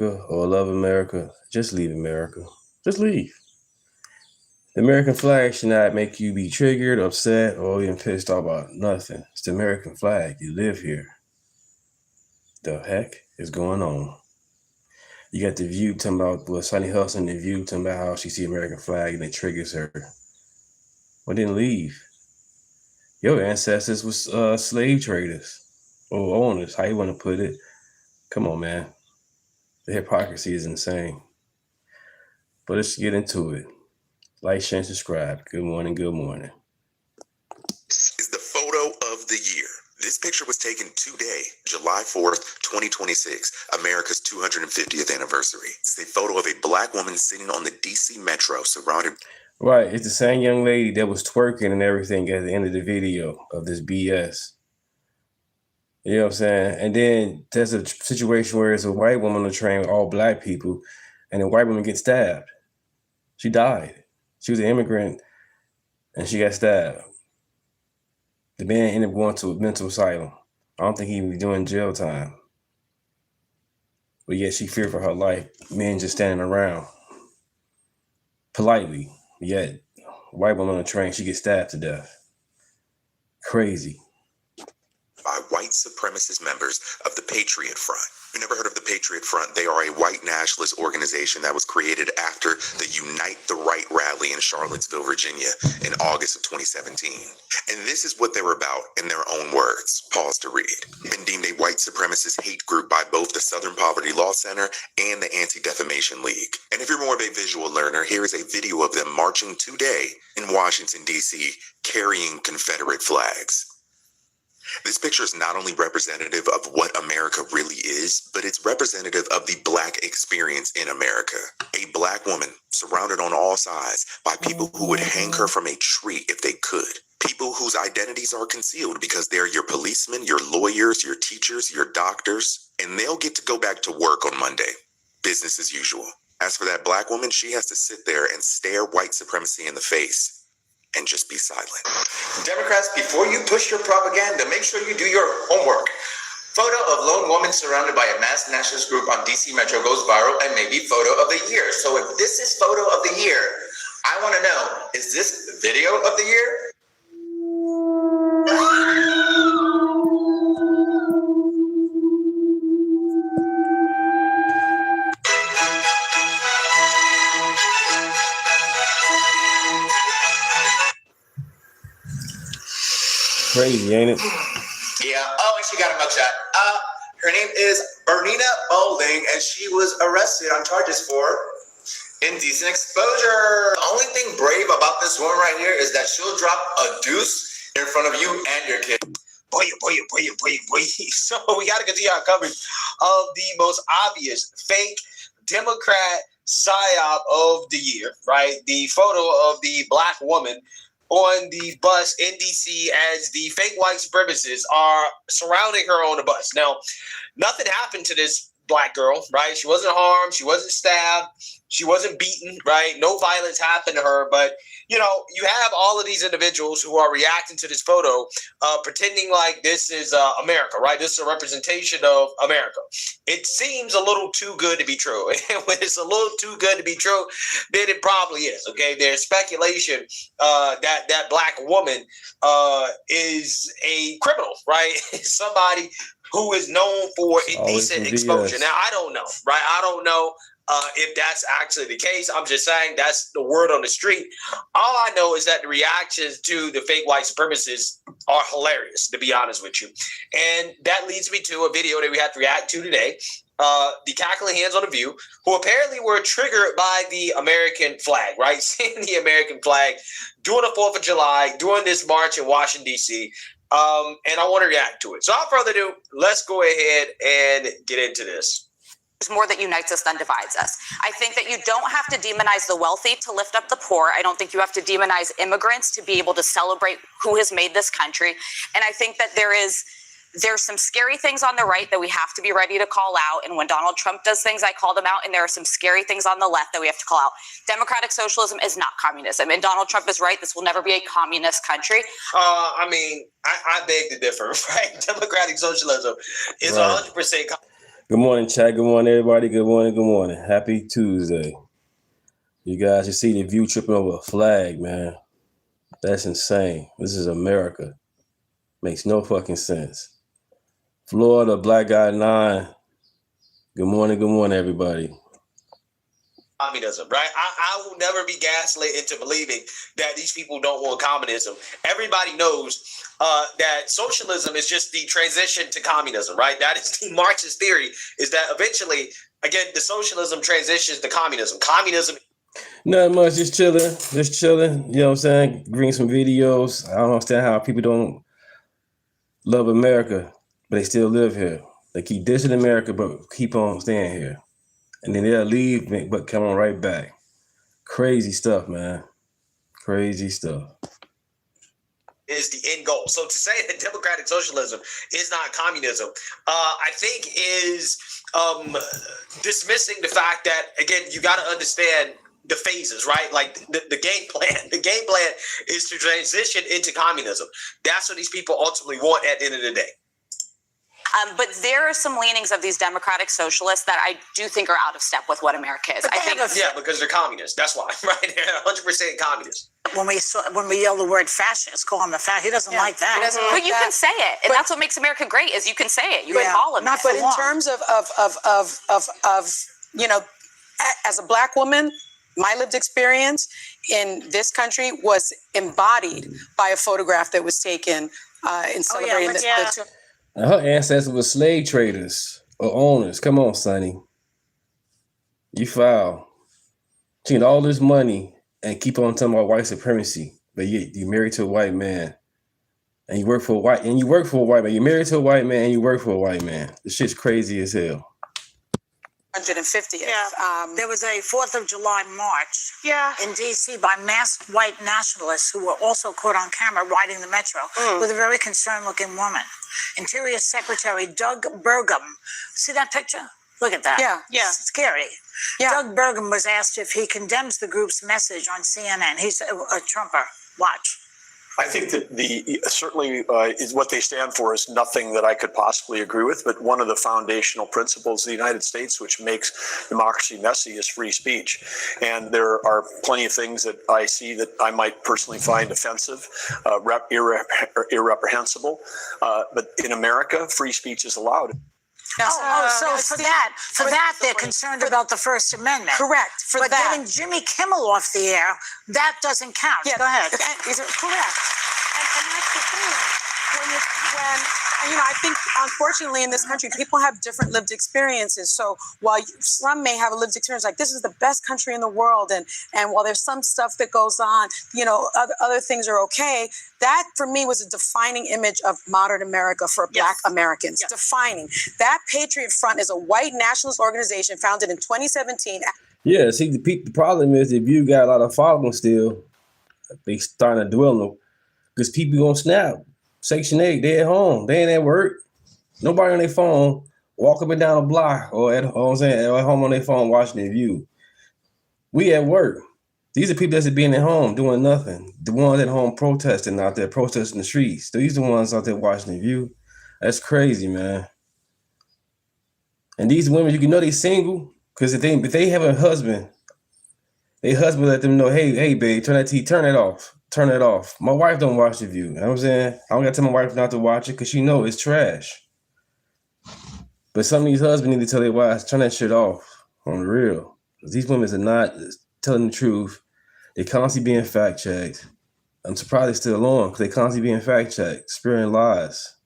or love America, just leave America. Just leave. The American flag should not make you be triggered, upset, or even pissed off about nothing. It's the American flag. You live here. The heck is going on? You got The View talking about, Sunny Hustle in The View talking about how she see American flag and it triggers her. Well, then leave. Your ancestors was slave traders or owners, how you want to put it. Come on, man. The hypocrisy is insane. But let's get into it. Like, share, and subscribe. Good morning, good morning. This is the photo of the year. This picture was taken today, July 4th, 2026, America's 250th anniversary. It's a photo of a black woman sitting on the D.C. Metro surrounded. Right, it's the same young lady that was twerking and everything at the end of the video of this BS. You know what I'm saying? And then there's a situation where it's a white woman on the train with all black people, and the white woman gets stabbed. She died. She was an immigrant, and she got stabbed. The man ended up going to a mental asylum. I don't think he was doing jail time. But yet she feared for her life. Men just standing around. Politely. Yet, white woman on the train, she gets stabbed to death. Crazy. By white supremacist members of the Patriot Front. You never heard of the Patriot Front? They are a white nationalist organization that was created after the Unite the Right rally in Charlottesville, Virginia in August of 2017. And this is what they're about in their own words. Pause to read. Been deemed a white supremacist hate group by both the Southern Poverty Law Center and the Anti-Defamation League. And if you're more of a visual learner, here is a video of them marching today in Washington, D.C., carrying Confederate flags. This picture is not only representative of what America really is, but it's representative of the black experience in America. A black woman surrounded on all sides by people who would hang her from a tree if they could. People whose identities are concealed because they're your policemen, your lawyers, your teachers, your doctors, and they'll get to go back to work on Monday. Business as usual. As for that black woman, she has to sit there and stare white supremacy in the face. And just be silent. Democrats, before you push your propaganda, make sure you do your homework. Photo of lone woman surrounded by a mass nationalist group on DC Metro goes viral and maybe photo of the year. So if this is photo of the year, I want to know, is this video of the year? Crazy, ain't it? Yeah. Oh, and she got a mugshot. Her name is Bernina Bowling, and she was arrested on charges for indecent exposure. The only thing brave about this woman right here is that she'll drop a deuce in front of you and your kid. Boy. So we got to continue our coverage of the most obvious fake Democrat psyop of the year, right? The photo of the black woman on the bus in DC as the fake white supremacists are surrounding her on the bus. Now, nothing happened to this black girl, right? She wasn't harmed. She wasn't stabbed. She wasn't beaten, right? No violence happened to her. But, you know, you have all of these individuals who are reacting to this photo, pretending like this is America, right? This is a representation of America. It seems a little too good to be true. And when it's a little too good to be true, then it probably is, okay? There's speculation that black woman is a criminal, right? Somebody who is known for indecent exposure. Now, I don't know, right? I don't know if that's actually the case. I'm just saying that's the word on the street. All I know is that the reactions to the fake white supremacists are hilarious, to be honest with you. And that leads me to a video that we have to react to today. The cackling hands on the View, who apparently were triggered by the American flag, right? Seeing the American flag during the 4th of July, during this march in Washington, D.C., and I want to react to it. So without further ado, let's go ahead and get into this. There's more that unites us than divides us. I think that you don't have to demonize the wealthy to lift up the poor. I don't think you have to demonize immigrants to be able to celebrate who has made this country. And I think that there's some scary things on the right that we have to be ready to call out. And when Donald Trump does things, I call them out. And there are some scary things on the left that we have to call out. Democratic socialism is not communism. And Donald Trump is right. This will never be a communist country. I beg to differ, right? Democratic socialism is 100% Good morning, chat. Good morning, everybody. Good morning. Good morning. Happy Tuesday. You guys should see the view tripping over a flag, man. That's insane. This is America. Makes no fucking sense. Florida, Black Guy 9. Good morning, everybody. Communism, right? I will never be gaslit into believing that these people don't want communism. Everybody knows that socialism is just the transition to communism, right? That is the Marxist theory, is that eventually, again, the socialism transitions to communism. Communism. Not much, just chilling. You know what I'm saying? Bring some videos. I don't understand how people don't love America, but they still live here. They keep dissing America, but keep on staying here. And then they'll leave, but come on right back. Crazy stuff, man. Crazy stuff. Is the end goal. So to say that democratic socialism is not communism, I think is dismissing the fact that, again, you got to understand the phases, right? Like the game plan. The game plan is to transition into communism. That's what these people ultimately want at the end of the day. But there are some leanings of these democratic socialists that I do think are out of step with what America is. I think, because they're communists. That's why, right? They're 100% communists. When we yell the word fascist, call him a fascist. He doesn't like that. But you can say it, and that's what makes America great. Is you can say it. You can call them. But in terms of you know, as a Black woman, my lived experience in this country was embodied by a photograph that was taken in celebrating the Her ancestors were slave traders or owners. Come on, Sonny. You foul. She had all this money and keep on talking about white supremacy, but you're married to a white man, and you work for a white man. You're married to a white man and you work for a white man. This shit's crazy as hell. 150th. There was a 4th of July march in D.C. by masked white nationalists who were also caught on camera riding the metro with a very concerned-looking woman. Interior Secretary Doug Burgum. See that picture? Look at that. Yeah. It's scary. Yeah. Doug Burgum was asked if he condemns the group's message on CNN. He's a Trumper. Watch. I think that certainly is what they stand for is nothing that I could possibly agree with, but one of the foundational principles of the United States, which makes democracy messy, is free speech. And there are plenty of things that I see that I might personally find offensive, irreprehensible. But in America, free speech is allowed. So for that, they're concerned about the First Amendment. Correct. But getting Jimmy Kimmel off the air, that doesn't count. Yeah, go ahead. Correct. And that's the thing. When I think, unfortunately, in this country, people have different lived experiences. So while some may have a lived experience like this is the best country in the world, and while there's some stuff that goes on, other things are okay. That, for me, was a defining image of modern America for Black Americans. Yes. Defining. That Patriot Front is a white nationalist organization founded in 2017. Yeah, see, the problem is if you got a lot of following still, they starting to dwell on them because people gonna snap. Section 8, they at home. They ain't at work. Nobody on their phone walk up and down a block or at home on their phone watching the view. We at work. These are people that's being at home doing nothing. The ones at home protesting out there, protesting the streets. These are the ones out there watching the view. That's crazy, man. And these women, you can know they single because if they have a husband, their husband let them know, hey, babe, turn that off. Turn it off. My wife don't watch the view. You know what I'm saying? I don't got to tell my wife not to watch it because she know it's trash. But some of these husbands need to tell their wives, turn that shit off on the real. These women are not telling the truth. They constantly being fact-checked. I'm surprised they're still on because they constantly being fact-checked, spreading lies.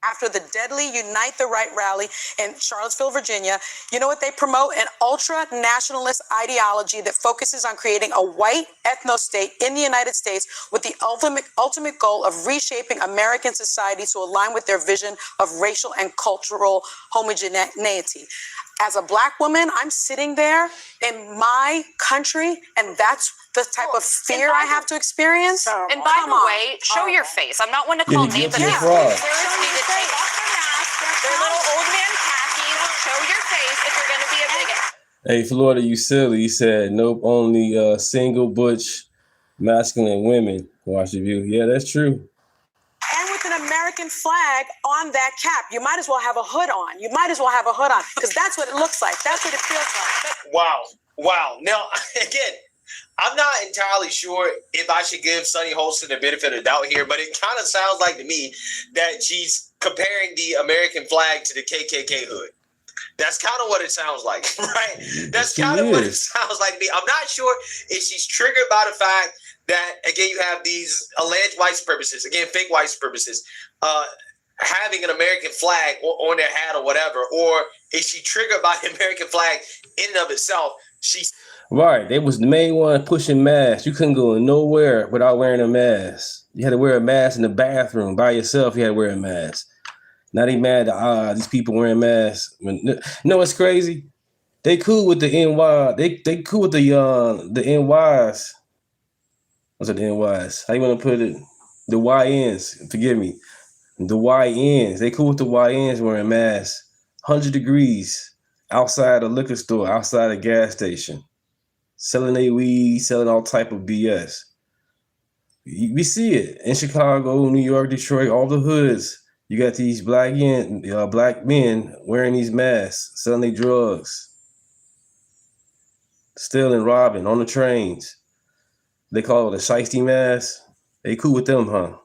After the deadly Unite the Right rally in Charlottesville, Virginia, you know what they promote? An ultra-nationalist ideology that focuses on creating a white ethno-state in the United States with the ultimate goal of reshaping American society to align with their vision of racial and cultural homogeneity. As a Black woman, I'm sitting there in my country, and that's the type of fear I have to experience. And by the way, show your face. I'm not one to call names, but they seriously need to take off their mask, their little old man khakis. Show your face if you're going to be a bigot. Hey, Florida, you silly. You said nope, only single, butch, masculine women watch the view. Yeah, that's true. And with an American flag on that cap. You might as well have a hood on. You might as well have a hood on because that's what it looks like. That's what it feels like. Wow. Now, again, I'm not entirely sure if I should give Sunny Hostin the benefit of the doubt here, but it kind of sounds like to me that she's comparing the American flag to the KKK hood. That's kind of what it sounds like, right? That's kind of what it sounds like to me. I'm not sure if she's triggered by the fact that, again, you have these alleged white supremacists, again, fake white supremacists, having an American flag on their hat or whatever, or is she triggered by the American flag in and of itself? Right. They was the main one pushing masks. You couldn't go nowhere without wearing a mask. You had to wear a mask in the bathroom by yourself. You had to wear a mask. Now they mad that these people wearing masks. You know what's crazy? They cool with the NY. They cool with the NYs. What's it, the NYs? How you want to put it? The YNs. Forgive me. The YNs. They cool with the YNs wearing masks. 100 degrees outside a liquor store, outside a gas station, selling their weed, selling all type of BS. We see it in Chicago, New York, Detroit, all the hoods. You got these black men wearing these masks, selling their drugs, stealing, robbing on the trains. They call it a shiesty mask. They cool with them, huh?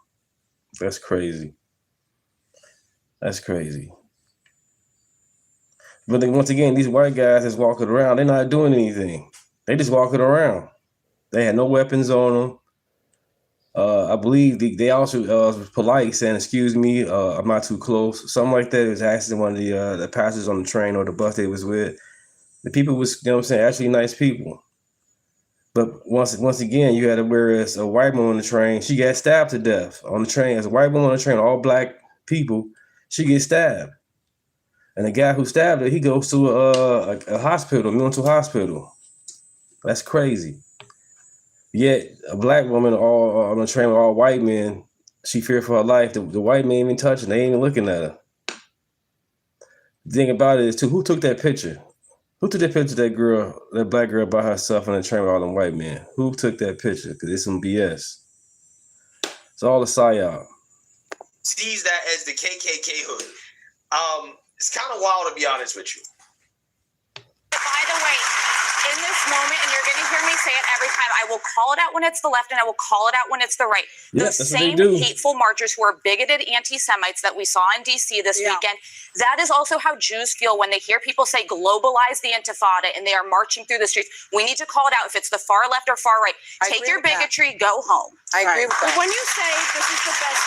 That's crazy. That's crazy. But then once again, these white guys that's walking around, they're not doing anything. They just walking around. They had no weapons on them. I believe they also was polite, saying, "Excuse me, I'm not too close." Something like that. It was asking one of the passengers on the train or the bus they was with. The people was, you know what I'm saying, actually nice people. But once again, you had to whereas a white woman on the train, she got stabbed to death on the train. As a white woman on the train, all black people, she gets stabbed. And the guy who stabbed her, he goes to a hospital, mental hospital. That's crazy. Yet a black woman on the train with all white men, she feared for her life. The white men even touching, they ain't even looking at her. The thing about it is too, who took that picture? Who took that picture of that girl, that black girl by herself on the train with all them white men? Who took that picture? Because it's some BS. It's all a psyop. Sees that as the KKK hood. It's kind of wild, to be honest with you. By the way, in this moment, and you're going to hear me say it every time, I will call it out when it's the left and I will call it out when it's the right. Yeah, Those same hateful marchers who are bigoted anti-Semites that we saw in D.C. this weekend, that is also how Jews feel when they hear people say globalize the Intifada and they are marching through the streets. We need to call it out if it's the far left or far right. Take your bigotry, go home. I agree with that. When you say this is the best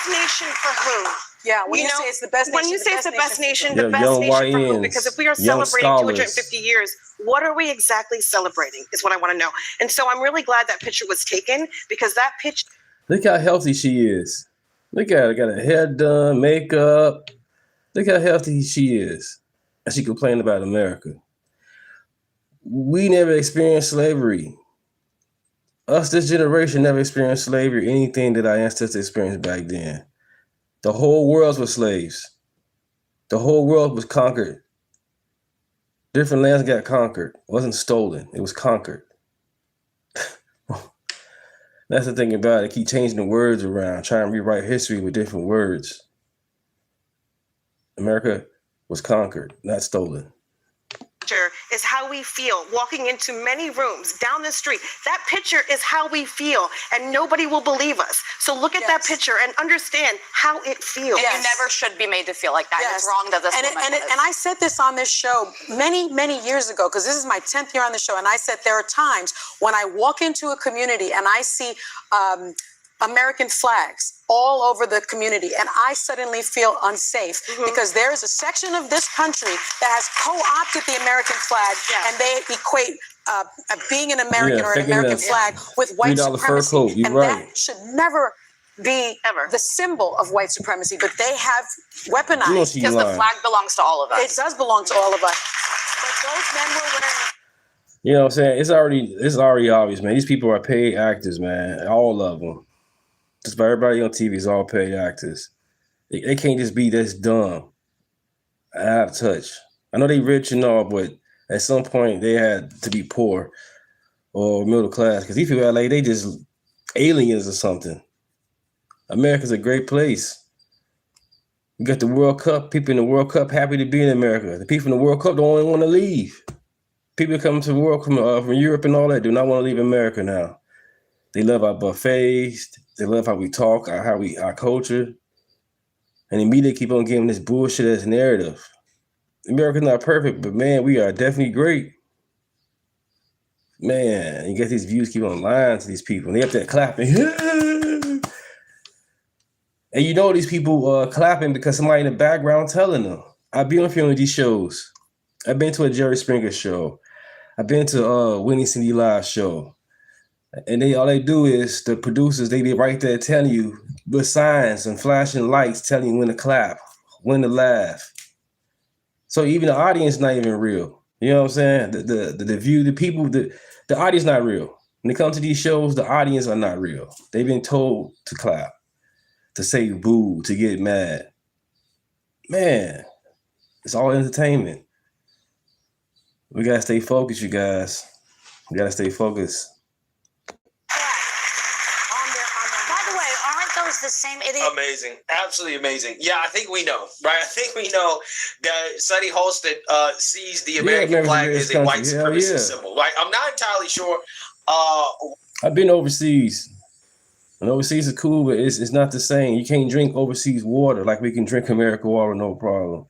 nation for who? Yeah, when you say it's the best nation. When you say it's the best nation, Yeah, the best young nation for who? YNs, Because if we are young celebrating scholars. 250 years, what are we exactly celebrating is what I want to know. And so I'm really glad that picture was taken because that picture. Look how healthy she is. Look at her, got her hair done, makeup. Look how healthy she is. And she complained about America. We never experienced slavery. Us, this generation, never experienced slavery, anything that our ancestors experienced back then. The whole world was slaves. The whole world was conquered. Different lands got conquered. It wasn't stolen. It was conquered. That's the thing about it. Keep changing the words around, trying to rewrite history with different words. America was conquered, not stolen. Is how we feel walking into many rooms down the street. That picture is how we feel, and nobody will believe us. So look at that picture and understand how it feels. And you never should be made to feel like that. Yes. It's wrong that this woman and I said this on this show many years ago, because this is my 10th year on the show, and I said there are times when I walk into a community and I see American flags all over the community, and I suddenly feel unsafe because there is a section of this country that has co-opted the American flag, and they equate being an American or an American flag with white supremacy, and that should never be the symbol of white supremacy. But they have weaponized because the flag belongs to all of us. It does belong to all of us. But those men were wearing. You know what I'm saying? It's already obvious, man. These people are paid actors, man. All of them. Just about everybody on TV is all paid actors. They can't just be this dumb and out of touch. I know they rich and all, but at some point they had to be poor or middle class because these people are like they just aliens or something. America's a great place. You got the World Cup. People in the World Cup happy to be in America. The people in the World Cup don't want to leave. People coming to the world from Europe and all that do not want to leave America now. They love our buffets. They love how we talk, our culture. And the media keep on giving this bullshit as narrative. America's not perfect, but man, we are definitely great. Man, you get these views keep on lying to these people. And they up there clapping. And you know these people clapping because somebody in the background telling them. I've been on a few of these shows. I've been to a Jerry Springer show. I've been to Winnie Cindy Live show. And all they do is, the producers, they be right there telling you with signs and flashing lights telling you when to clap, when to laugh. So even the audience not even real. You know what I'm saying? The view, the people, the audience not real. When it comes to these shows, the audience are not real. They've been told to clap, to say boo, to get mad. Man, it's all entertainment. We gotta stay focused, you guys. We gotta stay focused. By the way, aren't those the same idiots? Amazing. Absolutely amazing. Yeah, I think we know, right? I think we know that Sonny Hostin sees the American flag as a white supremacist symbol. Right? I'm not entirely sure. I've been overseas. And overseas is cool, but it's not the same. You can't drink overseas water like we can drink American water, no problem.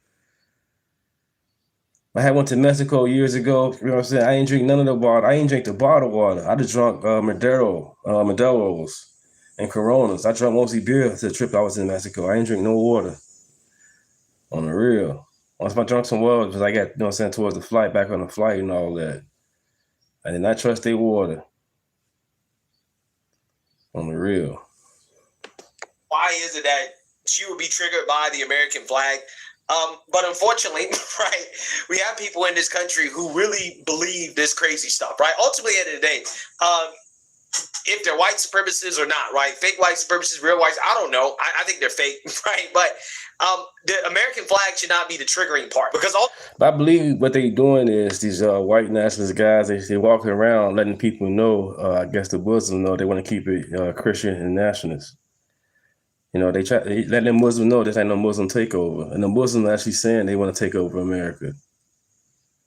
I had went to Mexico years ago. You know what I'm saying? I ain't drink none of the water. I ain't drink the bottled water. I just drunk Modelo's and Coronas. I drank mostly beer to the trip I was in Mexico. I ain't drink no water. On the real. Once I drank some water, because I got, you know what I'm saying, towards the flight, back on the flight and all that. I did not trust their water. On the real. Why is it that she would be triggered by the American flag? But unfortunately, right, we have people in this country who really believe this crazy stuff, right? Ultimately, at the end of the day, if they're white supremacists or not, right? Fake white supremacists, real whites, I don't know. I think they're fake, right? But the American flag should not be the triggering part, because I believe what they're doing is these white nationalist guys, they're walking around letting people know, I guess the Muslims know they want to keep it Christian and nationalist. You know, they let them Muslims know this ain't no Muslim takeover. And the Muslims actually saying they want to take over America.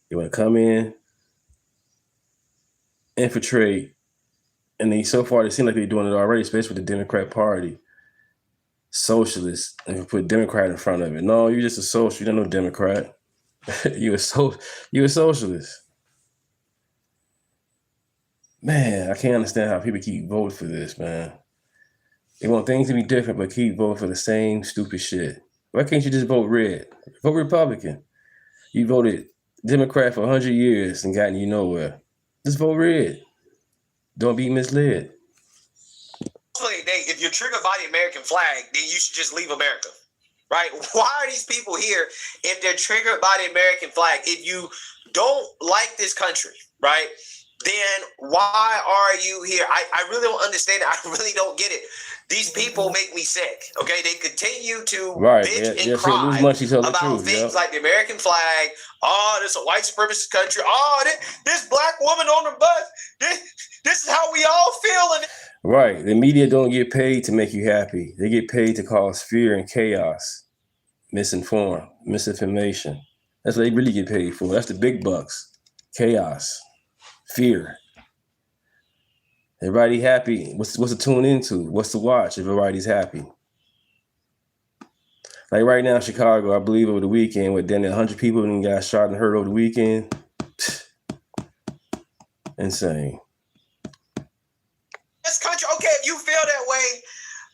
They want to come in, infiltrate, and so far they seem like they're doing it already, especially with the Democrat Party. Socialist, and you put Democrat in front of it. No, you're just a socialist. You're not no Democrat. You're a socialist. Man, I can't understand how people keep voting for this, man. They want things to be different, but keep voting for the same stupid shit. Why can't you just vote red? Vote Republican. You voted Democrat for 100 years and gotten you nowhere. Just vote red. Don't be misled. If you're triggered by the American flag, then you should just leave America, right? Why are these people here if they're triggered by the American flag? If you don't like this country, right, then why are you here? I really don't understand it. I really don't get it. These people make me sick, okay? They continue to bitch and cry about things like the American flag. Oh, this is a white supremacist country. Oh, this black woman on the bus. This is how we all feel. Right. The media don't get paid to make you happy. They get paid to cause fear and chaos, misinformation. That's what they really get paid for. That's the big bucks. Chaos, fear. Everybody happy. What's to tune into? What's to watch if everybody's happy? Like right now in Chicago, I believe over the weekend, with then 100 people and got shot and hurt over the weekend. Insane. This country, okay, if you feel that way,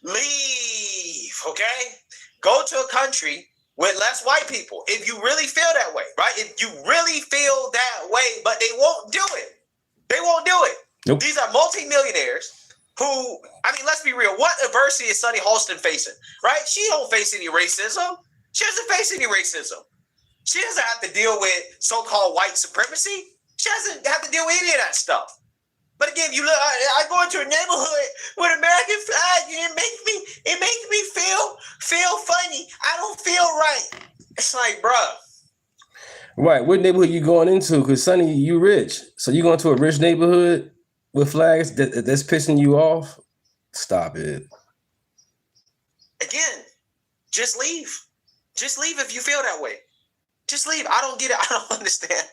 leave, okay? Go to a country with less white people. If you really feel that way, right? If you really feel that way, but they won't do it. They won't do it. Nope. These are multimillionaires who, I mean, let's be real. What adversity is Sonny Hostin facing, right? She don't face any racism. She doesn't face any racism. She doesn't have to deal with so-called white supremacy. She doesn't have to deal with any of that stuff. But again, you look, I go into a neighborhood with American flag, and it makes me feel funny. I don't feel right. It's like, bruh. Right. What neighborhood you going into? Because Sonny, you rich. So you going to a rich neighborhood with flags that's pissing you off? Stop it. just leave. Just leave if you feel that way. Just leave. I don't get it. I don't understand.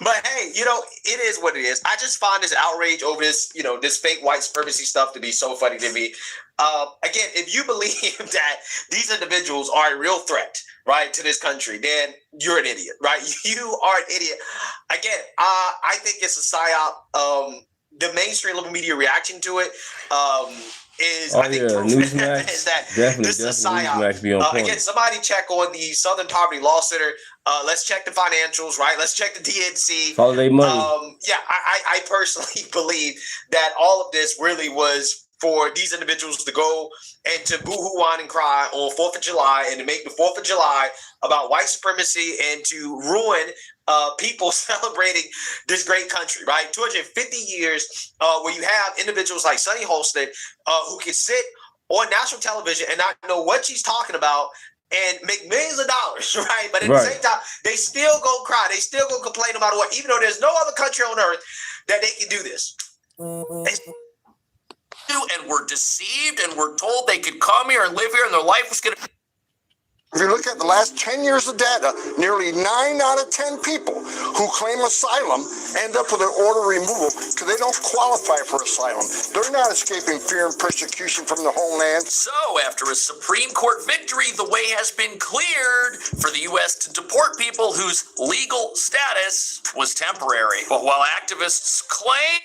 But hey, it is what it is. I just find this outrage over this, this fake white supremacy stuff to be so funny to me. Again, if you believe that these individuals are a real threat, right, to this country, then you're an idiot, right? You are an idiot. Again, I think it's a psyop. The mainstream liberal media reaction to it is, I think, Newsmax, is that definitely this is a psyop. Newsmax be on point. Again, somebody check on the Southern Poverty Law Center. Let's check the financials, right? Let's check the DNC. Follow their money. I personally believe that all of this really was for these individuals to go and to boo-hoo whine and cry on 4th of July and to make the 4th of July about white supremacy and to ruin people celebrating this great country, right? 250 years where you have individuals like Sonny Hostin who can sit on national television and not know what she's talking about and make millions of dollars, right? But at the same time, they still go cry. They still go complain no matter what, even though there's no other country on earth that they can do this. And were deceived and were told they could come here and live here and their life was going to... If you look at the last 10 years of data, nearly 9 out of 10 people who claim asylum end up with an order removal because they don't qualify for asylum. They're not escaping fear and persecution from the homeland. So, after a Supreme Court victory, the way has been cleared for the U.S. to deport people whose legal status was temporary. But while activists claim...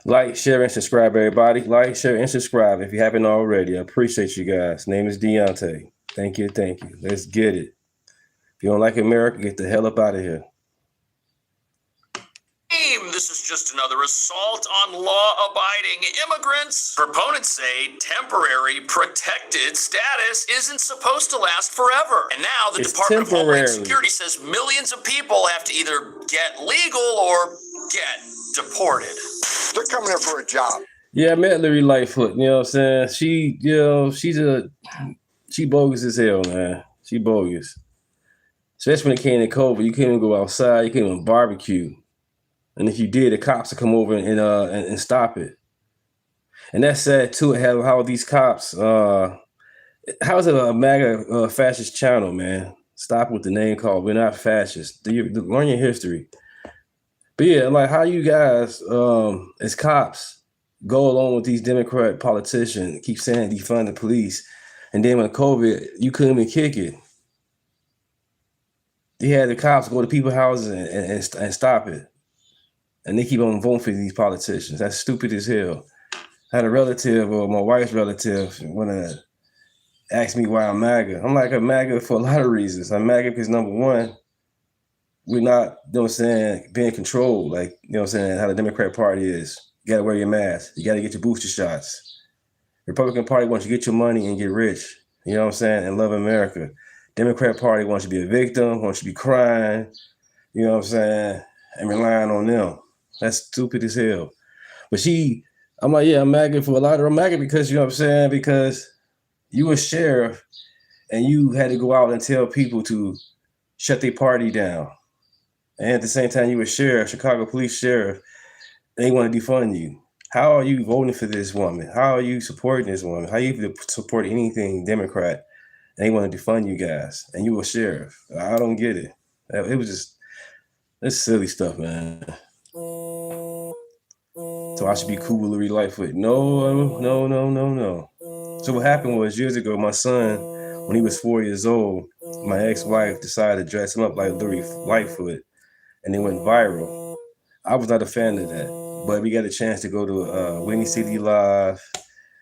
Like, share, and subscribe, everybody. Like, share, and subscribe if you haven't already. I appreciate you guys. Name is Deunta. Thank you. Let's get it. If you don't like America, get the hell up out of here. This is just another assault on law-abiding immigrants. Proponents say temporary protected status isn't supposed to last forever. And now the Department of Homeland Security says millions of people have to either get legal or get deported. They're coming here for a job. Yeah, I met Larry Lightfoot. You know what I'm saying? She bogus as hell, man. She bogus. Especially when it came to COVID, you couldn't even go outside. You couldn't even barbecue. And if you did, the cops would come over and stop it. And that's sad too. How these cops? How is it a MAGA fascist channel, man? Stop with the name call. We're not fascists. Learn your history. But yeah, like how you guys, as cops, go along with these Democrat politicians, keep saying defund the police, and then when COVID, you couldn't even kick it. They had the cops go to people's houses and stop it. And they keep on voting for these politicians. That's stupid as hell. I had a relative, or my wife's relative, want to ask me why I'm MAGA. I'm like, I'm MAGA for a lot of reasons. I'm MAGA because, number one, we're not, you know what I'm saying, being controlled. Like, you know what I'm saying, how the Democrat Party is. You got to wear your mask. You got to get your booster shots. Republican Party wants you to get your money and get rich. You know what I'm saying, and love America. Democrat Party wants you to be a victim, wants you to be crying, you know what I'm saying, and relying on them. That's stupid as hell. But I'm like, yeah, I'm MAGA for a lot of them. MAGA because, you know what I'm saying, because you a sheriff and you had to go out and tell people to shut their party down. And at the same time, you a sheriff, Chicago police sheriff, they want to defund you. How are you voting for this woman? How are you supporting this woman? How you support anything Democrat? And they want to defund you guys. And you a sheriff. I don't get it. It was just, it's silly stuff, man. So I should be cool with Larry Lightfoot. No. So what happened was years ago, my son, when he was 4 years old, my ex-wife decided to dress him up like Larry Lightfoot, and it went viral. I was not a fan of that, but we got a chance to go to Windy City Live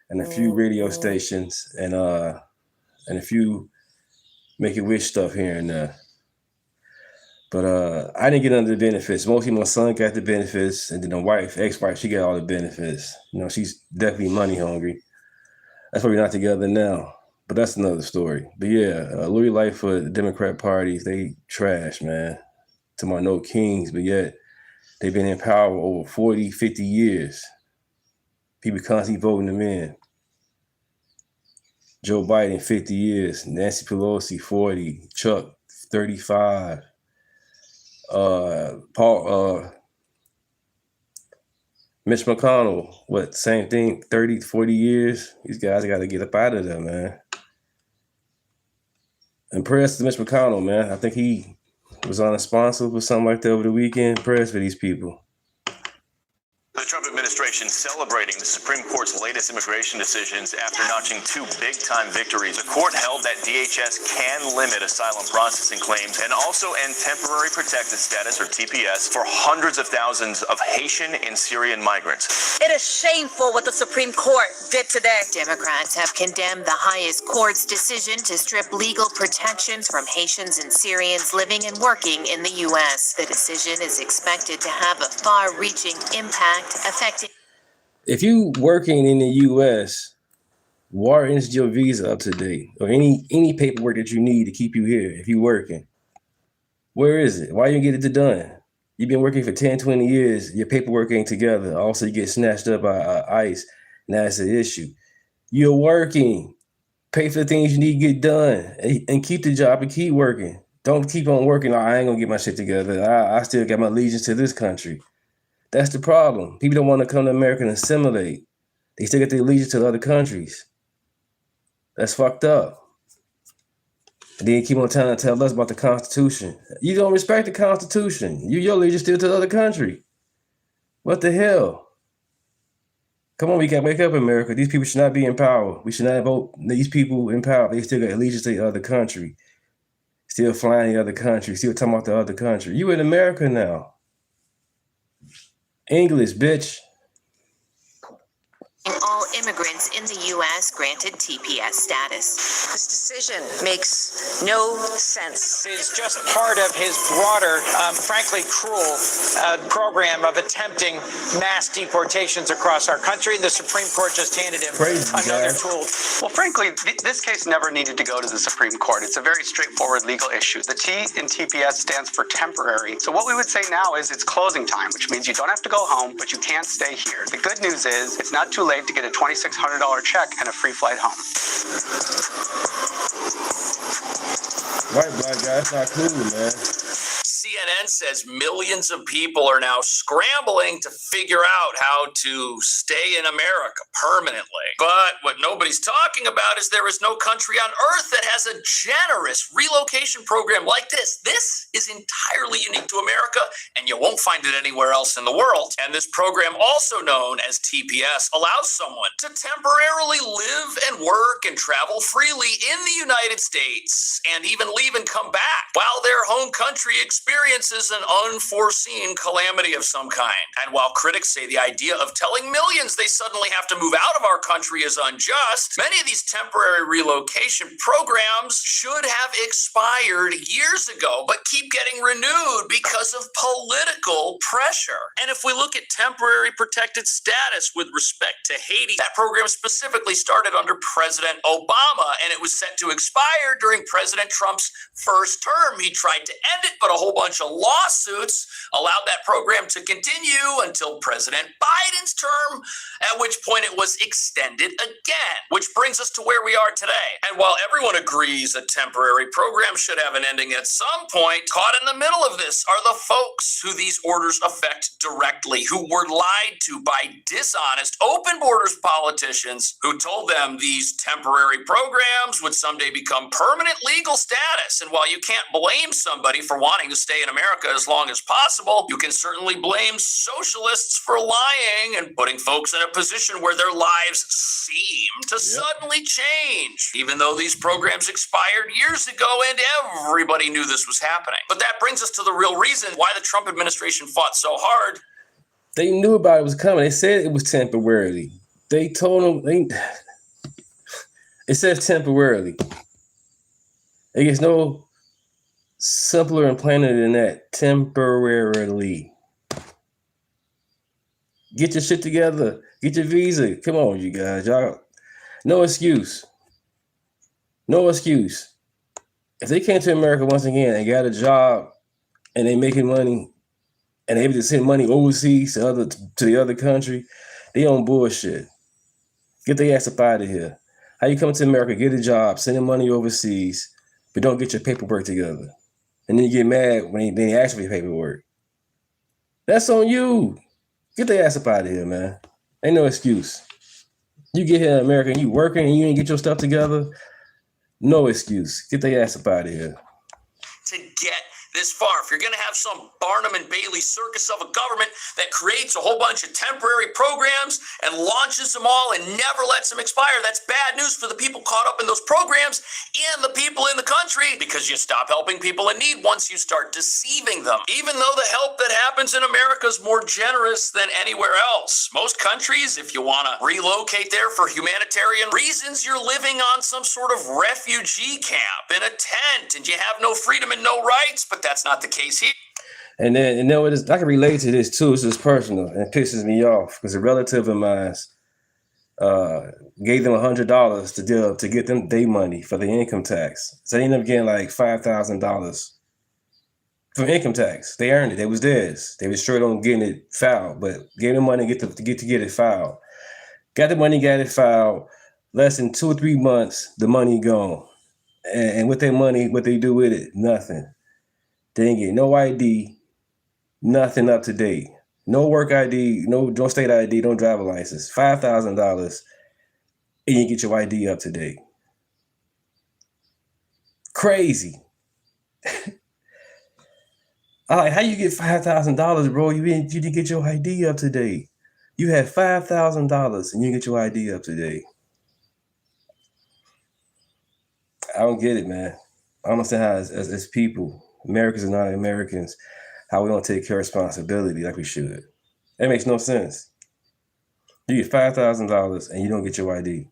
and a few radio stations and a few Make-A-Wish stuff here and there. But I didn't get under the benefits. Mostly my son got the benefits, and then the ex-wife, she got all the benefits. You know, she's definitely money hungry. That's why we're not together now. But that's another story. But yeah, Louis Lightfoot, the Democrat Party, they trash, man. To my no kings, but yet they've been in power over 40, 50 years. People constantly voting them in. Joe Biden, 50 years. Nancy Pelosi, 40. Chuck, 35. Mitch McConnell, same thing, 30, 40 years. These guys got to get up out of there, man. And prayers to Mitch McConnell, man. I think he was unresponsible or something like that over the weekend. Prayers for these people. The Trump administration celebrating the Supreme Court's latest immigration decisions after notching 2 big-time victories. The court held that DHS can limit asylum processing claims and also end temporary protected status, or TPS, for hundreds of thousands of Haitian and Syrian migrants. It is shameful what the Supreme Court did today. Democrats have condemned the highest court's decision to strip legal protections from Haitians and Syrians living and working in the U.S. The decision is expected to have a far-reaching impact affecting. If you working in the U.S., why isn't your visa up to date or any paperwork that you need to keep you here? If you working, where is it? Why you get it done? You've been working for 10, 20 years. Your paperwork ain't together. Also, you get snatched up by ICE. Now it's an issue. You're working. Pay for the things you need to get done and keep the job and keep working. Don't keep on working. I ain't gonna get my shit together. I still got my allegiance to this country. That's the problem. People don't want to come to America and assimilate. They still get their allegiance to other countries. That's fucked up. And then you keep on trying to tell us about the Constitution. You don't respect the Constitution. Your allegiance still to the other country. What the hell? Come on, we can't wake up, America. These people should not be in power. We should not vote these people in power. They still got allegiance to the other country. Still flying the other country. Still talking about the other country. You in America now. English, bitch. All immigrants in the U.S. granted TPS status. This decision makes no sense. It's just part of his broader, frankly cruel program of attempting mass deportations across our country. The Supreme Court just handed him another tool. Well, frankly, this case never needed to go to the Supreme Court. It's a very straightforward legal issue. The T in TPS stands for temporary. So what we would say now is it's closing time, which means you don't have to go home, but you can't stay here. The good news is it's not too late to get a $2,600 check and a free flight home. Right, black guy, that's not cool, man. CNN says millions of people are now scrambling to figure out how to stay in America permanently. But what nobody's talking about is there is no country on earth that has a generous relocation program like this. This is entirely unique to America, and you won't find it anywhere else in the world. And this program, also known as TPS, allows someone to temporarily live and work and travel freely in the United States and even leave and come back while their home country experiences an unforeseen calamity of some kind. And while critics say the idea of telling millions they suddenly have to move out of our country is unjust, many of these temporary relocation programs should have expired years ago, but keep getting renewed because of political pressure. And if we look at temporary protected status with respect to Haiti, that program specifically started under President Obama, and it was set to expire during President Trump's first term. He tried to end it, but a whole bunch of lawsuits allowed that program to continue until President Biden's term, at which point it was extended again, which brings us to where we are today. And while everyone agrees a temporary program should have an ending at some point, caught in the middle of this are the folks who these orders affect directly, who were lied to by dishonest open borders politicians who told them these temporary programs would someday become permanent legal status. And while you can't blame somebody for wanting to stay in America as long as possible, you can certainly blame socialists for lying and putting folks in a position where their lives seem to suddenly change, even though these programs expired years ago and everybody knew this was happening. But that brings us to the real reason why the Trump administration fought so hard. They knew about it was coming. They said it was temporarily. They told them, it says temporarily. It gets no simpler and plainer than that. Temporarily. Get your shit together. Get your visa. Come on, you guys. Y'all, no excuse. No excuse. If they came to America once again and got a job and they making money and they able to send money overseas to the other country, they on bullshit. Get their ass up out of here. How you come to America, get a job, sending money overseas, but don't get your paperwork together. And then you get mad when they ask for your paperwork. That's on you. Get their ass up out of here, man. Ain't no excuse. You get here in America and you working and you ain't get your stuff together. No excuse. Get their ass up out of here. To get this far, if you're going to have some Barnum and Bailey circus of a government that creates a whole bunch of temporary programs and launches them all and never lets them expire, that's bad news for the people caught up in those programs and the people in the country, because you stop helping people in need once you start deceiving them. Even though the help that happens in America is more generous than anywhere else. Most countries, if you want to relocate there for humanitarian reasons, you're living on some sort of refugee camp in a tent and you have no freedom and no rights, but that's not the case here. And then, you know, I can relate to this too. It's just personal and it pisses me off because a relative of mine gave them $100 to get them their money for the income tax. So they ended up getting like $5,000 from income tax. They earned it. It was theirs. They were straight on getting it filed, but gave them money to get it filed. Got the money, got it filed. Less than 2 or 3 months, the money gone. And with their money, what they do with it? Nothing. They didn't get no ID, nothing up to date. No work ID, no state ID, no driver license. $5,000 and you get your ID up to date. Crazy. I'm like, how you get $5,000, bro? You didn't get your ID up to date. You had $5,000 and you get your ID up to date. I don't get it, man. I don't understand how as people, Americans and non-Americans, how we don't take care of responsibility like we should. That makes no sense. You get $5,000 and you don't get your ID.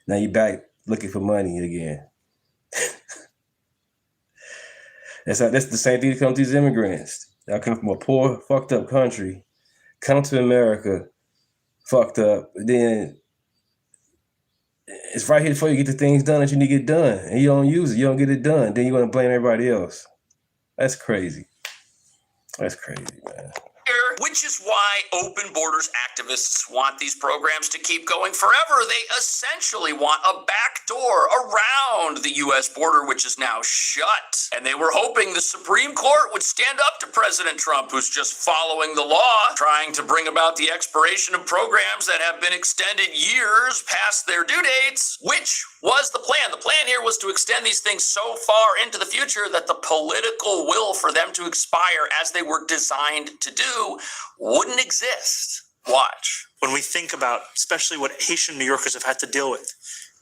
Now you're back looking for money again. That's the same thing that comes to these immigrants. They come from a poor, fucked up country, come to America, fucked up, then it's right here before you get the things done that you need to get done, and you don't use it, you don't get it done, then you want to blame everybody else. That's crazy. That's crazy, man. Which is why open borders activists want these programs to keep going forever. They essentially want a back door around the U.S. border, which is now shut. And they were hoping the Supreme Court would stand up to President Trump, who's just following the law, trying to bring about the expiration of programs that have been extended years past their due dates, which was the plan. The plan here was to extend these things so far into the future that the political will for them to expire as they were designed to do wouldn't exist. Watch. When we think about especially what Haitian New Yorkers have had to deal with,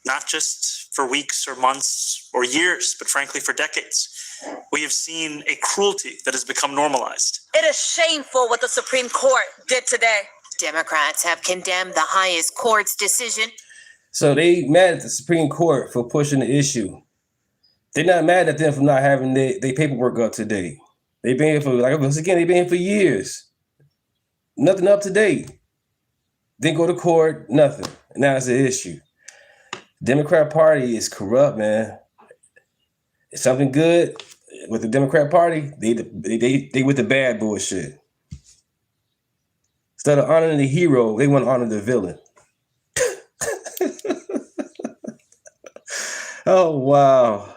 not just for weeks or months or years, but frankly for decades, we have seen a cruelty that has become normalized. It is shameful what the Supreme Court did today. Democrats have condemned the highest court's decision. So they mad at the Supreme Court for pushing the issue. They're not mad at them for not having their paperwork up to date. They've been here for, like once again, they've been here for years. Nothing up to date. Didn't go to court, nothing. Now it's an issue. Democrat Party is corrupt, man. It's something good with the Democrat Party. They with the bad bullshit. Instead of honoring the hero, they want to honor the villain. Oh, wow.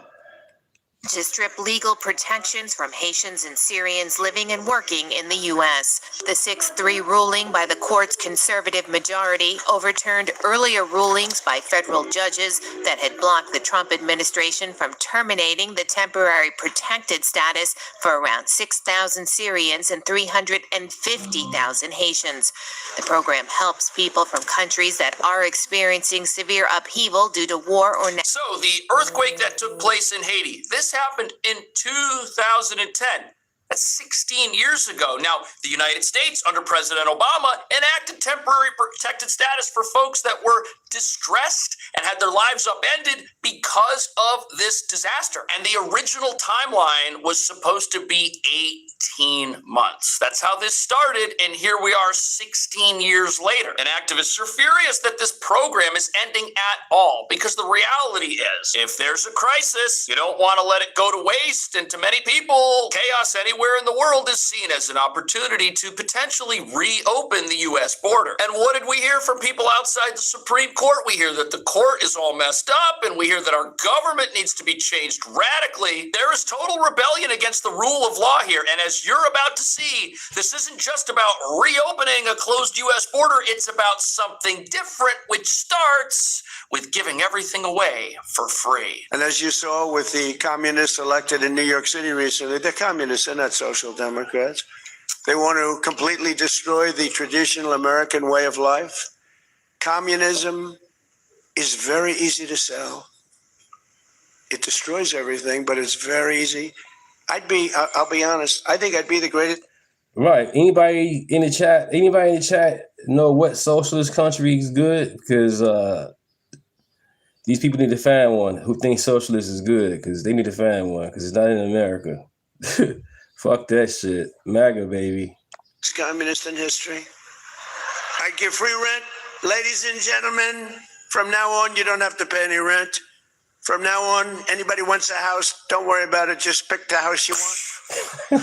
To strip legal protections from Haitians and Syrians living and working in the U.S. The 6-3 ruling by the court's conservative majority overturned earlier rulings by federal judges that had blocked the Trump administration from terminating the temporary protected status for around 6,000 Syrians and 350,000 Haitians. The program helps people from countries that are experiencing severe upheaval due to war or... So the earthquake that took place in Haiti, this happened in 2010. That's 16 years ago. Now, the United States, under President Obama, enacted temporary protected status for folks that were distressed and had their lives upended because of this disaster. And the original timeline was supposed to be 18 months. That's how this started, and here we are 16 years later. And activists are furious that this program is ending at all, because the reality is, if there's a crisis, you don't want to let it go to waste, and to many people, chaos anywhere in the world is seen as an opportunity to potentially reopen the U.S. border. And what did we hear from people outside the Supreme Court? Court. We hear that the court is all messed up, and we hear that our government needs to be changed radically. There is total rebellion against the rule of law here. And as you're about to see, this isn't just about reopening a closed U.S. border. It's about something different, which starts with giving everything away for free. And as you saw with the communists elected in New York City recently, they're communists, they're not social democrats. They want to completely destroy the traditional American way of life. Communism is very easy to sell. It destroys everything, but it's very easy. I'll be honest, I think I'd be the greatest. Right. Anybody in the chat know what socialist country is good? Because these people need to find one who thinks socialist is good, because they need to find one, because it's not in America. Fuck that shit. MAGA, baby. It's communist in history. I give free rent. Ladies and gentlemen, from now on, you don't have to pay any rent. From now on, anybody wants a house, don't worry about it. Just pick the house you want.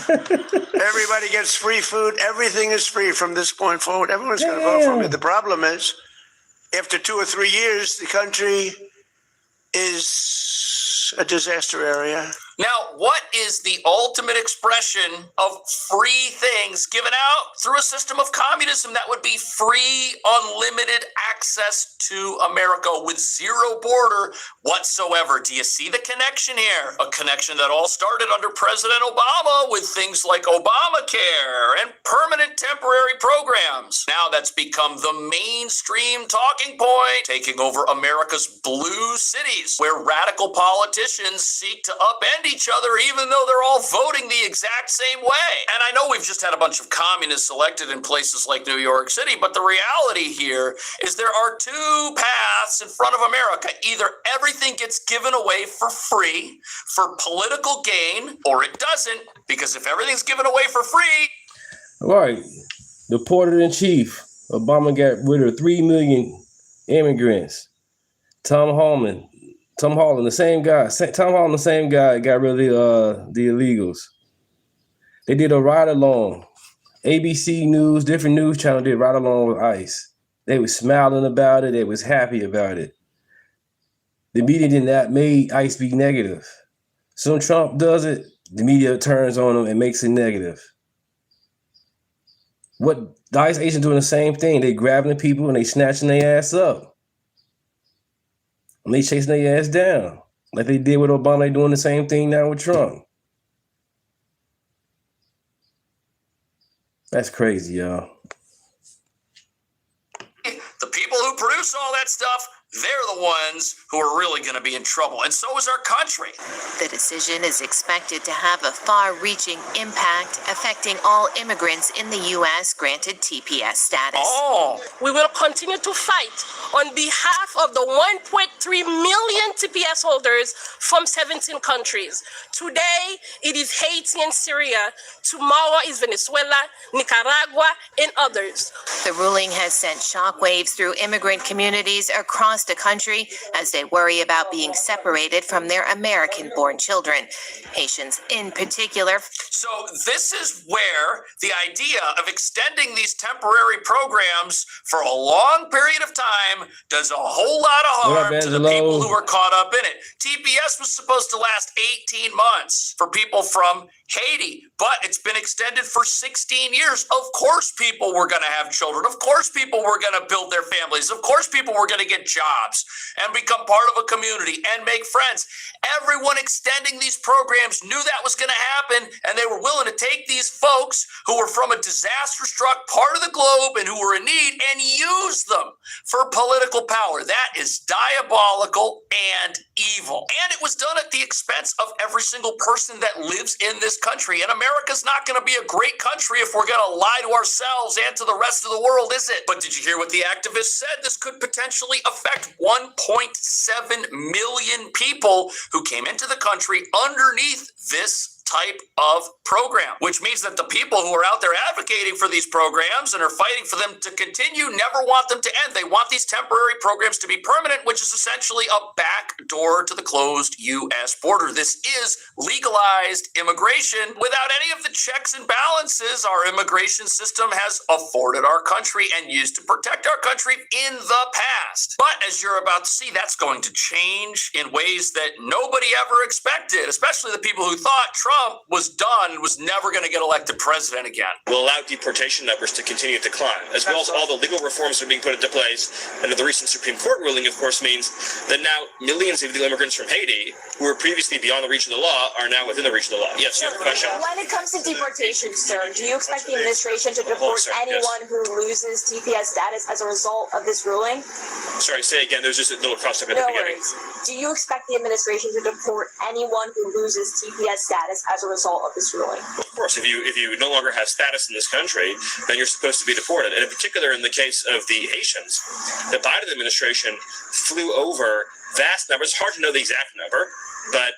Everybody gets free food. Everything is free from this point forward. Everyone's going to vote for me. The problem is, after 2 or 3 years, the country is a disaster area. Now, what is the ultimate expression of free things given out through a system of communism that would be free, unlimited access to America with zero border whatsoever? Do you see the connection here? A connection that all started under President Obama with things like Obamacare and permanent temporary programs. Now that's become the mainstream talking point, taking over America's blue cities, where radical politicians seek to upend each other even though they're all voting the exact same way. And I know we've just had a bunch of communists elected in places like New York City, but the reality here is there are two paths in front of America. Either everything gets given away for free for political gain, or it doesn't, because if everything's given away for free... Right. The Porter-in-Chief, Obama got rid of 3 million immigrants. Tom Holland, the same guy. Tom Holland, the same guy, got rid of the illegals. They did a ride along. ABC News, different news channel did ride along with ICE. They was smiling about it. They was happy about it. The media did not make ICE be negative. So when Trump does it, the media turns on him and makes it negative. What the ICE agents doing the same thing. They grabbing the people and they snatching their ass up. And they chasing their ass down. Like they did with Obama, they doing the same thing now with Trump. That's crazy, y'all. The people who produce all that stuff, they're the ones who are really going to be in trouble. And so is our country. The decision is expected to have a far-reaching impact, affecting all immigrants in the U.S. granted TPS status. We will continue to fight on behalf of the 1.3 million TPS holders from 17 countries. Today, it is Haiti and Syria. Tomorrow is Venezuela, Nicaragua, and others. The ruling has sent shockwaves through immigrant communities across the country as they worry about being separated from their American-born children, Haitians in particular. So this is where the idea of extending these temporary programs for a long period of time does a whole lot of harm to the people who are caught up in it. TPS was supposed to last 18 months for people from Haiti, but it's been extended for 16 years. Of course people were going to have children. Of course people were going to build their families. Of course people were going to get jobs and become part of a community and make friends. Everyone extending these programs knew that was going to happen, and they were willing to take these folks who were from a disaster-struck part of the globe and who were in need and use them for political power. That is diabolical and evil. And it was done at the expense of every single person that lives in this country. And America's not going to be a great country if we're going to lie to ourselves and to the rest of the world, is it? But did you hear what the activists said? This could potentially affect 1.7 million people who came into the country underneath this type of program, which means that the people who are out there advocating for these programs and are fighting for them to continue never want them to end. They want these temporary programs to be permanent, which is essentially a back door to the closed U.S. border. This is legalized immigration without any of the checks and balances our immigration system has afforded our country and used to protect our country in the past. But as you're about to see, that's going to change in ways that nobody ever expected, especially the people who thought Trump was done and was never going to get elected president again. Will allow deportation numbers to continue to climb, as well as all the legal reforms that are being put into place. And the recent Supreme Court ruling, of course, means that now millions of illegal immigrants from Haiti, who were previously beyond the reach of the law, are now within the reach of the law. Yes, you have a question. When it comes to deportation, sir, do you expect the administration to deport anyone who loses TPS status as a result of this ruling? Sorry, say again. There's just a little crosstalk at the beginning. Do you expect the administration to deport anyone who loses TPS status as a result of this ruling? Of course, if you no longer have status in this country, then you're supposed to be deported. And in particular, in the case of the Haitians, the Biden administration flew over vast numbers. It's hard to know the exact number, but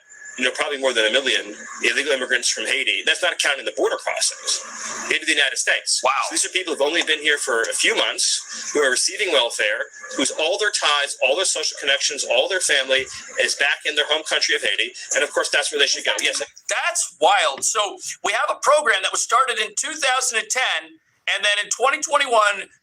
probably more than 1 million illegal immigrants from Haiti. That's not counting the border crossings into the United States. Wow. So these are people who've only been here for a few months, who are receiving welfare, whose all their ties, all their social connections, all their family is back in their home country of Haiti. And of course, that's where they should go. Yes. That's wild. So we have a program that was started in 2010, and then in 2021,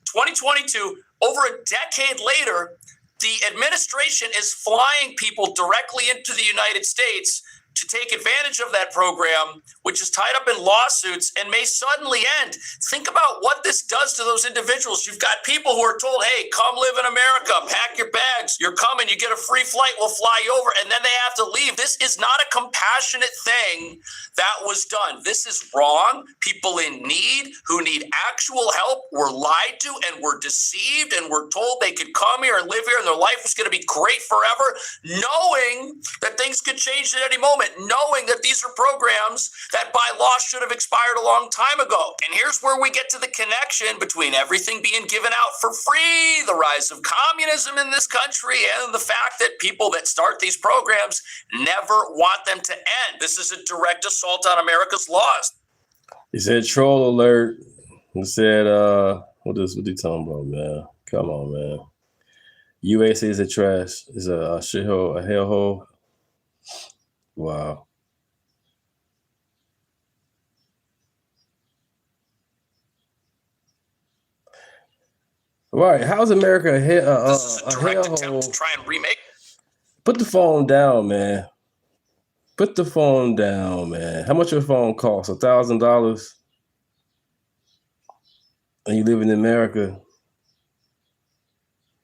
2022, over a decade later, the administration is flying people directly into the United States to take advantage of that program, which is tied up in lawsuits and may suddenly end. Think about what this does to those individuals. You've got people who are told, hey, come live in America, pack your bags, you're coming, you get a free flight, we'll fly you over, and then they have to leave. This is not a compassionate thing that was done. This is wrong. People in need who need actual help were lied to and were deceived and were told they could come here and live here and their life was going to be great forever, knowing that things could change at any moment, knowing that these are programs that by law should have expired a long time ago. And here's where we get to the connection between everything being given out for free, the rise of communism in this country, and the fact that people that start these programs never want them to end. This is a direct assault on America's laws. He said troll alert. He said, what they talking about, man? Come on, man. USA is a trash. It's a shithole, a hellhole. Wow. Right. How's America a hellhole? To try and remake. Put the phone down, man. Put the phone down, man. How much your phone cost? $1,000? And you live in America?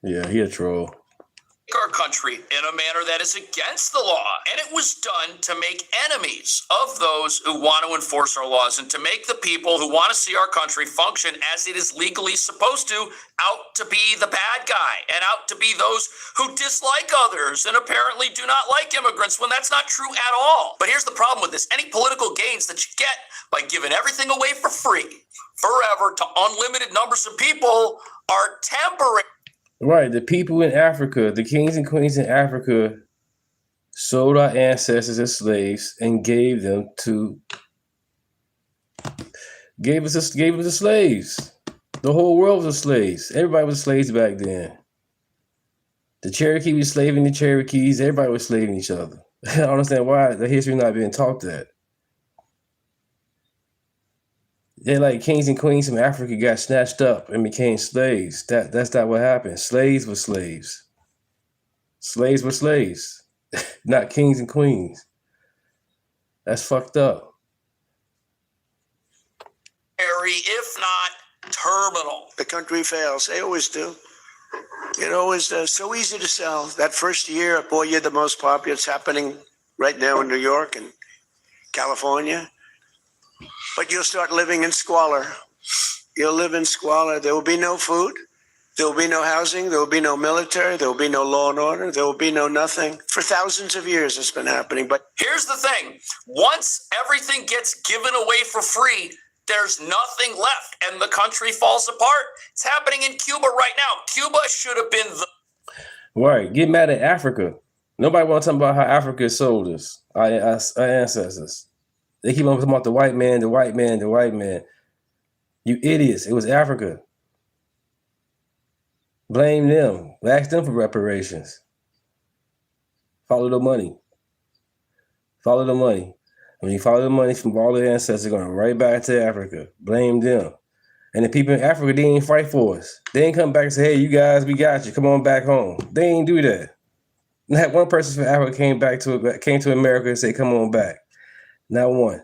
Yeah, he a troll. Our country in a manner that is against the law, and it was done to make enemies of those who want to enforce our laws and to make the people who want to see our country function as it is legally supposed to out to be the bad guy and out to be those who dislike others and apparently do not like immigrants when that's not true at all. But here's the problem with this. Any political gains that you get by giving everything away for free forever to unlimited numbers of people are temporary. Right, the people in Africa, the kings and queens in Africa sold our ancestors as slaves and gave us the slaves. The whole world was slaves. Everybody was slaves back then. The Cherokee was slaving the Cherokees. Everybody was slaving each other. I don't understand why the history not being taught that. They're like kings and queens from Africa got snatched up and became slaves. That's not what happened. Slaves were slaves. Slaves were slaves, not kings and queens. That's fucked up. If not terminal. The country fails. They always do. It always does. So easy to sell. That first year, boy, you're the most popular. It's happening right now in New York and California. But you'll start living in squalor. You'll live in squalor. There will be no food. There will be no housing. There will be no military. There will be no law and order. There will be no nothing. For thousands of years it's been happening. But here's the thing. Once everything gets given away for free, there's nothing left and the country falls apart. It's happening in Cuba right now. Cuba should have been the... Right. Get mad at Africa. Nobody want to talk about how Africa sold us, our ancestors. They keep on talking about the white man, the white man, the white man. You idiots. It was Africa. Blame them. Ask them for reparations. Follow the money. Follow the money. When you follow the money from all the ancestors, going right back to Africa. Blame them. And the people in Africa, they ain't fight for us. They ain't come back and say, hey, you guys, we got you. Come on back home. They ain't do that. Not one person from Africa came to America and said, come on back. Not one.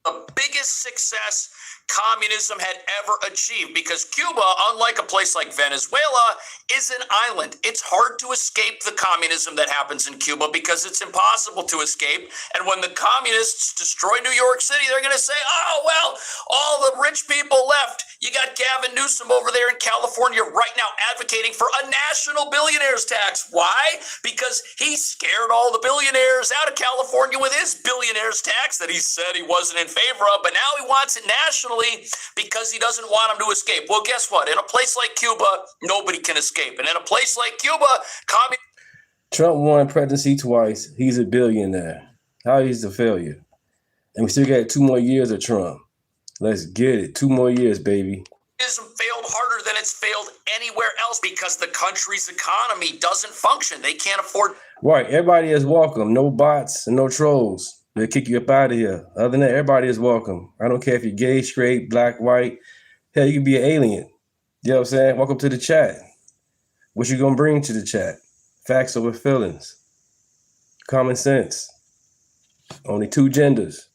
The biggest success communism had ever achieved, because Cuba, unlike a place like Venezuela, is an island. It's hard to escape the communism that happens in Cuba because it's impossible to escape. And when the communists destroy New York City, they're going to say, oh, well, all the rich people left. You got Gavin Newsom over there in California right now advocating for a national billionaires tax. Why? Because he scared all the billionaires out of California with his billionaires tax that he said he wasn't in favor of, but now he wants it nationally because he doesn't want them to escape. Well, guess what? In a place like Cuba, nobody can escape. And in a place like Cuba, Trump won presidency twice. He's a billionaire. How he's a failure? And we still got 2 more years of Trump. Let's get it. 2 more years, baby. Communism failed harder than it's failed anywhere else because the country's economy doesn't function. They can't afford. Right. Everybody is welcome. No bots and no trolls. They'll kick you up out of here. Other than that, everybody is welcome. I don't care if you're gay, straight, black, white. Hell, you can be an alien. You know what I'm saying? Welcome to the chat. What you gonna bring to the chat? Facts over feelings. Common sense. Only 2 genders.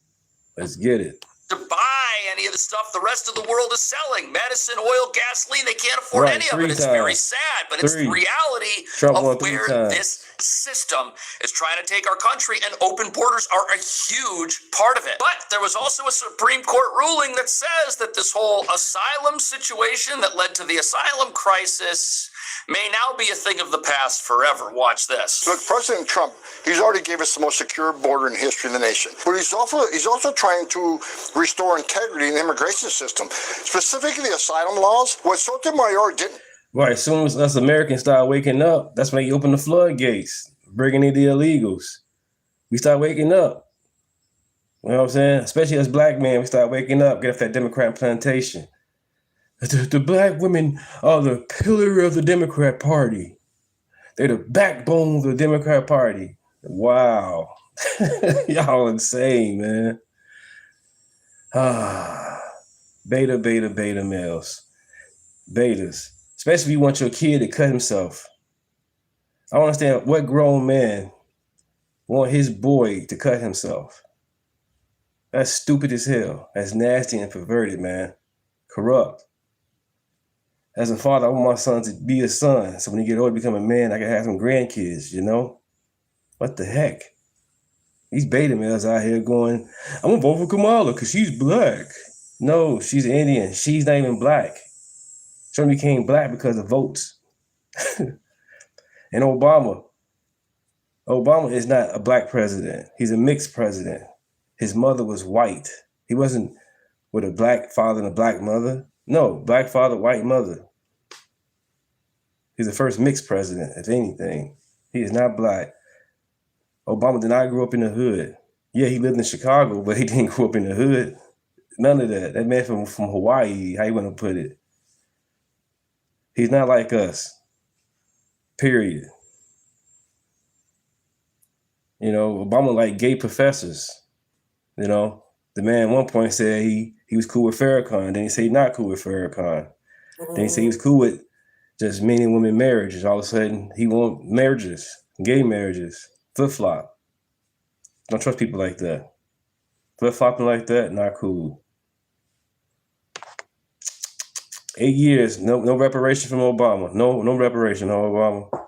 Let's get it. To buy any of the stuff the rest of the world is selling. Medicine, oil, gasoline, they can't afford any of it. It's very sad, but it's the reality of where this system is trying to take our country, and open borders are a huge part of it. But there was also a Supreme Court ruling that says that this whole asylum situation that led to the asylum crisis may now be a thing of the past forever. Watch this. Look, President Trump, he's already gave us the most secure border in the history of the nation. But he's also trying to restore integrity in the immigration system, specifically the asylum laws. What Sotomayor didn't. Right, as soon as us Americans start waking up, that's when they open the floodgates, bringing in the illegals. We start waking up. You know what I'm saying? Especially as black men, we start waking up, get off that Democrat plantation. The black women are the pillar of the Democrat Party. They're the backbone of the Democrat Party. Wow. Y'all insane, man. Beta males. Betas. Especially if you want your kid to cut himself. I don't understand what grown man want his boy to cut himself. That's stupid as hell. That's nasty and perverted, man. Corrupt. As a father, I want my son to be a son. So when he get older, become a man, I can have some grandkids, you know? What the heck? These beta males out here going, I'm gonna vote for Kamala because she's black. No, she's Indian. She's not even black. She only became black because of votes. And Obama is not a black president. He's a mixed president. His mother was white. He wasn't with a black father and a black mother. No, black father, white mother. He's the first mixed president, if anything. He is not black. Obama did not grow up in the hood. Yeah, he lived in Chicago, but he didn't grow up in the hood. None of that. That man from Hawaii, how you want to put it? He's not like us. Period. You know, Obama liked gay professors. You know, the man at one point said he was cool with Farrakhan. Then he said he's not cool with Farrakhan. Then he said he was cool with just men and women marriages. All of a sudden, he want marriages, gay marriages, flip-flop. Don't trust people like that. Flip-flopping like that, not cool. 8 years, no reparation from Obama. No reparation on Obama.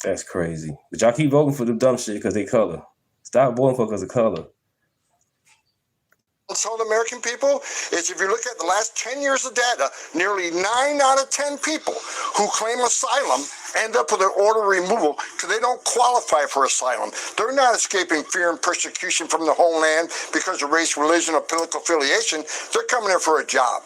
That's crazy. But y'all keep voting for the dumb shit because they color. Stop voting for because of color. Tell the American people is if you look at the last 10 years of data, nearly 9 out of 10 people who claim asylum end up with an order of removal because they don't qualify for asylum. They're not escaping fear and persecution from the homeland because of race, religion, or political affiliation. They're coming here for a job.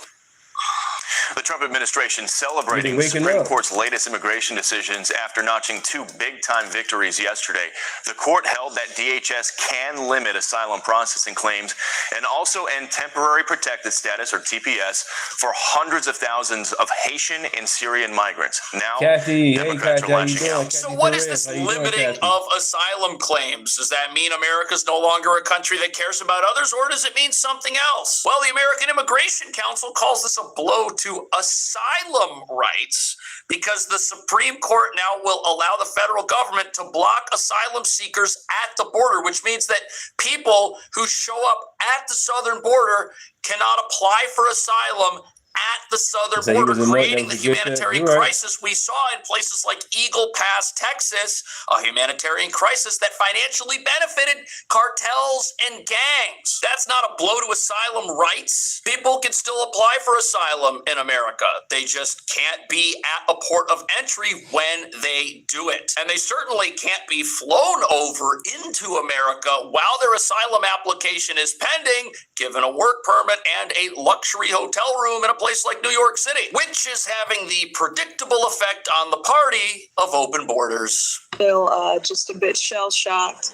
The Trump administration celebrating the Supreme Court's latest immigration decisions after notching 2 big-time victories yesterday. The court held that DHS can limit asylum processing claims and also end temporary protected status, or TPS, for hundreds of thousands of Haitian and Syrian migrants. Now, Kathy, Democrats are lashing out. So what is this limiting of asylum claims? Does that mean America's no longer a country that cares about others, or does it mean something else? Well, the American Immigration Council calls this a blow to asylum rights because the Supreme Court now will allow the federal government to block asylum seekers at the border, which means that people who show up at the southern border cannot apply for asylum at the southern border, creating the humanitarian crisis we saw in places like Eagle Pass, Texas, a humanitarian crisis that financially benefited cartels and gangs. That's not a blow to asylum rights. People can still apply for asylum in America. They just can't be at a port of entry when they do it. And they certainly can't be flown over into America while their asylum application is pending, given a work permit and a luxury hotel room in a place like New York City, which is having the predictable effect on the party of open borders. Still just a bit shell-shocked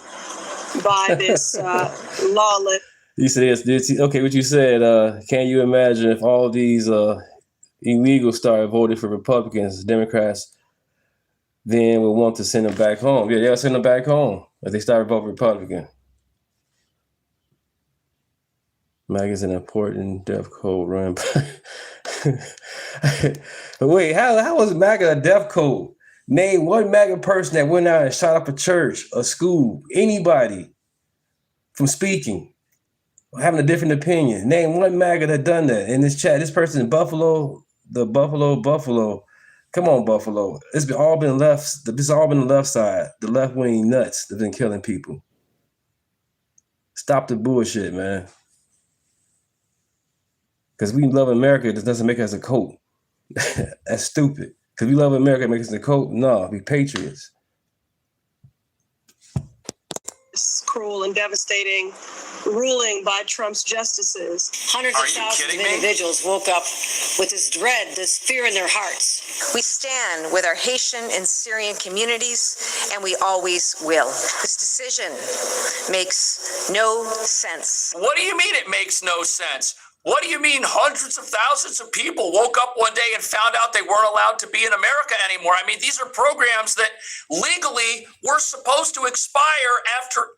by this lawless. You said yes, okay, what you said, can you imagine if all these illegals started voting for Republicans, Democrats then would want to send them back home? Yeah, they'll send them back home if they started voting Republican. MAGA is an important death code run by... Wait, how was MAGA a death code? Name one MAGA person that went out and shot up a church, a school, anybody from speaking, or having a different opinion. Name one MAGA that done that in this chat. This person in Buffalo, Buffalo. Come on, Buffalo. It's all been left. It's all been the left side, the left-wing nuts that have been killing people. Stop the bullshit, man. Because we love America, this doesn't make us a cult. That's stupid. Because we love America, it makes us a cult. No, we patriots. This cruel and devastating ruling by Trump's justices. Hundreds of thousands of individuals woke up with this dread, this fear in their hearts. We stand with our Haitian and Syrian communities, and we always will. This decision makes no sense. What do you mean it makes no sense? What do you mean hundreds of thousands of people woke up one day and found out they weren't allowed to be in America anymore? I mean, these are programs that legally were supposed to expire after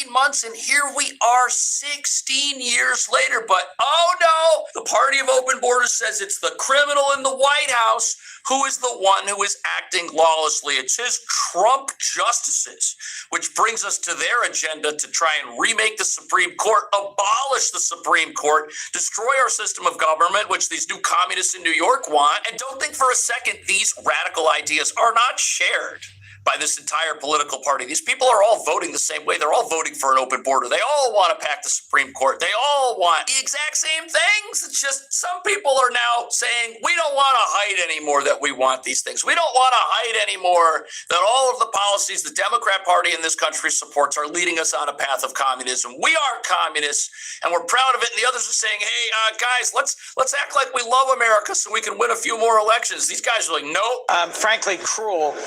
18 months, and here we are 16 years later. But oh no, the party of open borders says it's the criminal in the White House who is the one who is acting lawlessly. It's his Trump justices, which brings us to their agenda to try and remake the Supreme Court, abolish the Supreme Court, destroy our system of government, which these new communists in New York want. And don't think for a second these radical ideas are not shared by this entire political party. These people are all voting the same way. They're all voting for an open border. They all want to pack the Supreme Court. They all want the exact same things. It's just some people are now saying, we don't want to hide anymore that we want these things. We don't want to hide anymore that all of the policies the Democrat Party in this country supports are leading us on a path of communism. We are communists, and we're proud of it. And the others are saying, hey, guys, let's act like we love America so we can win a few more elections. These guys are like, no. Frankly, cruel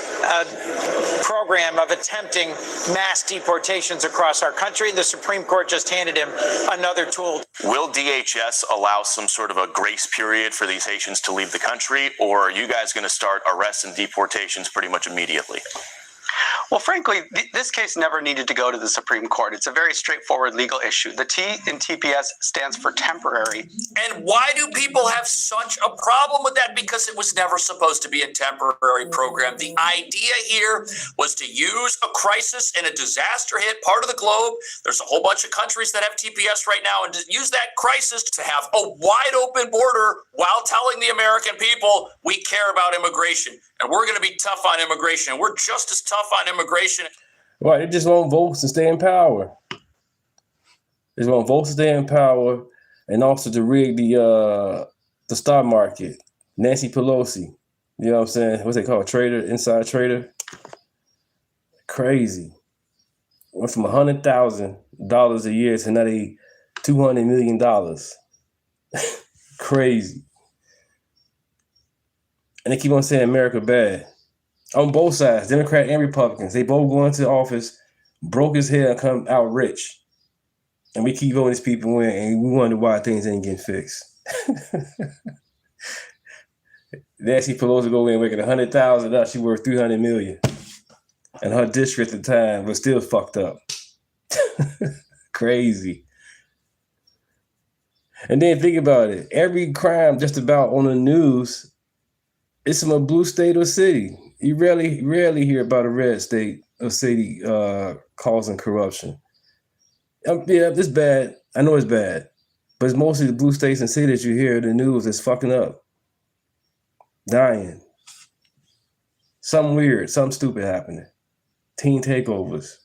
program of attempting mass deportations across our country. The Supreme Court just handed him another tool. Will DHS allow some sort of a grace period for these Haitians to leave the country, or are you guys going to start arrests and deportations pretty much immediately? Well, frankly, this case never needed to go to the Supreme Court. It's a very straightforward legal issue. The T in TPS stands for temporary. And why do people have such a problem with that? Because it was never supposed to be a temporary program. The idea here was to use a crisis in a disaster-hit part of the globe. There's a whole bunch of countries that have TPS right now, and to use that crisis to have a wide open border while telling the American people we care about immigration. And we're going to be tough on immigration. And we're just as tough on immigration. Right, they just want votes to stay in power. They just want votes to stay in power, and also to rig the stock market. Nancy Pelosi, you know what I'm saying? What's they call a trader, inside trader? Crazy. Went from $100,000 a year to now $200 million. Crazy. And they keep on saying America bad. On both sides, Democrat and Republicans. They both go into office, broke as hell, and come out rich. And we keep voting these people in, and we wonder why things ain't getting fixed. Nancy Pelosi go in making $100,000 up. She worth $300 million. And her district at the time was still fucked up. Crazy. And then think about it. Every crime just about on the news is from a blue state or city. You rarely hear about a red state or city causing corruption. Yeah, it's bad. I know it's bad. But it's mostly the blue states and cities you hear in the news that's fucking up. Dying. Something weird, something stupid happening. Teen takeovers.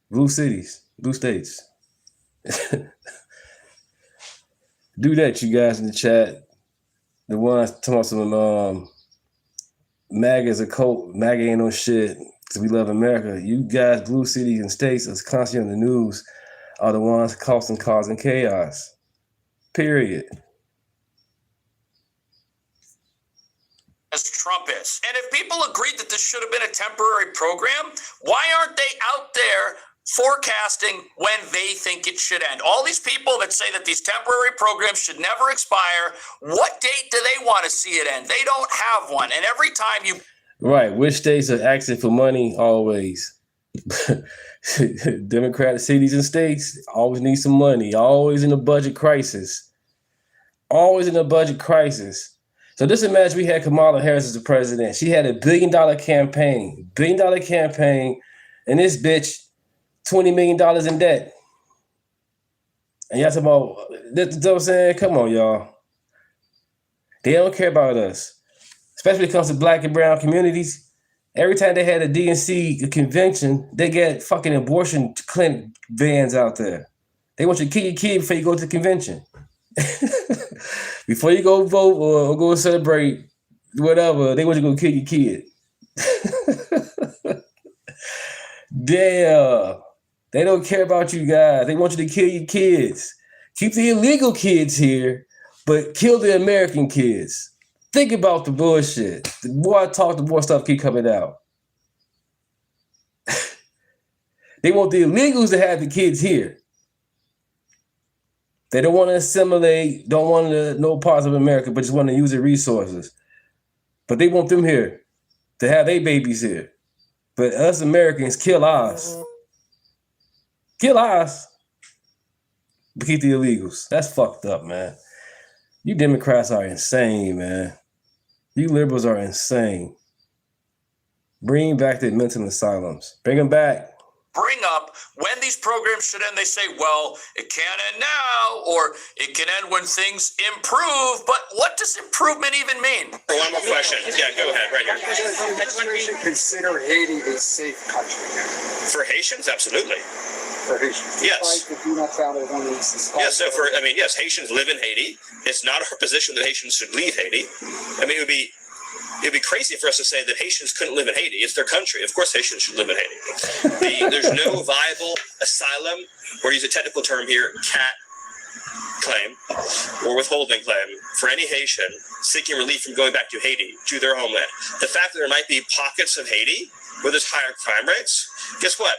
Blue cities, blue states. Do that, you guys in the chat. The ones talking about some MAGA is a cult. MAGA ain't no shit. Because we love America. You guys, blue cities and states that's constantly on the news are the ones causing chaos. Period. As Trump is. And if people agreed that this should have been a temporary program, why aren't they out there forecasting when they think it should end? All these people that say that these temporary programs should never expire, what date do they want to see it end? They don't have one. And every time you... Right. Which states are asking for money? Always. Democratic cities and states always need some money. Always in a budget crisis. Always in a budget crisis. So just imagine we had Kamala Harris as the president. She had $1 billion campaign. $1 billion campaign. And this bitch, $20 million in debt. And y'all talking about, that's what I'm saying? Come on, y'all. They don't care about us. Especially when it comes to black and brown communities. Every time they had a DNC convention, they get fucking abortion clinic vans out there. They want you to kill your kid before you go to the convention. Before you go vote or go celebrate whatever, they want you to go kill your kid. Damn. They don't care about you guys. They want you to kill your kids. Keep the illegal kids here, but kill the American kids. Think about the bullshit. The more I talk, the more stuff keep coming out. They want the illegals to have the kids here. They don't want to assimilate, don't want to know parts of America, but just want to use the resources. But they want them here to have their babies here. But us Americans kill ours. Kill ours. But keep the illegals. That's fucked up, man. You Democrats are insane, man. You liberals are insane. Bring back the mental asylums. Bring them back. Bring up when these programs should end. They say, well, it can't end now, or it can end when things improve. But what does improvement even mean? One more question. Yeah, go ahead, right here. We should consider Haiti a safe country. For Haitians, absolutely. For Haitians. Yes. Yeah, so yes, Haitians live in Haiti. It's not our position that Haitians should leave Haiti. I mean, it'd be crazy for us to say that Haitians couldn't live in Haiti. It's their country. Of course, Haitians should live in Haiti. There's no viable asylum, or use a technical term here, CAT claim or withholding claim for any Haitian seeking relief from going back to Haiti, to their homeland. The fact that there might be pockets of Haiti where there's higher crime rates, guess what?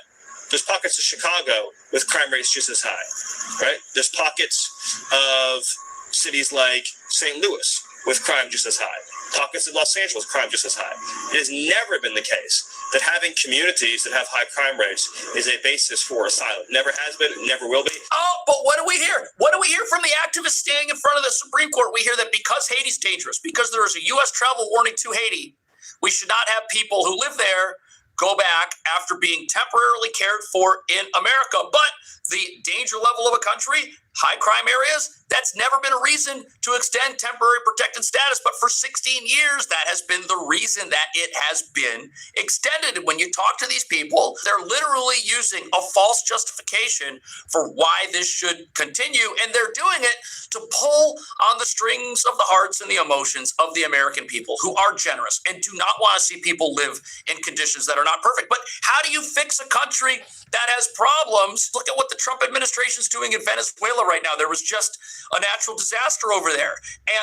There's pockets of Chicago with crime rates just as high, right? There's pockets of cities like St. Louis with crime just as high. Pockets of Los Angeles, crime just as high. It has never been the case that having communities that have high crime rates is a basis for asylum. Never has been, never will be. Oh, but what do we hear? What do we hear from the activists standing in front of the Supreme Court? We hear that because Haiti's dangerous, because there is a U.S. travel warning to Haiti, we should not have people who live there go back after being temporarily cared for in America. But the danger level of a country, high crime areas, that's never been a reason to extend temporary protected status. But for 16 years, that has been the reason that it has been extended. And when you talk to these people, they're literally using a false justification for why this should continue. And they're doing it to pull on the strings of the hearts and the emotions of the American people who are generous and do not want to see people live in conditions that are not perfect. But how do you fix a country that has problems? Look at what the Trump administration is doing in Venezuela right now. There was just a natural disaster over there.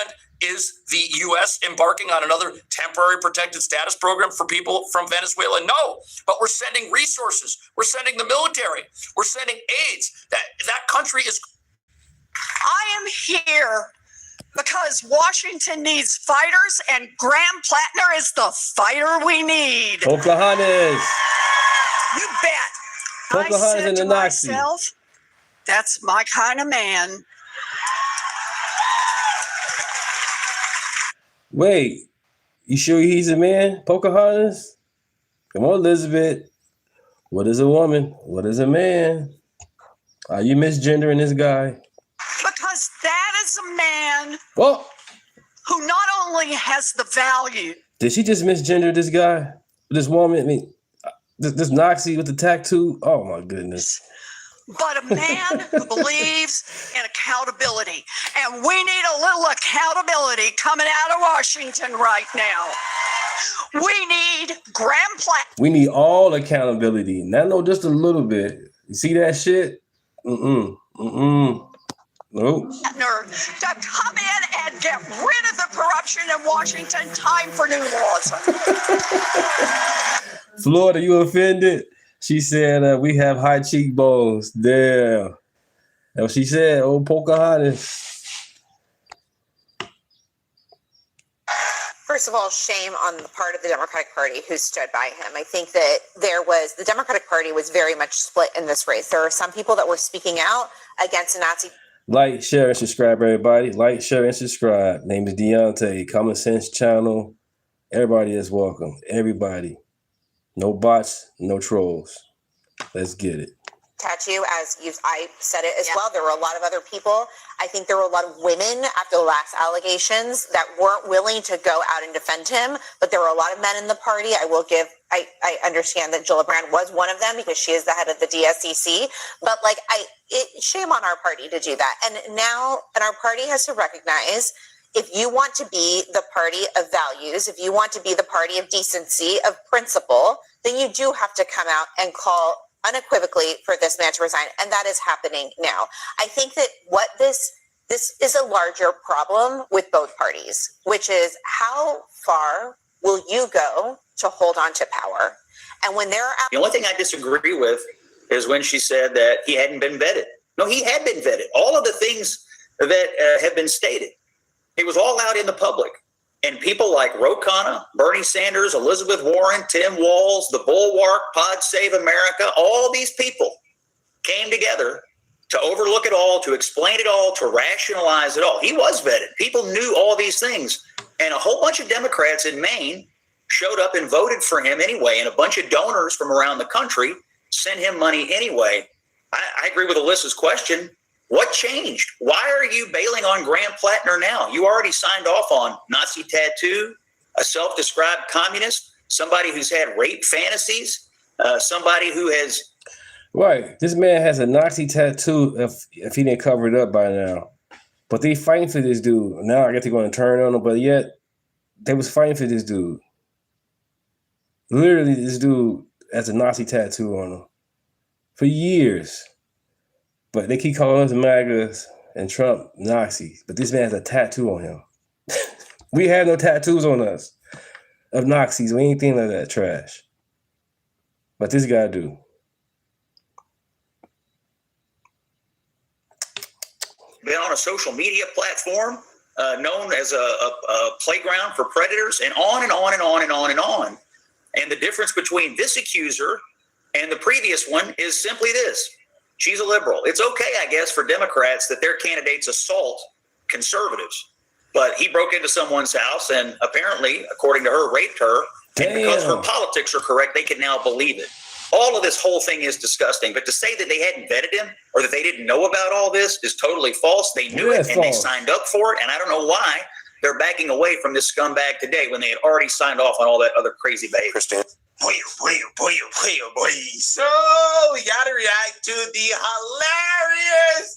And is the U.S. embarking on another temporary protected status program for people from Venezuela? No, but we're sending resources. We're sending the military. We're sending aids. That country is. I am here because Washington needs fighters, and Graham Platner is the fighter we need. Pocahontas. You bet. Pocahontas I said and the to Nazi. myself, that's my kind of man. Wait, you sure he's a man, Pocahontas? Come on, Elizabeth. What is a woman? What is a man? Are you misgendering this guy? Because that is a man Well, who not only has the value. did she just misgender this guy? This woman? I mean, this Nazi with the tattoo? Oh, my goodness. But a man who believes in accountability. And we need a little accountability coming out of Washington right now. We need Graham Platner. We need all accountability. Not no, just a little bit. You see that shit? Nope. To come in and get rid of the corruption in Washington. Time for new laws. Florida, you offended? She said, we have high cheekbones. Damn. That's what she said, old Pocahontas. First of all, shame on the part of the Democratic Party who stood by him. I think that the Democratic Party was very much split in this race. There are some people that were speaking out against a Nazi. Like, share, and subscribe, everybody. Like, share, and subscribe. Name is Deunta, Common Sense Channel. Everybody is welcome. Everybody. No bots, no trolls. Let's get it. Tattoo, I said it as well. There were a lot of other people. I think there were a lot of women after the last allegations that weren't willing to go out and defend him, but there were a lot of men in the party. I understand that Gillibrand was one of them because she is the head of the DSCC, but shame on our party to do that. And our party has to recognize, if you want to be the party of values, if you want to be the party of decency, of principle, then you do have to come out and call unequivocally for this man to resign. And that is happening now. I think that what this is a larger problem with both parties, which is how far will you go to hold on to power? And when there are... The only thing I disagree with is when she said that he hadn't been vetted. No, he had been vetted. All of the things that have been stated. It was all out in the public. And people like Ro Khanna, Bernie Sanders, Elizabeth Warren, Tim Walz, the Bulwark, Pod Save America, all these people came together to overlook it all, to explain it all, to rationalize it all. He was vetted. People knew all these things. And a whole bunch of Democrats in Maine showed up and voted for him anyway. And a bunch of donors from around the country sent him money anyway. I agree with Alyssa's question. What changed? Why are you bailing on Graham Platner now? You already signed off on Nazi tattoo, a self-described communist, somebody who's had rape fantasies, somebody who has... Right. This man has a Nazi tattoo if he didn't cover it up by now. But they fighting for this dude. Now I guess they're going to turn on him, but yet they was fighting for this dude. Literally, this dude has a Nazi tattoo on him for years. But they keep calling us MAGAs and Trump Nazis. But this man has a tattoo on him. We have no tattoos on us of Nazis or anything like that trash. But this guy do. Been on a social media platform known as a playground for predators, and on and on and on and on and on. And the difference between this accuser and the previous one is simply this. She's a liberal. It's okay, I guess, for Democrats that their candidates assault conservatives. But he broke into someone's house and apparently, according to her, raped her. Damn. And because her politics are correct, they can now believe it. All of this whole thing is disgusting. But to say that they hadn't vetted him or that they didn't know about all this is totally false. They knew it and they signed up for it. And I don't know why they're backing away from this scumbag today when they had already signed off on all that other crazy behavior. Christine. Boy. So we got to react to the hilarious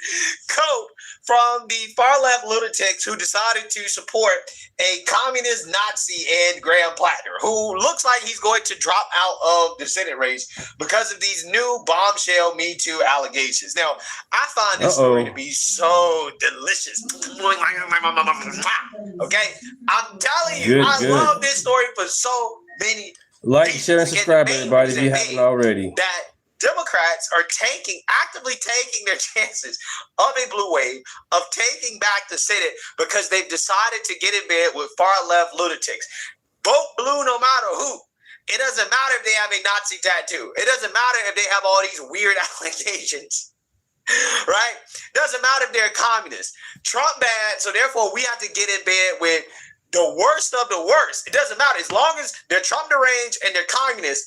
quote from the far left lunatics who decided to support a communist Nazi and Graham Platner, who looks like he's going to drop out of the Senate race because of these new bombshell Me Too allegations. Now, I find this story to be so delicious. Okay? I'm telling you, I love this story for so many Like, share, and subscribe, everybody, if you haven't already. that Democrats are actively taking their chances of a blue wave, of taking back the Senate because they've decided to get in bed with far-left lunatics. Vote blue no matter who. It doesn't matter if they have a Nazi tattoo. It doesn't matter if they have all these weird allegations. Right? Doesn't matter if they're communists. Trump bad, so therefore we have to get in bed with the worst of the worst. It doesn't matter. As long as they're Trump deranged and they're communists,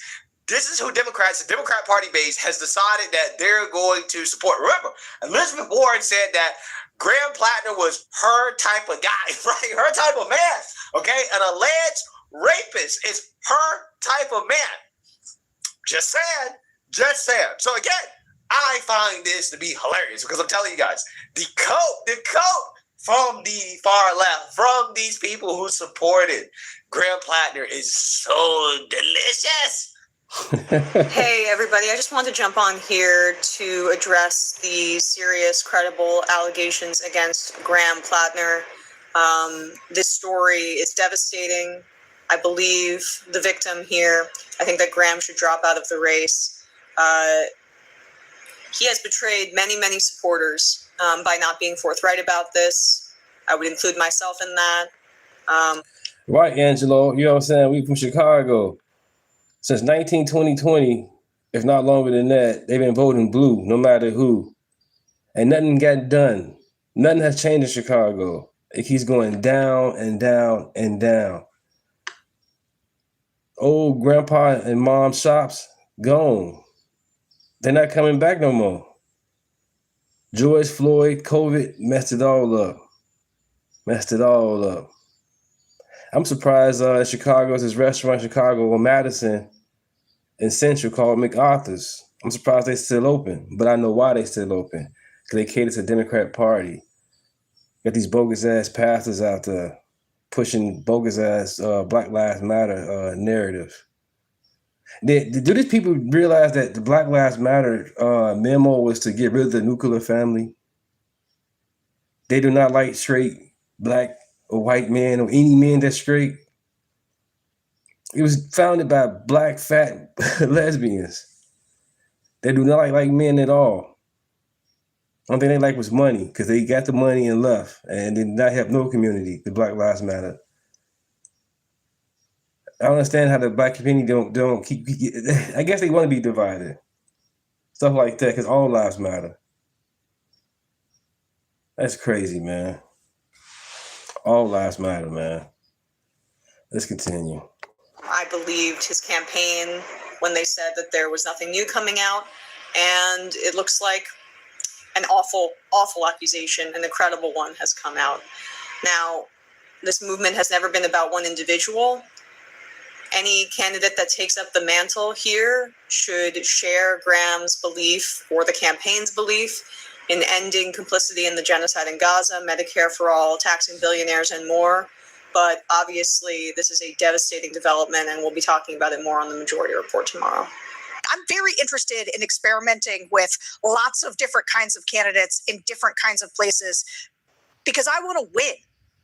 this is who Democrats, the Democrat Party base, has decided that they're going to support. Remember, Elizabeth Warren said that Graham Platner was her type of guy, right? Her type of man, okay? An alleged rapist is her type of man. Just saying. Just saying. So again, I find this to be hilarious because I'm telling you guys, the quote from the far left, from these people who supported Graham Platner is so delicious. Hey, everybody. I just wanted to jump on here to address the serious, credible allegations against Graham Platner. This story is devastating. I believe the victim here. I think that Graham should drop out of the race. He has betrayed many, many supporters by not being forthright about this. I would include myself in that. Right, Angelo. You know what I'm saying? We from Chicago. Since 2020, if not longer than that, they've been voting blue, no matter who. And nothing got done. Nothing has changed in Chicago. It keeps going down and down and down. Old grandpa and mom shops, gone. They're not coming back no more. George Floyd, COVID, messed it all up. Messed it all up. I'm surprised in Chicago, there's this restaurant in Chicago on Madison and Central called MacArthur's. I'm surprised they're still open, but I know why they're still open. Because they cater to the Democrat Party. Got these bogus-ass pastors out there pushing bogus-ass Black Lives Matter narrative. Do these people realize that the Black Lives Matter memo was to get rid of the nuclear family? They do not like straight black or white men or any men that's straight. It was founded by black fat lesbians. They do not like men at all. One thing they like was money because they got the money and left and did not help no community. The Black Lives Matter. I don't understand how the black community don't keep. I guess they want to be divided, stuff like that, because all lives matter. That's crazy, man. All lives matter, man. Let's continue. I believed his campaign when they said that there was nothing new coming out, and it looks like an awful, awful accusation, an incredible one has come out. Now, this movement has never been about one individual. Any candidate that takes up the mantle here should share Graham's belief or the campaign's belief in ending complicity in the genocide in Gaza, Medicare for all, taxing billionaires, and more. But obviously, this is a devastating development, and we'll be talking about it more on the Majority Report tomorrow. I'm very interested in experimenting with lots of different kinds of candidates in different kinds of places because I want to win.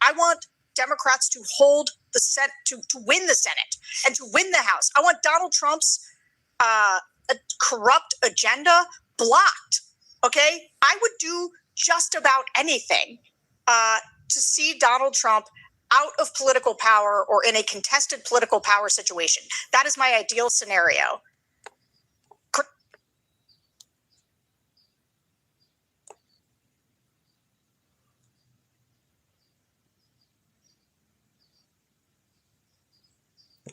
I want Democrats to hold the Senate, to win the Senate and to win the House. I want Donald Trump's corrupt agenda blocked. Okay, I would do just about anything to see Donald Trump out of political power or in a contested political power situation. That is my ideal scenario.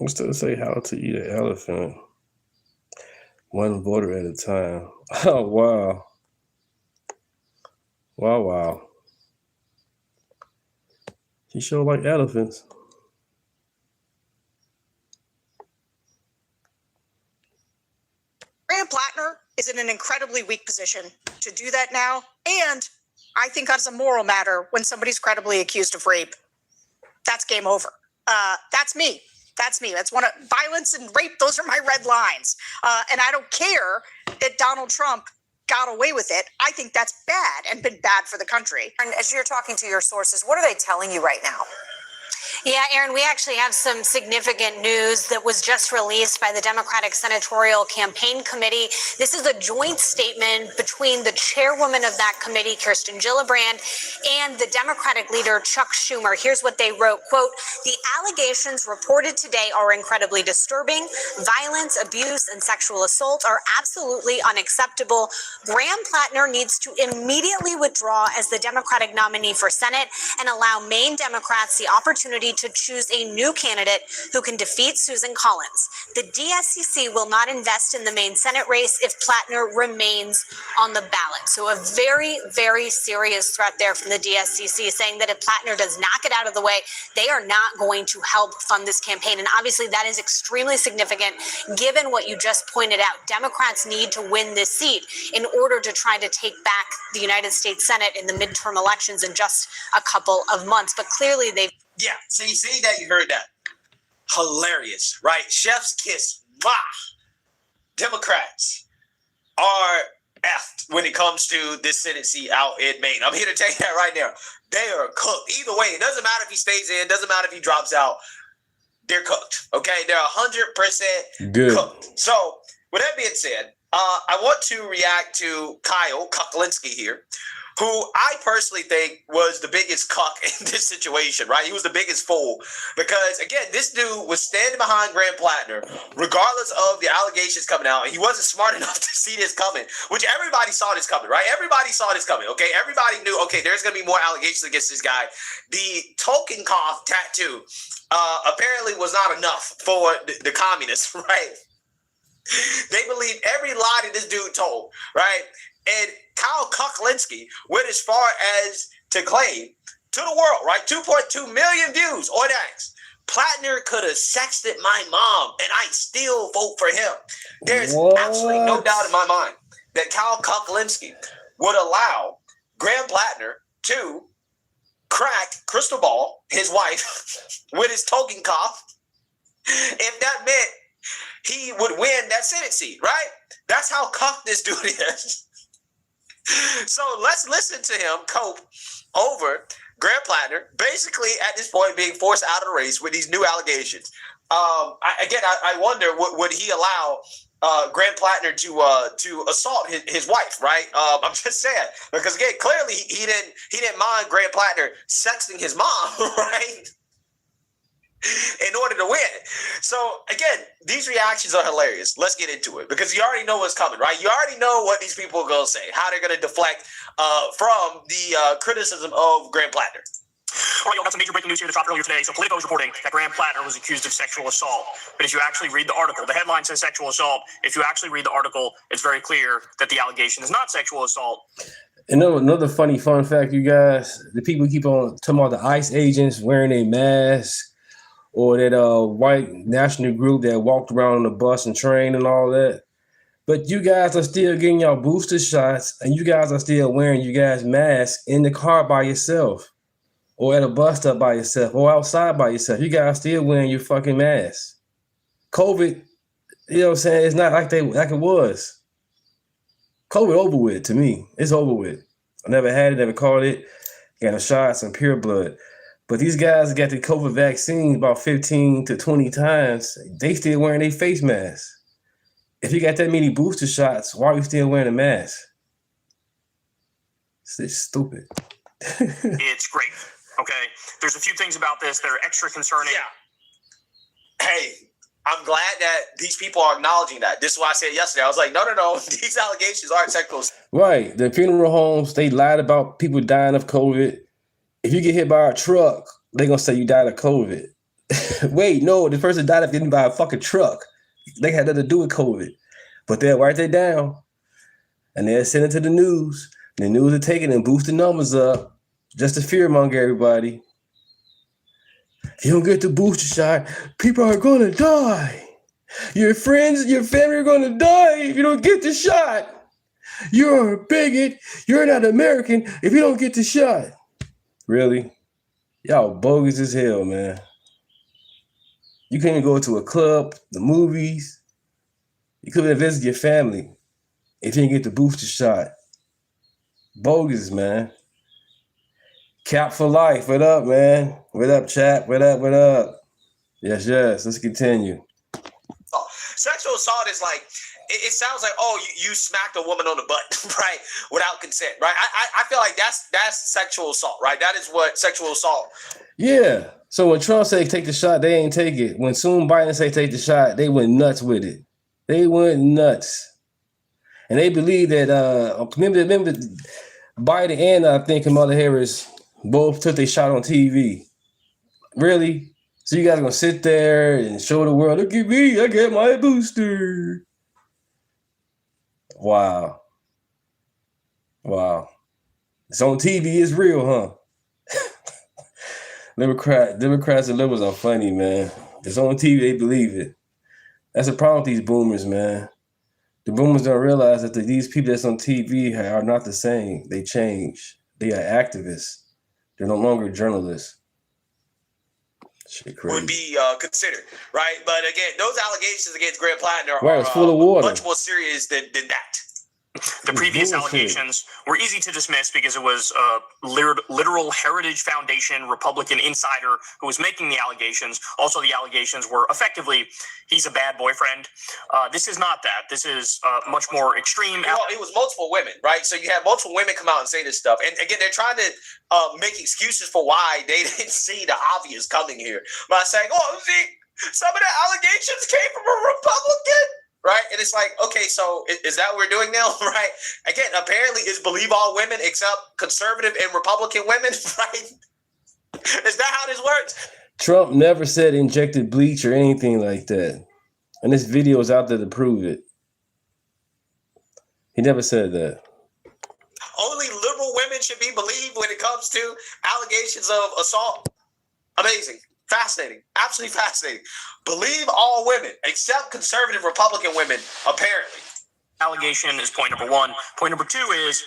I'm still say how to eat an elephant. One voter at a time. Oh, wow. Wow. He sure like elephants. Graham Platner is in an incredibly weak position to do that now, and I think as a moral matter, when somebody's credibly accused of rape, that's game over. That's me. That's me. That's one of violence and rape. Those are my red lines. And I don't care that Donald Trump got away with it. I think that's bad and been bad for the country. And as you're talking to your sources, what are they telling you right now? Yeah, Aaron, we actually have some significant news that was just released by the Democratic Senatorial Campaign Committee. This is a joint statement between the chairwoman of that committee, Kirsten Gillibrand, and the Democratic leader, Chuck Schumer. Here's what they wrote, quote, "The allegations reported today are incredibly disturbing. Violence, abuse, and sexual assault are absolutely unacceptable. Graham Platner needs to immediately withdraw as the Democratic nominee for Senate and allow Maine Democrats the opportunity to choose a new candidate who can defeat Susan Collins. The DSCC will not invest in the Maine Senate race if Platner remains on the ballot." So a very, very serious threat there from the DSCC, saying that if Platner does not get out of the way, they are not going to help fund this campaign. And obviously that is extremely significant given what you just pointed out. Democrats need to win this seat in order to try to take back the United States Senate in the midterm elections in just a couple of months. But clearly they've Yeah, see that? You heard that. Hilarious, right? Chef's kiss. Mwah! Democrats are effed when it comes to this Senate seat out in Maine. I'm here to tell you that right now. They are cooked. Either way, it doesn't matter if he stays in, doesn't matter if he drops out. They're cooked, okay? They're 100% Good. cooked. So, with that being said, I want to react to Kyle Kulinski here, who I personally think was the biggest cuck in this situation, right? He was the biggest fool because, again, this dude was standing behind Graham Platner, regardless of the allegations coming out. He wasn't smart enough to see this coming, which everybody saw this coming, right? Everybody saw this coming, okay? Everybody knew, okay, there's going to be more allegations against this guy. The token cough tattoo apparently was not enough for the communists, right? They believed every lie that this dude told, right? And Kyle Kulinski went as far as to claim to the world, right? 2.2 million views on X. Platner could have sexted my mom and I still vote for him. There's absolutely no doubt in my mind that Kyle Kulinski would allow Graham Platner to crack Crystal Ball, his wife, with his token cough if that meant he would win that Senate seat, right? That's how cucked this dude is. So let's listen to him cope over Graham Platner, basically at this point being forced out of the race with these new allegations. I wonder, would he allow Graham Platner to assault his wife, right? I'm just saying, because again, clearly he didn't mind Graham Platner sexting his mom, right? In order to win. So again, these reactions are hilarious. Let's get into it because you already know what's coming, right? You already know what these people are going to say, how they're going to deflect from the criticism of Graham Platner. All right, you'll have some major breaking news here that dropped earlier today. So Politico is reporting that Graham Platner was accused of sexual assault. But if you actually read the article, the headline says sexual assault. If you actually read the article, it's very clear that the allegation is not sexual assault. And another funny fun fact, you guys, the people keep on talking about the ICE agents wearing a mask, or that white national group that walked around on the bus and train and all that. But you guys are still getting y'all booster shots, and you guys are still wearing you guys' masks in the car by yourself, or at a bus stop by yourself, or outside by yourself. You guys still wearing your fucking masks. COVID, you know what I'm saying? It's not like it was. COVID over with to me. It's over with. I never had it, never caught it. Got the shots and pure blood. But these guys got the COVID vaccine about 15 to 20 times. They still wearing their face masks. If you got that many booster shots, why are you still wearing a mask? It's stupid. It's great. Okay. There's a few things about this that are extra concerning. Yeah. Hey, I'm glad that these people are acknowledging that. This is why I said yesterday. I was like, no. These allegations aren't sexual. Right. The funeral homes, they lied about people dying of COVID. If you get hit by a truck, they're going to say you died of COVID. Wait, no, the person died of getting by a fucking truck. They had nothing to do with COVID. But they'll write that down, and they'll send it to the news. And the news are taking it and boost the numbers up just to fearmonger everybody. If you don't get the booster shot, people are going to die. Your friends, your family are going to die if you don't get the shot. You're a bigot. You're not American if you don't get the shot. Really? Y'all bogus as hell, man. You couldn't go to a club, the movies. You couldn't visit your family if you didn't get the booster shot. Bogus, man. Cap for life. What up, man? What up, chap? What up? What up? Yes. Let's continue. Sexual assault is like, it sounds like, oh, you smacked a woman on the butt, right? Without consent, right? I feel like that's sexual assault, right? That is what sexual assault. Yeah. So when Trump say take the shot, they ain't take it. When soon Biden say take the shot, they went nuts with it. They went nuts. And they believe that, remember Biden and I think Kamala Harris both took their shot on TV. Really? So you guys are going to sit there and show the world, look at me, I got my booster. Wow. It's on TV, it's real, huh? Democrats and liberals are funny, man. It's on TV, they believe it. That's the problem with these boomers, man. The boomers don't realize that these people that's on TV are not the same. They change. They are activists. They're no longer journalists. Shit crazy. Would be considered, right? But again, those allegations against Graham Platner it's full of water. Much more serious than that. The previous allegations were easy to dismiss because it was a literal Heritage Foundation Republican insider who was making the allegations. Also, the allegations were effectively, he's a bad boyfriend. This is not that. This is much more extreme. Well, it was multiple women, right? So you had multiple women come out and say this stuff. And again, they're trying to make excuses for why they didn't see the obvious coming here by saying, oh, see, some of the allegations came from a Republican. Right? And it's like, okay, so is that what we're doing now? Right? Again, apparently it's believe all women except conservative and Republican women, right? Is that how this works? Trump never said injected bleach or anything like that. And this video is out there to prove it. He never said that. Only liberal women should be believed when it comes to allegations of assault. Amazing. Fascinating. Absolutely fascinating. Believe all women, except conservative Republican women, apparently. Allegation is point number one. Point number two is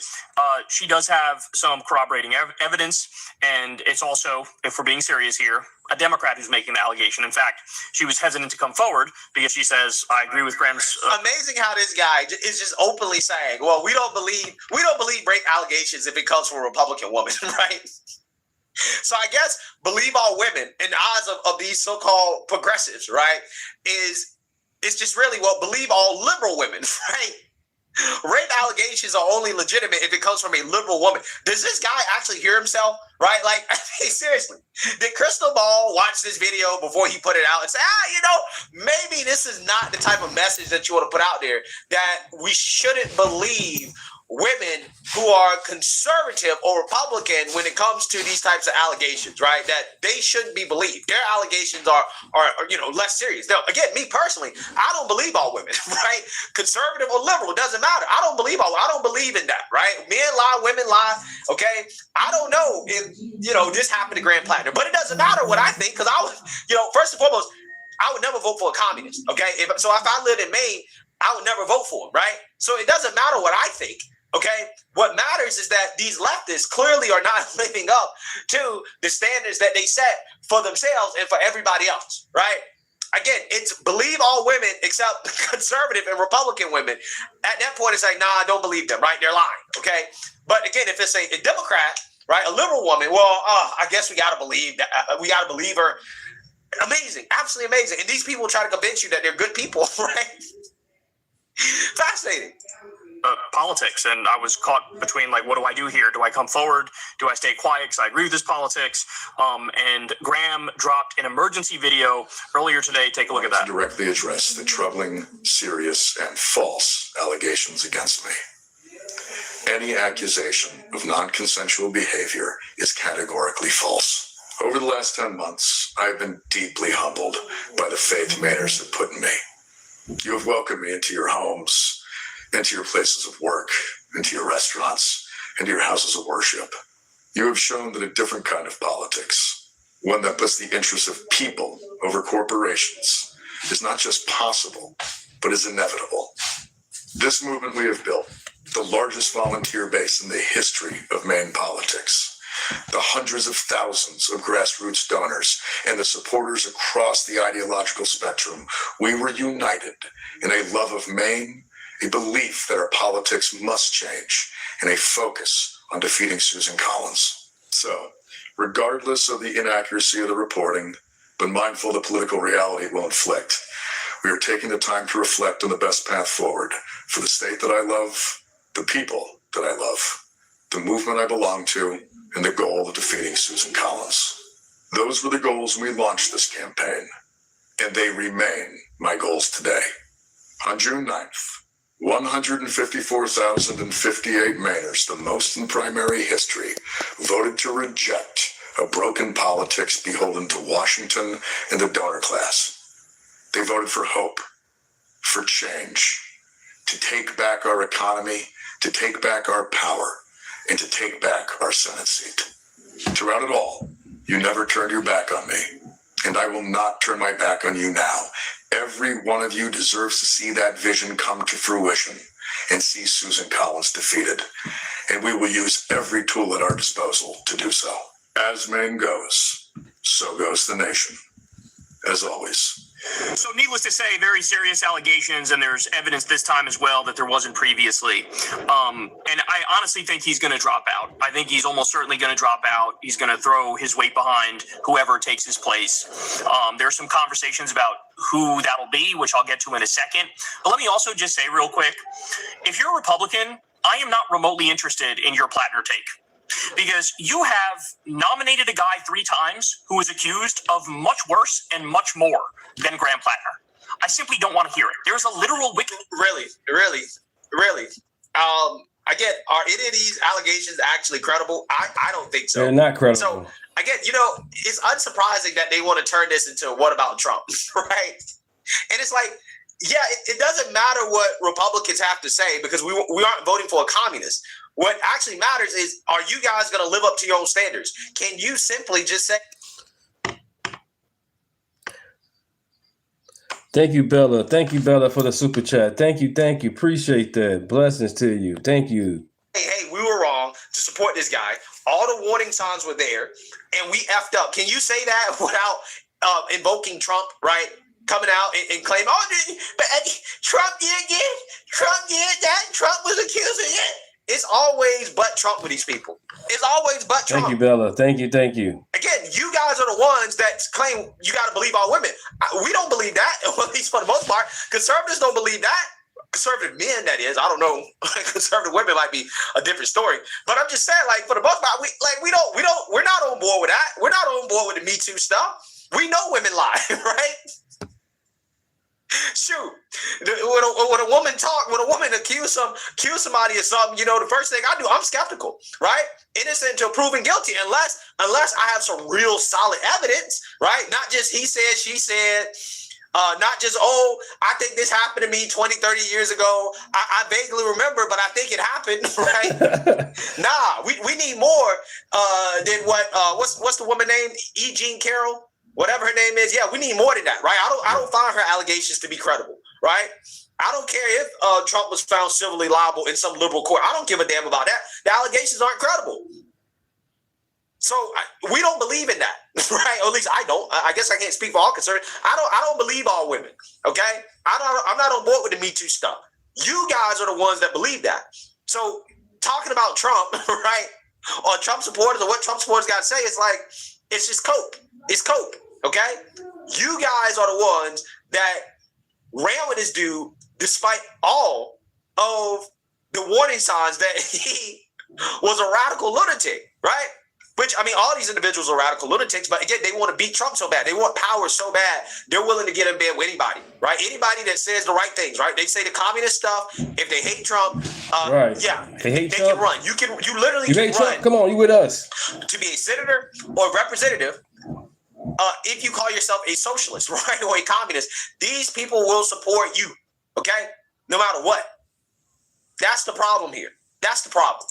she does have some corroborating evidence, and it's also, if we're being serious here, a Democrat who's making the allegation. In fact, she was hesitant to come forward because she says, I agree with Graham's... Amazing how this guy is just openly saying, well, we don't believe rape allegations if it comes from a Republican woman, right? So I guess believe all women in the eyes of these so-called progressives, right, is it's just really, well, believe all liberal women, right? Rape allegations are only legitimate if it comes from a liberal woman. Does this guy actually hear himself, right? Like, hey, seriously, did Crystal Ball watch this video before he put it out and say, maybe this is not the type of message that you want to put out there, that we shouldn't believe women who are conservative or Republican when it comes to these types of allegations, right? That they shouldn't be believed. Their allegations are less serious. Now, again, me personally, I don't believe all women, right? Conservative or liberal, doesn't matter. I don't believe in that, right? Men lie, women lie, okay? I don't know if, this happened to Graham Platner, but it doesn't matter what I think, because I would, first and foremost, I would never vote for a communist, okay? If I lived in Maine, I would never vote for him, right? So it doesn't matter what I think. Okay, what matters is that these leftists clearly are not living up to the standards that they set for themselves and for everybody else, right? Again, it's believe all women except conservative and Republican women. At that point, it's like, nah, I don't believe them, right? They're lying, okay? But again, if it's a Democrat, right, a liberal woman, well, I guess we got to believe that. We got to believe her. Amazing, absolutely amazing. And these people try to convince you that they're good people, right? Fascinating. Politics, and I was caught between, like, what do I do here? Do I come forward? Do I stay quiet because I agree with this politics? And Graham dropped an emergency video earlier today. Take a look at that. To directly address the troubling, serious, and false allegations against me. Any accusation of non-consensual behavior is categorically false. Over the last 10 months, I have been deeply humbled by the faith Mainers have put in me. You have welcomed me into your homes, into your places of work, into your restaurants, into your houses of worship. You have shown that a different kind of politics, one that puts the interests of people over corporations, is not just possible, but is inevitable. This movement we have built the largest volunteer base in the history of Maine politics, the hundreds of thousands of grassroots donors, and the supporters across the ideological spectrum, we were united in a love of Maine, a belief that our politics must change, and a focus on defeating Susan Collins. So, regardless of the inaccuracy of the reporting, but mindful of the political reality it will inflict, we are taking the time to reflect on the best path forward for the state that I love, the people that I love, the movement I belong to, and the goal of defeating Susan Collins. Those were the goals when we launched this campaign, and they remain my goals today. On June 9th, 154,058 Mainers, the most in primary history, voted to reject a broken politics beholden to Washington and the donor class. They voted for hope, for change, to take back our economy, to take back our power, and to take back our Senate seat. Throughout it all, you never turned your back on me, and I will not turn my back on you now. Every one of you deserves to see that vision come to fruition and see Susan Collins defeated. And we will use every tool at our disposal to do so. As Maine goes, so goes the nation. As always. So needless to say, very serious allegations, and there's evidence this time as well that there wasn't previously. And I honestly think he's going to drop out. I think he's almost certainly going to drop out. He's going to throw his weight behind whoever takes his place. There's some conversations about who that'll be, which I'll get to in a second. But let me also just say real quick, if you're a Republican, I am not remotely interested in your Platner take. Because you have nominated a guy 3 times who is accused of much worse and much more than Graham Platner. I simply don't want to hear it. There's a literal wicked. Really. Again, are any of these allegations actually credible? I don't think so. They're not credible. So again, it's unsurprising that they want to turn this into what about Trump, right? And it's like, yeah, it doesn't matter what Republicans have to say because we aren't voting for a communist. What actually matters is, are you guys going to live up to your own standards? Can you simply just say... Thank you, Bella. Thank you, Bella, for the super chat. Thank you. Appreciate that. Blessings to you. Thank you. Hey, we were wrong to support this guy. All the warning signs were there, and we effed up. Can you say that without invoking Trump, right? Coming out and claim, but Trump did again. Trump did that. Trump was accused of it. It's always but Trump with these people. It's always but Trump. Thank you, Bella. Thank you. Again, you guys are the ones that claim you got to believe all women. We don't believe that, at least for the most part. Conservatives don't believe that. Conservative men, that is. I don't know. Conservative women might be a different story. But I'm just saying, for the most part, we're not on board with that. We're not on board with the Me Too stuff. We know women lie, right? Shoot, when a woman accuse somebody of something, the first thing I do, I'm skeptical, right? Innocent until proven guilty, unless I have some real solid evidence, right? Not just he said, she said, not just, I think this happened to me 20, 30 years ago. I vaguely remember, but I think it happened, right? Nah, we need more than what's the woman name? E. Jean Carroll? Whatever her name is, yeah, we need more than that, right? I don't find her allegations to be credible, right? I don't care if Trump was found civilly liable in some liberal court. I don't give a damn about that. The allegations aren't credible. So we don't believe in that, right? Or at least I don't. I guess I can't speak for all concerned. I don't believe all women, okay? I'm not on board with the Me Too stuff. You guys are the ones that believe that. So talking about Trump, right, or Trump supporters or what Trump supporters got to say, it's just cope. It's cope. Okay, you guys are the ones that ran with this dude despite all of the warning signs that he was a radical lunatic, right? Which, all these individuals are radical lunatics, but again, they want to beat Trump so bad. They want power so bad. They're willing to get in bed with anybody, right? Anybody that says the right things, right? They say the communist stuff. If they hate Trump, right? Yeah, they Trump. Can run. You literally can Trump? run. Come on, you with us. To be a senator or representative. If you call yourself a socialist, right, or a communist, these people will support you, okay? No matter what. That's the problem here. That's the problem.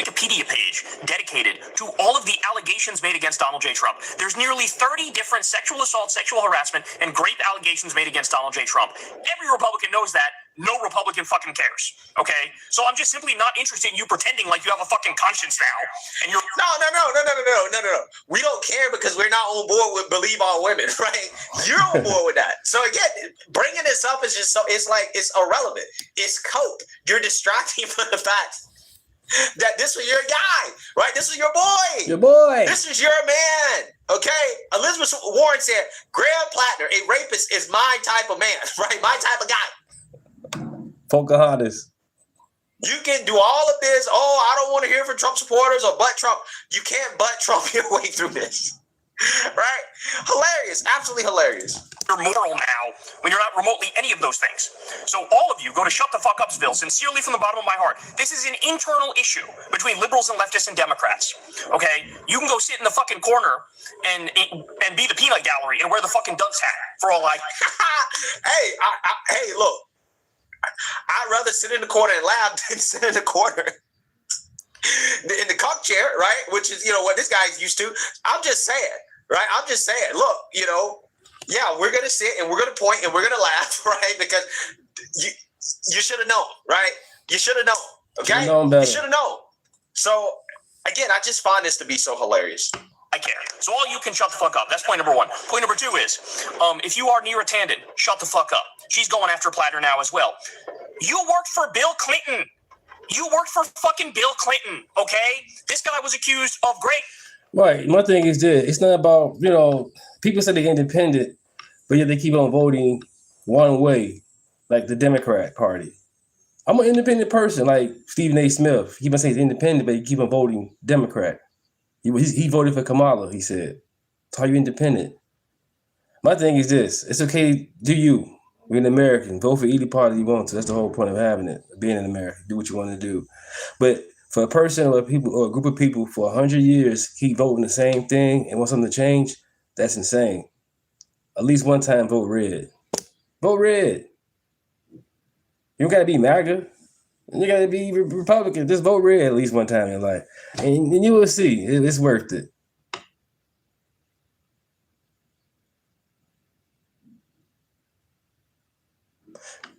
Wikipedia page dedicated to all of the allegations made against Donald J. Trump. There's nearly 30 different sexual assault, sexual harassment, and rape allegations made against Donald J. Trump. Every Republican knows that. no Republican fucking cares. Okay, so I'm just simply not interested in you pretending like you have a fucking conscience now. And you're no. We don't care because we're not on board with believe all women, right? You're on board with that. So again, bringing this up is just so it's like it's irrelevant. It's cope. You're distracting from the fact that this was your guy, right? This is your boy. Your boy. This is your man. Okay. Elizabeth Warren said, Graham Platner, a rapist, is my type of man, right? My type of guy. Pocahontas. You can do all of this. Oh, I don't want to hear from Trump supporters or butt Trump. You can't butt Trump your way through this. Right? Hilarious. Absolutely hilarious. You're moral now when you're not remotely any of those things. So all of you go to shut the fuck upsville, sincerely from the bottom of my heart. This is an internal issue between liberals and leftists and Democrats. Okay? You can go sit in the fucking corner and be the peanut gallery and wear the fucking dunce hat for all I... Hey, look. I'd rather sit in the corner and laugh than sit in the corner in the cuck chair, right? Which is, what this guy's used to. I'm just saying, right? I'm just saying, look, yeah, we're going to sit and we're going to point and we're going to laugh, right? Because you should have known, right? You should have known, okay? You should have known. So, again, I just find this to be so hilarious. I care. So all you can shut the fuck up. That's point number one. Point number two is, if you are Neera Tanden, shut the fuck up. She's going after Platner now as well. You worked for Bill Clinton. You worked for fucking Bill Clinton, okay? This guy was accused of great. Right. My thing is this. It's not about, people say they're independent, but yet they keep on voting one way, like the Democrat Party. I'm an independent person, like Stephen A. Smith. He been saying he's independent, but he keep on voting Democrat. He voted for Kamala, he said. So how you independent? My thing is this. It's okay, do you. We're an American. Vote for either party you want to. That's the whole point of having it, being an American. Do what you want to do. But for a person or a group of people for 100 years keep voting the same thing and want something to change, that's insane. At least one time, vote red. Vote red. You don't got to be MAGA. You got to be Republican. Just vote red at least one time in your life. And you will see. It's worth it.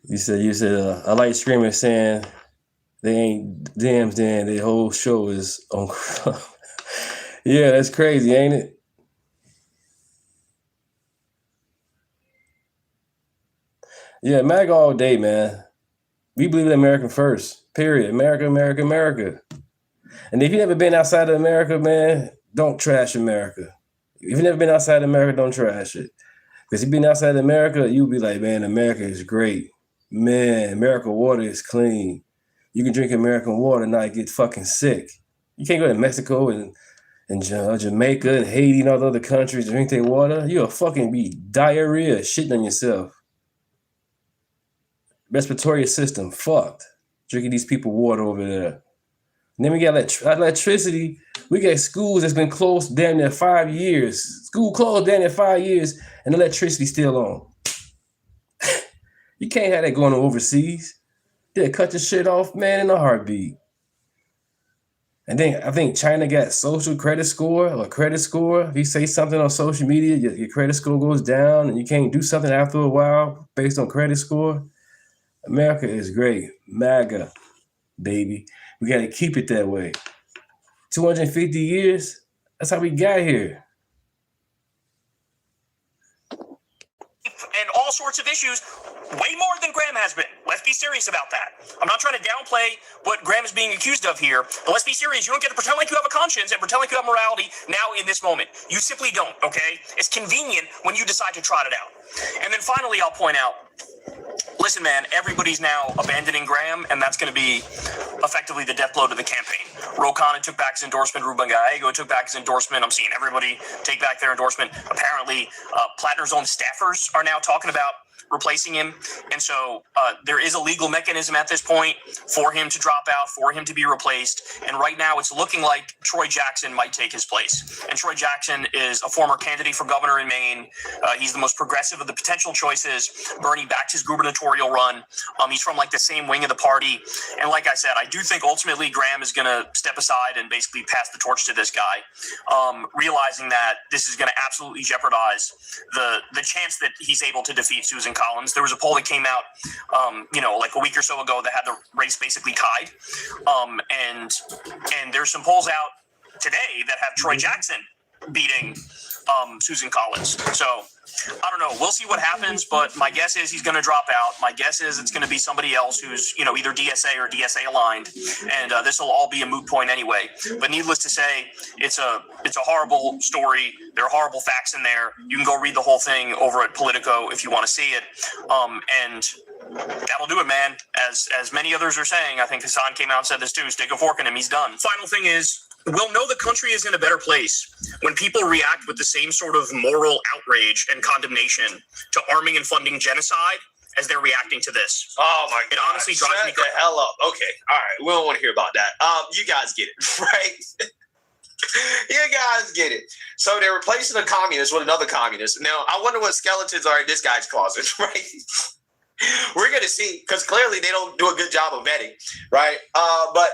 You said a light screamer saying they ain't Dems, then their whole show is on. Yeah, that's crazy, ain't it? Yeah, MAGA all day, man. We believe in American first, period. America, America, America. And if you've never been outside of America, man, don't trash America. If you've never been outside of America, don't trash it. Because if you've been outside of America, you'll be like, man, America is great. Man, American water is clean. You can drink American water and not get fucking sick. You can't go to Mexico and Jamaica and Haiti and all the other countries to drink their water. You'll fucking be diarrhea, shitting on yourself. Respiratory system fucked. Drinking these people water over there. And then we got electricity. We got schools that's been closed damn near 5 years. School closed damn near 5 years and electricity still on. You can't have that going on overseas. They'll cut your shit off, man, in a heartbeat. And then I think China got social credit score or credit score. If you say something on social media, your credit score goes down and you can't do something after a while based on credit score. America is great. MAGA, baby. We got to keep it that way. 250 years, that's how we got here. And all sorts of issues, way more than Graham has been. Let's be serious about that. I'm not trying to downplay what Graham is being accused of here, but let's be serious. You don't get to pretend like you have a conscience and pretend like you have morality now in this moment. You simply don't, okay? It's convenient when you decide to trot it out. And then finally, I'll point out, listen, man, everybody's now abandoning Graham, and that's going to be effectively the death blow to the campaign. Ro Khanna took back his endorsement. Ruben Gallego took back his endorsement. I'm seeing everybody take back their endorsement. Apparently, Platner's own staffers are now talking about replacing him. And so there is a legal mechanism at this point for him to drop out, for him to be replaced. And right now it's looking like Troy Jackson might take his place. And Troy Jackson is a former candidate for governor in Maine. He's the most progressive of the potential choices. Bernie backed his gubernatorial run. He's from like the same wing of the party. And like I said, I do think ultimately Graham is going to step aside and basically pass the torch to this guy, realizing that this is going to absolutely jeopardize the chance that he's able to defeat Susan Susan Collins. There was a poll that came out, like a week or so ago that had the race basically tied. And there's some polls out today that have Troy Jackson beating Susan Collins. So I don't know. We'll see what happens, but my guess is he's going to drop out. My guess is it's going to be somebody else who's, either DSA or DSA aligned, and this will all be a moot point anyway. But needless to say, it's a horrible story. There are horrible facts in there. You can go read the whole thing over at Politico if you want to see it. And that'll do it, man. As many others are saying, I think Hassan came out and said this too. Stick a fork in him. He's done. Final thing is, we'll know the country is in a better place when people react with the same sort of moral outrage and condemnation to arming and funding genocide as they're reacting to this. Oh my God. It honestly drives me crazy. The hell up. Okay. All right. We don't want to hear about that. You guys get it, right? You guys get it. So they're replacing a communist with another communist. Now, I wonder what skeletons are in this guy's closet, right? We're going to see, because clearly they don't do a good job of vetting, right? But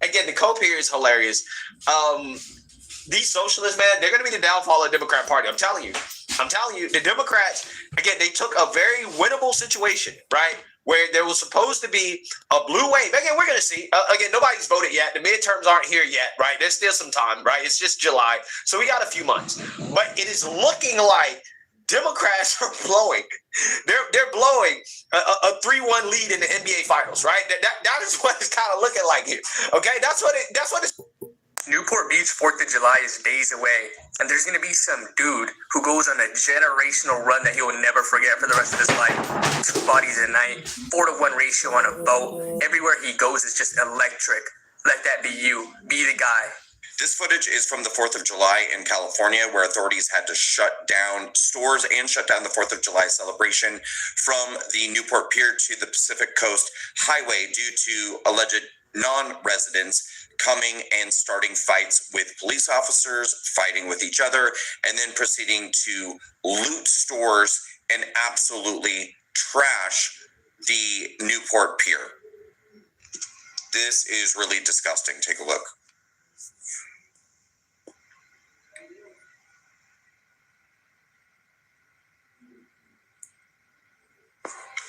again, the cope here is hilarious. These socialists, man, they're going to be the downfall of the Democrat Party. I'm telling you, the Democrats, again, they took a very winnable situation, right? Where there was supposed to be a blue wave. Again, we're going to see. Again, nobody's voted yet. The midterms aren't here yet, right? There's still some time, right? It's just July. So we got a few months. But it is looking like Democrats are blowing. They're blowing a 3-1 lead in the NBA Finals, right? That is what it's kind of looking like here. Okay, that's what it's. Newport Beach 4th of July is days away, and there's going to be some dude who goes on a generational run that he will never forget for the rest of his life. 2 bodies a night, 4-to-1 ratio on a boat. Everywhere he goes is just electric. Let that be you. Be the guy. This footage is from the 4th of July in California, where authorities had to shut down stores and shut down the 4th of July celebration from the Newport Pier to the Pacific Coast Highway due to alleged non-residents coming and starting fights with police officers, fighting with each other, and then proceeding to loot stores and absolutely trash the Newport Pier. This is really disgusting. Take a look.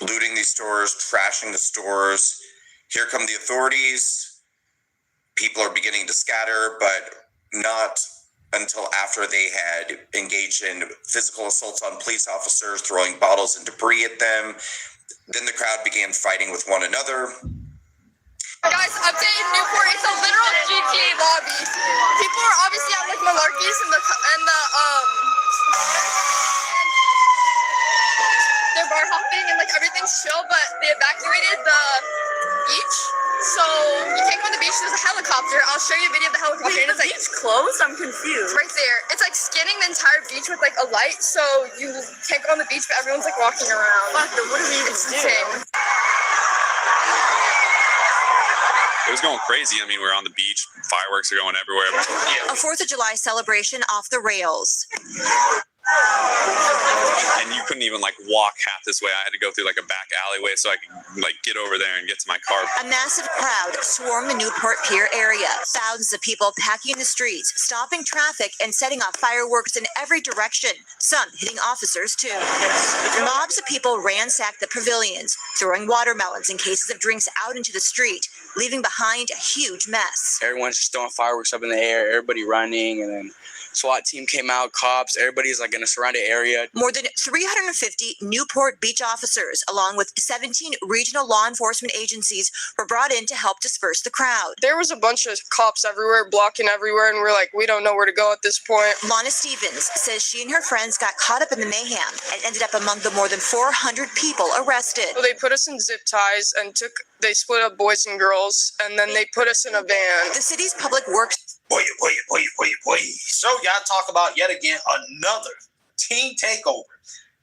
Looting these stores, trashing the stores. Here come the authorities. People are beginning to scatter, but not until after they had engaged in physical assaults on police officers, throwing bottles and debris at them. Then the crowd began fighting with one another. Guys, update in Newport, it's a literal GTA lobby. People are obviously at like malarkeys and they're bar hopping and like everything's chill, but they evacuated the beach. So you can't go on the beach, there's a helicopter. I'll show you a video of the helicopter. Wait, the beach closed? I'm confused. Right there. It's like scanning the entire beach with like a light, so you can't go on the beach, but everyone's like walking around. Fuck, what do we even do? Insane. It was going crazy. I mean, we're on the beach, fireworks are going everywhere. A 4th of July celebration off the rails. And you couldn't even walk half this way. I had to go through a back alleyway so I could get over there and get to my car. A massive crowd swarmed the Newport Pier area. Thousands of people packing the streets, stopping traffic and setting off fireworks in every direction, some hitting officers too. Mobs of people ransacked the pavilions, throwing watermelons and cases of drinks out into the street, leaving behind a huge mess. Everyone's just throwing fireworks up in the air, everybody running, and then SWAT team came out, cops, everybody's in a surrounded area. More than 350 Newport Beach officers, along with 17 regional law enforcement agencies, were brought in to help disperse the crowd. There was a bunch of cops everywhere, blocking everywhere, and we're like, we don't know where to go at this point. Lana Stevens says she and her friends got caught up in the mayhem and ended up among the more than 400 people arrested. So they put us in zip ties and they split up boys and girls, and then they put us in a van. The city's public works. Boy. So you gotta talk about yet again another teen takeover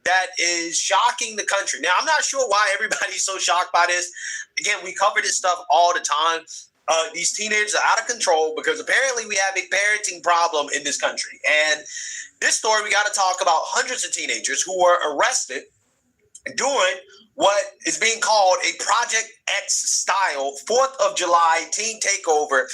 that is shocking the country. Now, I'm not sure why everybody's so shocked by this. Again, we cover this stuff all the time. These teenagers are out of control because apparently we have a parenting problem in this country. And this story, we got to talk about hundreds of teenagers who were arrested doing what is being called a Project X style 4th of July teen takeover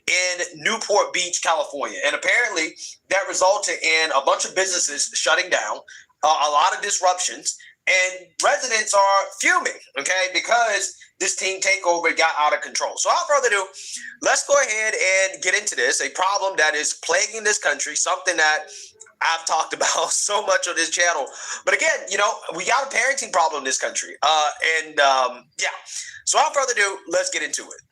in Newport Beach, California. And apparently that resulted in a bunch of businesses shutting down, a lot of disruptions. And residents are fuming, okay, because this team takeover got out of control. So without further ado, let's go ahead and get into this, a problem that is plaguing this country, something that I've talked about so much on this channel. But again, you know, we got a parenting problem in this country. Yeah. So without further ado, let's get into it.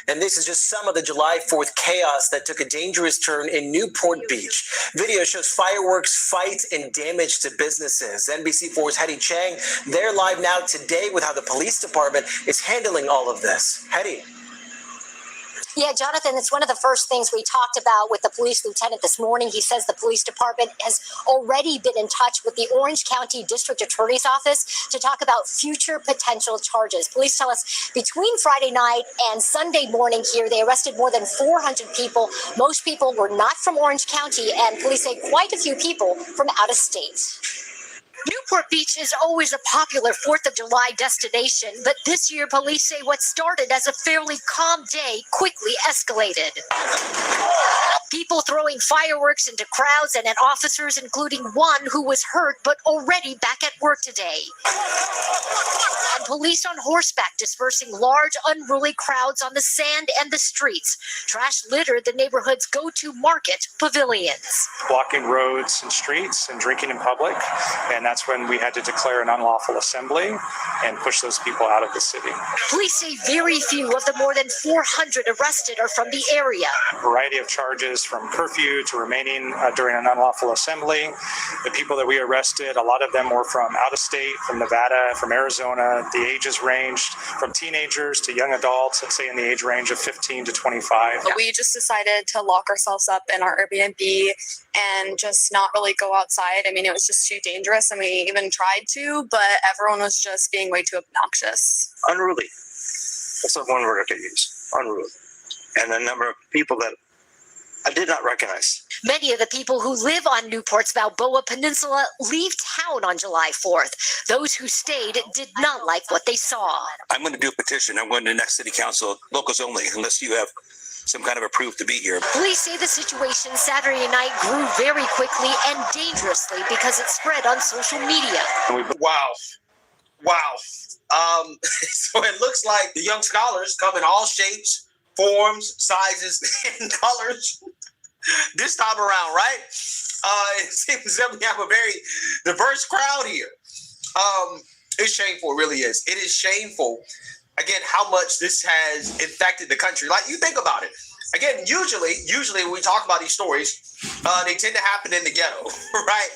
And this is just some of the July 4th chaos that took a dangerous turn in Newport Beach. Video shows fireworks, fights, and damage to businesses. NBC4's Hetty Chang, they're live now today with how the police department is handling all of this. Hetty. Yeah, Jonathan, it's one of the first things we talked about with the police lieutenant this morning. He says the police department has already been in touch with the Orange County District Attorney's Office to talk about future potential charges. Police tell us between Friday night and Sunday morning here, they arrested more than 400 people. Most people were not from Orange County, and police say quite a few people from out of state. Newport Beach is always a popular 4th of July destination, but this year police say what started as a fairly calm day quickly escalated. People throwing fireworks into crowds and at officers, including one who was hurt but already back at work today. And police on horseback dispersing large unruly crowds on the sand and the streets. Trash littered the neighborhood's go-to market pavilions. Blocking roads and streets and drinking in public, and that's when we had to declare an unlawful assembly and push those people out of the city. Police say very few of the more than 400 arrested are from the area. A variety of charges from curfew to remaining during an unlawful assembly. The people that we arrested, a lot of them were from out of state, from Nevada, from Arizona. The ages ranged from teenagers to young adults, let's say in the age range of 15 to 25. We just decided to lock ourselves up in our Airbnb and just not really go outside. I mean, it was just too dangerous, and we even tried to, but everyone was just being way too obnoxious. Unruly. That's the one word I could use. Unruly. And the number of people that I did not recognize. Many of the people who live on Newport's Balboa Peninsula leave town on July 4th. Those who stayed did not like what they saw. I'm going to do a petition. I'm going to the next city council, locals only, unless you have some kind of a proof to be here. Police say the situation Saturday night grew very quickly and dangerously because it spread on social media. Wow. So it looks like the young scholars come in all shapes, forms, sizes, and colors this time around, right? It seems that we have a very diverse crowd here. It's shameful, it really is. It is shameful, again, how much this has infected the country. Like, you think about it. Again, usually when we talk about these stories, they tend to happen in the ghetto, right?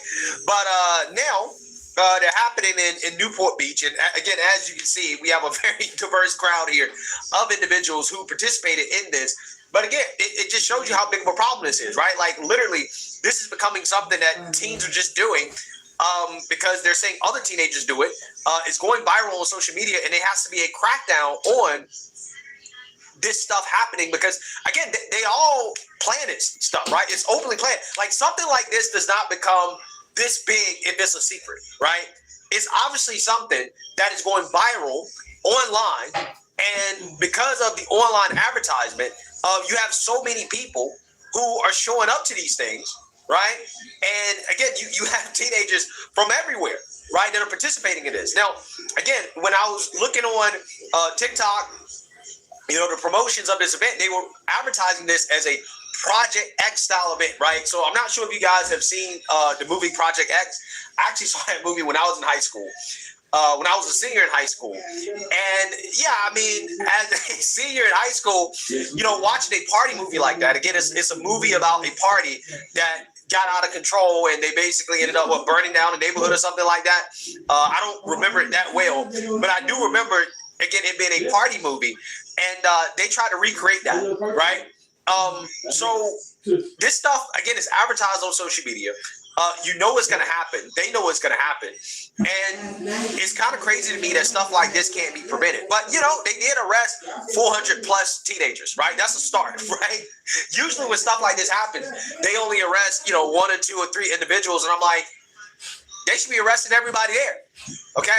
But now, they're happening in Newport Beach. And again, as you can see, we have a very diverse crowd here of individuals who participated in this. But again, it just shows you how big of a problem this is, right? Like, literally, this is becoming something that teens are just doing because they're saying other teenagers do it. It's going viral on social media, and there has to be a crackdown on this stuff happening because, again, they all plan this stuff, right? It's openly planned. Like, something like this does not become this big if it's a secret, right? It's obviously something that is going viral online, and because of the online advertisement, you have so many people who are showing up to these things, right? And again, you have teenagers from everywhere, right, that are participating in this. Now, again, when I was looking on TikTok, you know, the promotions of this event, they were advertising this as a Project X style event, right? So I'm not sure if you guys have seen the movie Project X. I actually saw that movie when I was in high school, when I was a senior in high school. And yeah, I mean, as a senior in high school, you know, watching a party movie like that, again, it's a movie about a party that got out of control and they basically ended up burning down a neighborhood or something like that. I don't remember it that well, but I do remember, again, it being a party movie. And they tried to recreate that, right? So this stuff, again, is advertised on social media. You know it's going to happen. They know it's going to happen. And it's kind of crazy to me that stuff like this can't be prevented. But, you know, they did arrest 400 plus teenagers, right? That's a start, right? Usually when stuff like this happens, they only arrest, you know, 1 or 2 or 3 individuals. And I'm like, they should be arresting everybody there, okay?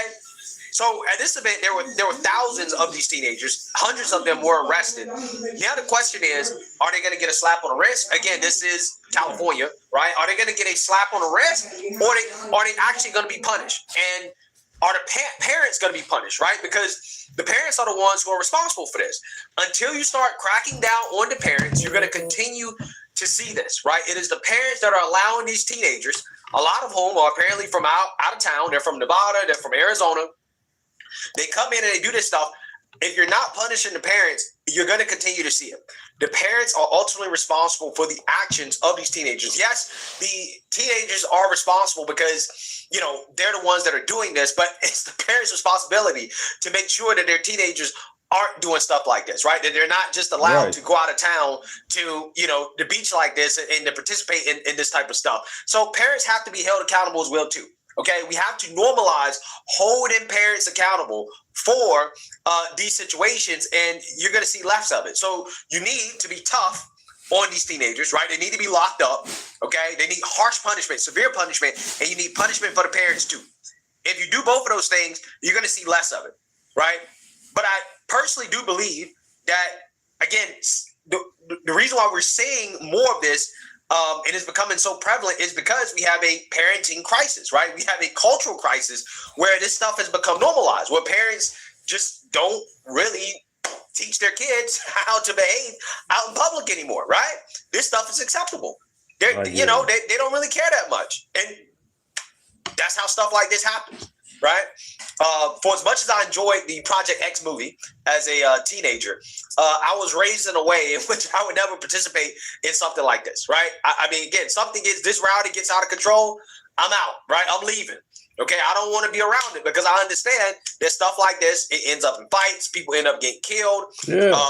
So at this event, there were thousands of these teenagers. Hundreds of them were arrested. Now the question is, are they going to get a slap on the wrist? Again, this is California, right? Are they going to get a slap on the wrist, or are they actually going to be punished? And are the parents going to be punished, right? Because the parents are the ones who are responsible for this. Until you start cracking down on the parents, you're going to continue to see this, right? It is the parents that are allowing these teenagers, a lot of whom are apparently from out of town. They're from Nevada. They're from Arizona. They come in and they do this stuff. If you're not punishing the parents, you're going to continue to see it. The parents are ultimately responsible for the actions of these teenagers. Yes, the teenagers are responsible because, you know, they're the ones that are doing this, but it's the parents' responsibility to make sure that their teenagers aren't doing stuff like this, right? That they're not just allowed to go out of town to, you know, the beach like this and to participate in this type of stuff. So parents have to be held accountable as well, too. Okay, we have to normalize holding parents accountable for these situations, and you're going to see less of it. So you need to be tough on these teenagers, right? They need to be locked up, okay? They need harsh punishment, severe punishment, and you need punishment for the parents too. If you do both of those things, you're going to see less of it, right? But I personally do believe that, again, the reason why we're seeing more of this it is becoming so prevalent is because we have a parenting crisis, right? We have a cultural crisis where this stuff has become normalized, where parents just don't really teach their kids how to behave out in public anymore, right? This stuff is acceptable. You know, they don't really care that much. And that's how stuff like this happens, right? For as much as I enjoyed the Project X movie as a teenager, I was raised in a way in which I would never participate in something like this, right? I mean, again, something gets this rowdy, gets out of control, I'm out, right? I'm leaving. Okay, I don't want to be around it because I understand that stuff like this, it ends up in fights, people end up getting killed,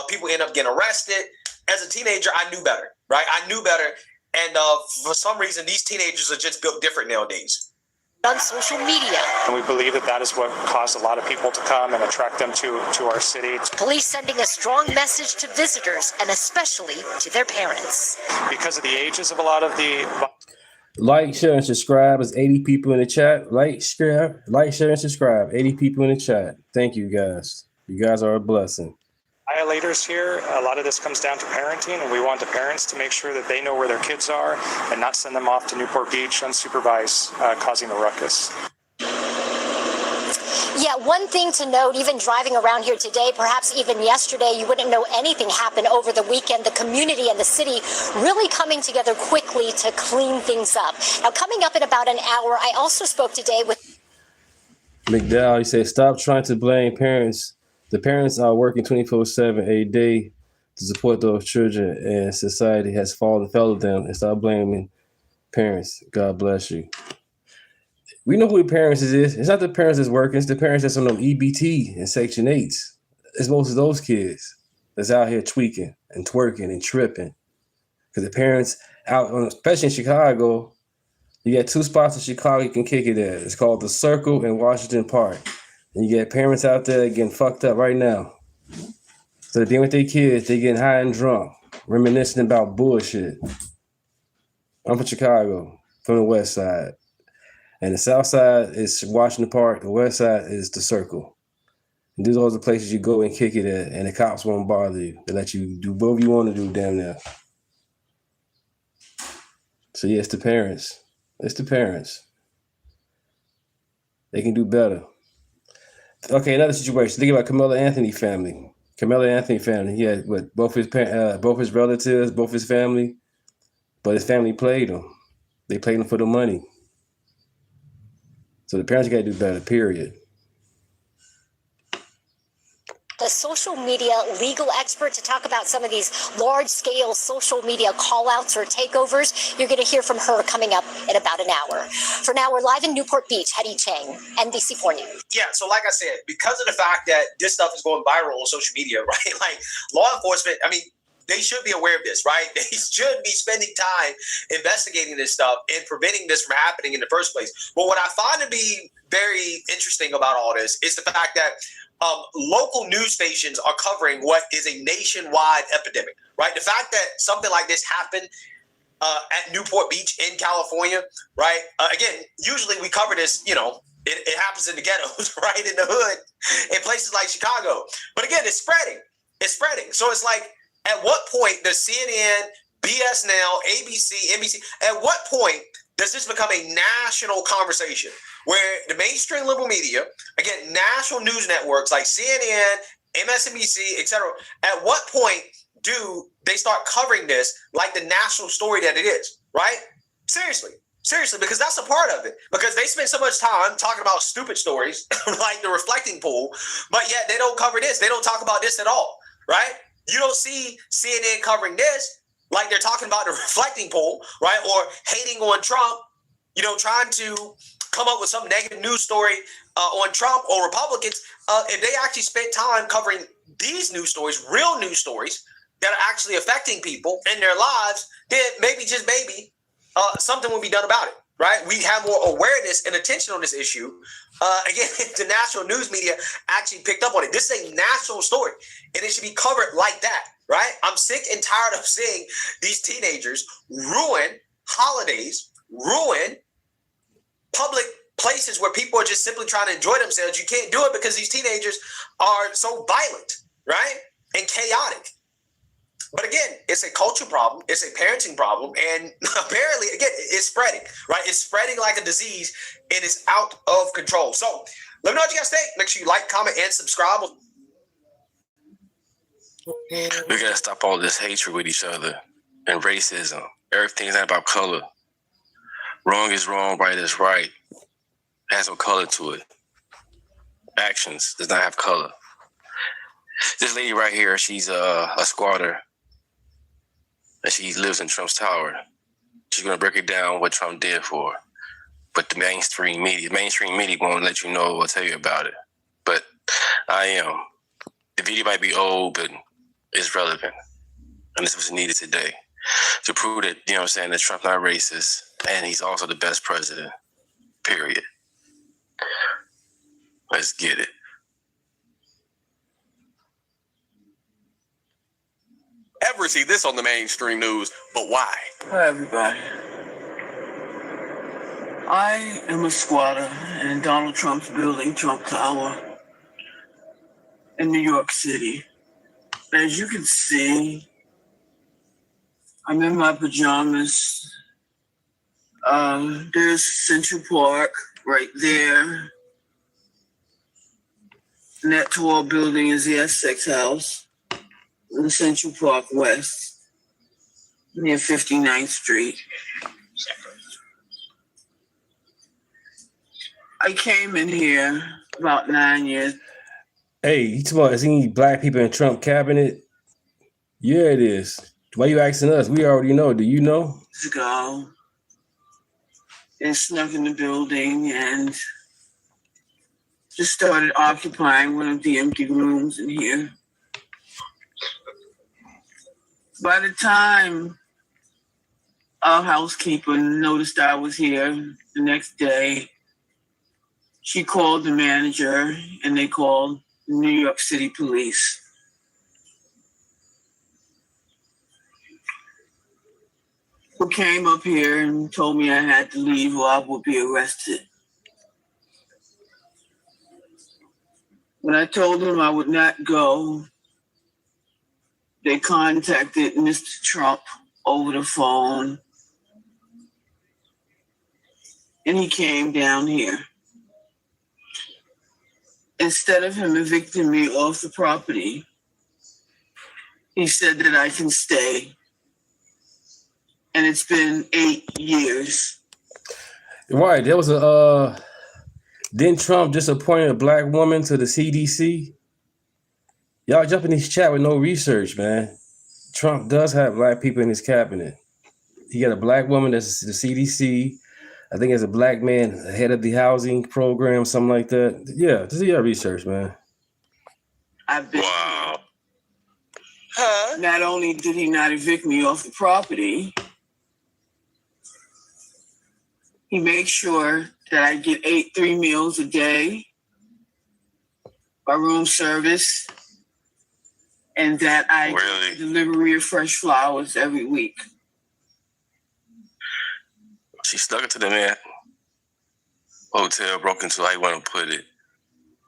people end up getting arrested. As a teenager, I knew better, right? I knew better. And for some reason, these teenagers are just built different nowadays. On social media. And we believe that that is what caused a lot of people to come and attract them to our city. Police sending a strong message to visitors and especially to their parents. Because of the ages of a lot of the... Like, share, and subscribe. There's 80 people in the chat. Like, share, and subscribe. 80 people in the chat. Thank you, guys. You guys are a blessing. Violators here, a lot of this comes down to parenting, and we want the parents to make sure that they know where their kids are and not send them off to Newport Beach unsupervised, causing a ruckus. Yeah, one thing to note, even driving around here today, perhaps even yesterday, you wouldn't know anything happened over the weekend. The community and the city really coming together quickly to clean things up. Now, coming up in about an hour, I also spoke today with McDowell. He said, stop trying to blame parents. The parents are working 24/7 a day to support those children, and society has failed them. And stop blaming parents. God bless you. We know who the parents is. It's not the parents that's working. It's the parents that's on them EBT and Section 8s. It's most of those kids that's out here tweaking and twerking and tripping. Because the parents out, especially in Chicago, you got two spots in Chicago you can kick it at. It's called the Circle in Washington Park. And you got parents out there getting fucked up right now. So they're being with their kids, they getting high and drunk, reminiscing about bullshit. I'm from Chicago, from the west side. And the south side is Washington Park, the west side is the Circle. And these are the places you go and kick it at, and the cops won't bother you. They let you do whatever you want to do down there. So yeah, it's the parents. It's the parents. They can do better. Okay, another situation. Think about Carmelo Anthony family. He had both his relatives, both his family, but his family played him. They played him for the money. So the parents got to do better, period. the social media legal expert to talk about some of these large-scale social media call-outs or takeovers. You're going to hear from her coming up in about an hour. For now, we're live in Newport Beach. Hetty Chang, NBC4 News. Yeah, so like I said, because of the fact that this stuff is going viral on social media, right? Like law enforcement, I mean, they should be aware of this, right? They should be spending time investigating this stuff and preventing this from happening in the first place. But what I find to be very interesting about all this is the fact that local news stations are covering what is a nationwide epidemic, right? The fact that something like this happened at Newport Beach in California, right? Again, usually we cover this, It happens in the ghettos, right in the hood, in places like Chicago. But again, it's spreading. It's spreading. So it's like, at what point does CNN, BS Now, ABC, NBC, at what point does this become a national conversation where the mainstream liberal media, again, national news networks like CNN, MSNBC, etc., at what point do they start covering this like the national story that it is, right? Seriously, because that's a part of it. Because they spend so much time talking about stupid stories like the reflecting pool, but yet they don't cover this. They don't talk about this at all, right? You don't see CNN covering this like they're talking about the reflecting poll, right? Or hating on Trump, trying to come up with some negative news story on Trump or Republicans. If they actually spent time covering these news stories, real news stories that are actually affecting people in their lives, then maybe, just maybe, something will be done about it, right? We have more awareness and attention on this issue. Again, the national news media actually picked up on it. This is a national story, and it should be covered like that, right? I'm sick and tired of seeing these teenagers ruin holidays, ruin public places where people are just simply trying to enjoy themselves. You can't do it because these teenagers are so violent, right? And chaotic. But again, it's a culture problem. It's a parenting problem. And apparently, again, it's spreading, right? It's spreading like a disease, and it's out of control. So let me know what you guys think. Make sure you like, comment, and subscribe. We got to stop all this hatred with each other and racism. Everything's not about color. Wrong is wrong, right is right. It has no color to it. Actions does not have color. This lady right here, she's a squatter. And she lives in Trump's tower. She's going to break it down what Trump did for her. But the mainstream media won't let you know or tell you about it. But I am. The video might be old, but it's relevant. And this was needed today to prove that, that Trump's not racist and he's also the best president, period. Let's get it. Ever see this on the mainstream news, but why? Hi, everybody. I am a squatter in Donald Trump's building, Trump Tower, in New York City. As you can see, I'm in my pajamas. There's Central Park right there. And that tall building is the Essex House in Central Park West, near 59th Street. I came in here about 9 years. Hey, you talking about, is any black people in Trump cabinet? Yeah, it is. Why you asking us? We already know. Do you know? Ago, and snuck in the building and just started occupying one of the empty rooms in here. By the time our housekeeper noticed I was here the next day, she called the manager and they called New York City police. Who came up here and told me I had to leave or I would be arrested. When I told them I would not go, they contacted Mr. Trump over the phone, and he came down here. Instead of him evicting me off the property, he said that I can stay. And it's been 8 years. Right, there was didn't Trump just appoint a black woman to the CDC? Y'all jump in this chat with no research, man. Trump does have black people in his cabinet. He got a black woman that's the CDC. I think there's a black man head of the housing program, something like that. Yeah, this is your research, man. Wow. Not only did he not evict me off the property, he makes sure that I get 3 meals a day, by room service, and that I get delivery of fresh flowers every week. She stuck it to the man. hotel, broke into, how you want to put it.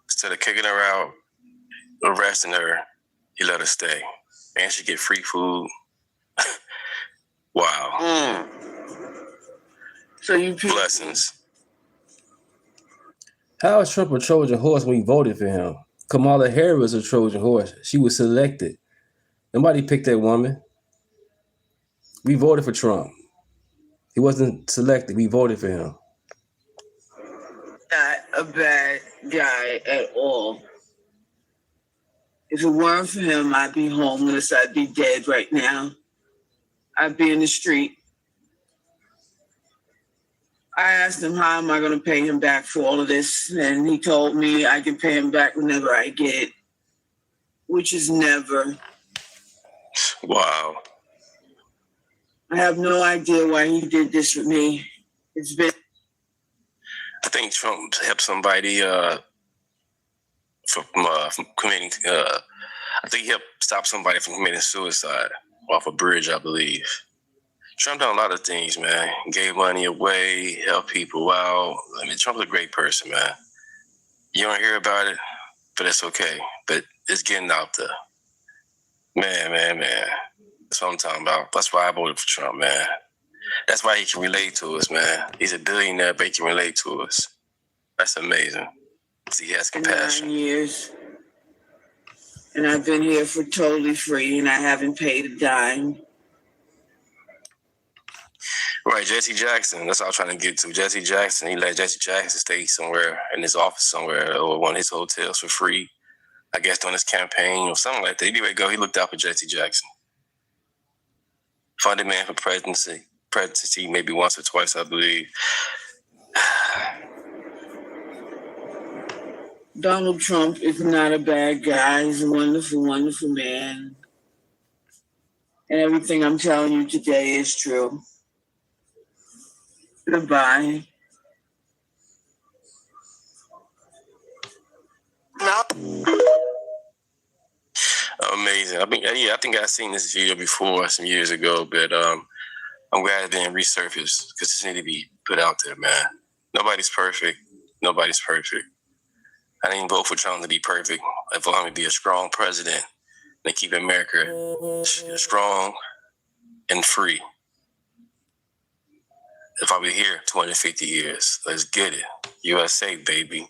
Instead of kicking her out, arresting her, he let her stay. And she get free food. Wow. So you blessings. How is Trump a Trojan horse when we voted for him? Kamala Harris was a Trojan horse. She was selected. Nobody picked that woman. We voted for Trump. He wasn't selected. We voted for him. Not a bad guy at all. If it weren't for him, I'd be homeless. I'd be dead right now. I'd be in the street. I asked him, how am I going to pay him back for all of this? And he told me I can pay him back whenever I get it, which is never. Wow. I have no idea why he did this with me. It's been. I think Trump helped somebody from committing. I think he helped stop somebody from committing suicide off a bridge, I believe. Trump done a lot of things, man. Gave money away, helped people out. I mean, Trump's a great person, man. You don't hear about it, but it's okay. But it's getting out there. Man. That's what I'm talking about. That's why I voted for Trump, man. That's why he can relate to us, man. He's a billionaire, but he can relate to us. That's amazing. He has compassion. 9 years. And I've been here for totally free, and I haven't paid a dime. Right, Jesse Jackson. That's what I was trying to get to. Jesse Jackson. He let Jesse Jackson stay somewhere in his office somewhere or one of his hotels for free. I guess during his campaign or something like that. Anyway, he looked out for Jesse Jackson. Funded man for presidency maybe once or twice, I believe. Donald Trump is not a bad guy. He's a wonderful, wonderful man. And everything I'm telling you today is true. Goodbye. Amazing. I think I've seen this video before some years ago, but I'm glad it's been resurfaced because this needs to be put out there, man. Nobody's perfect. I didn't vote for Trump to be perfect. I voted for him to be a strong president and keep America strong and free. If I be here 250 years, let's get it. USA, baby.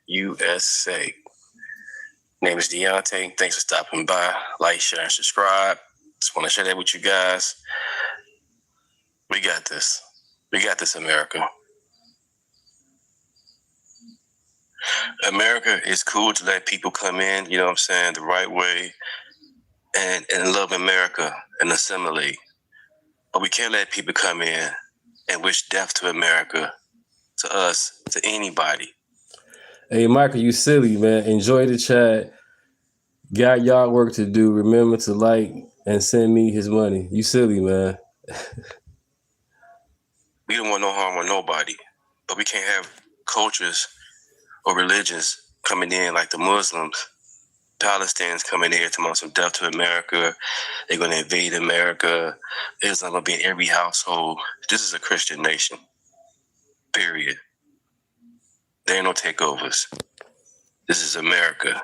USA. Name is Deunta. Thanks for stopping by. Like, share, and subscribe. Just want to share that with you guys. We got this. We got this, America. America is cool to let people come in, you know what I'm saying, the right way and love America and assimilate. But we can't let people come in and wish death to America, to us, to anybody. Hey, Michael, you silly, man. Enjoy the chat. Got y'all work to do. Remember to like and send me his money. You silly, man. We don't want no harm on nobody, but we can't have cultures or religions coming in like the Muslims. Palestinians coming here to want some death to America. They're going to invade America. Islam going to be in every household. This is a Christian nation. Period. There ain't no takeovers. This is America.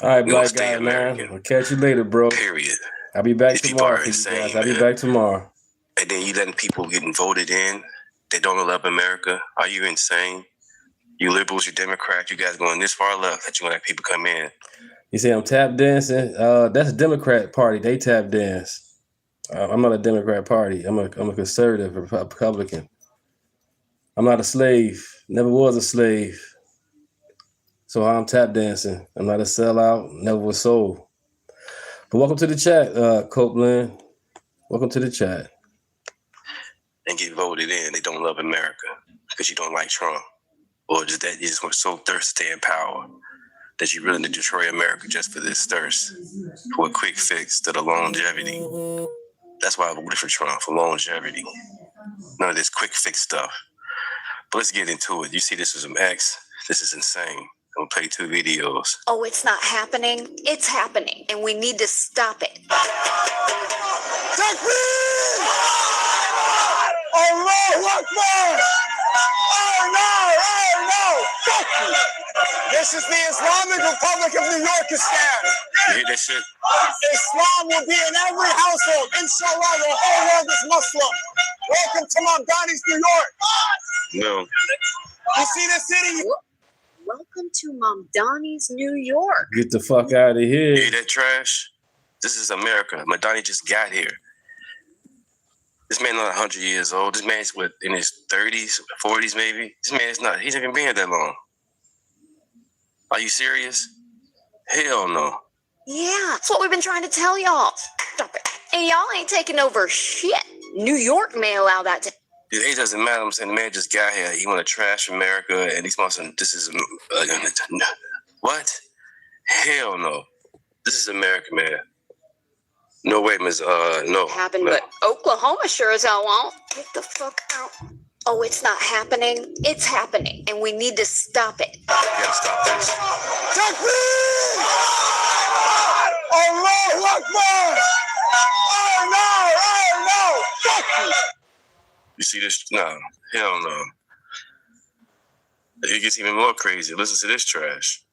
All right, black guy, man. I'll catch you later, bro. Period. I'll be back tomorrow. I'll be back tomorrow. And then you letting people getting voted in. They don't love America. Are you insane? You liberals, you Democrats, you guys going this far left that you want to have people come in. You say I'm tap dancing? That's a Democrat party. They tap dance. I'm not a Democrat party. I'm a conservative Republican. I'm not a slave. Never was a slave. So I'm tap dancing. I'm not a sellout. Never was sold. But welcome to the chat, Copeland. Welcome to the chat. And get voted in. They don't love America because you don't like Trump. Or just that you just were so thirsty in power that you're willing to destroy America just for this thirst, for a quick fix to the longevity. That's why I voted for Trump, for longevity. None of this quick fix stuff. But let's get into it. You see this is some X. This is insane. I'm going to play 2 videos. Oh, it's not happening. It's happening. And we need to stop it. Allah Akbar! Oh no! This is the Islamic Republic of New York established. You hear that shit? Islam will be in every household. Inshallah, the whole world is Muslim. Welcome to Mamdani's New York. No. You see this city? Welcome to Mamdani's New York. Get the fuck out of here. You hear that trash? This is America. Mamdani just got here. This man not 100 years old. This man's what, in his 30s, 40s maybe? This man's not, he's not even been here that long. Are you serious? Hell no. Yeah, that's what we've been trying to tell y'all. Stop it. And y'all ain't taking over shit. New York may allow that to. His age doesn't matter. I'm saying the man just got here. He want to trash America, and he's saying this is what? Hell no. This is America, man. No way, Miss. No. Happen, but Oklahoma sure as hell won't. Get the fuck out. Oh, it's not happening. It's happening, and we need to stop it. You gotta stop this. Allahu Akbar! Oh no! Fuck you! You see this? No. Hell no. It gets even more crazy. Listen to this trash.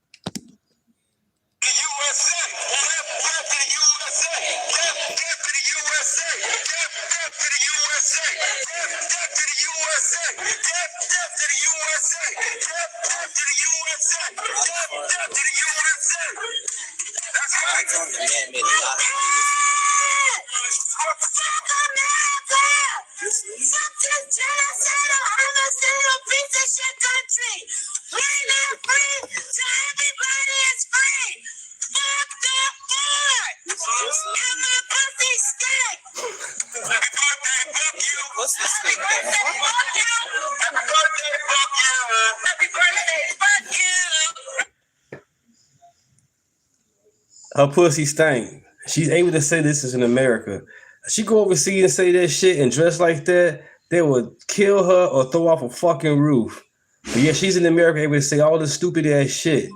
Her pussy stank. She's able to say this is in America. She go overseas and say that shit and dress like that, they would kill her or throw off a fucking roof. But yeah, she's in America able to say all this stupid ass shit.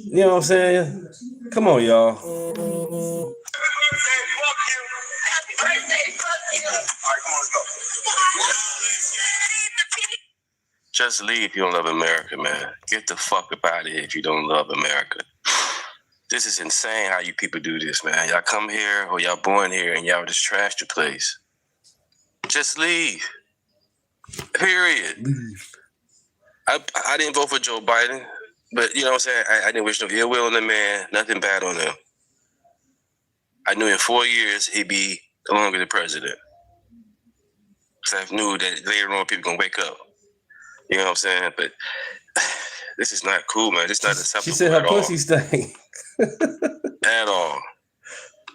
You know what I'm saying? Come on, y'all. Just leave if you don't love America, man. Get the fuck up out of here if you don't love America. This is insane how you people do this, man. Y'all come here or y'all born here and y'all just trash the place. Just leave. Period. I didn't vote for Joe Biden, but you know what I'm saying? I didn't wish no ill will on the man, nothing bad on him. I knew in 4 years he'd be no longer the president. So I knew that later on people gonna wake up. You know what I'm saying? But this is not cool, man. This is not acceptable. She said her pussy stank. At all.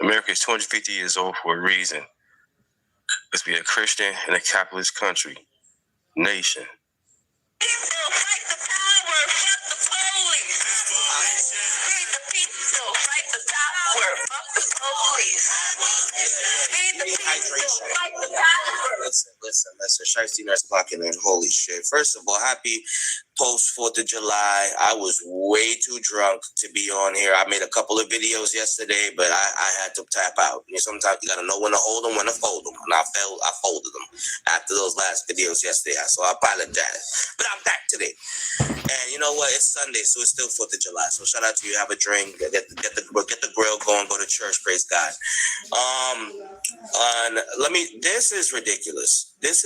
America is 250 years old for a reason. Let's be a Christian in a capitalist country, nation. Listen. Shiesty Nurse clocking in. Holy shit. First of all, happy post 4th of July. I was way too drunk to be on here. I made a couple of videos yesterday, but I had to tap out. You know, sometimes you gotta know when to hold them, when to fold them. And I folded them after those last videos yesterday. So I apologize. But I'm back today. And you know what? It's Sunday, so it's still 4th of July. So shout out to you. Have a drink. Get the grill going. Go to church. Praise God. This is ridiculous. This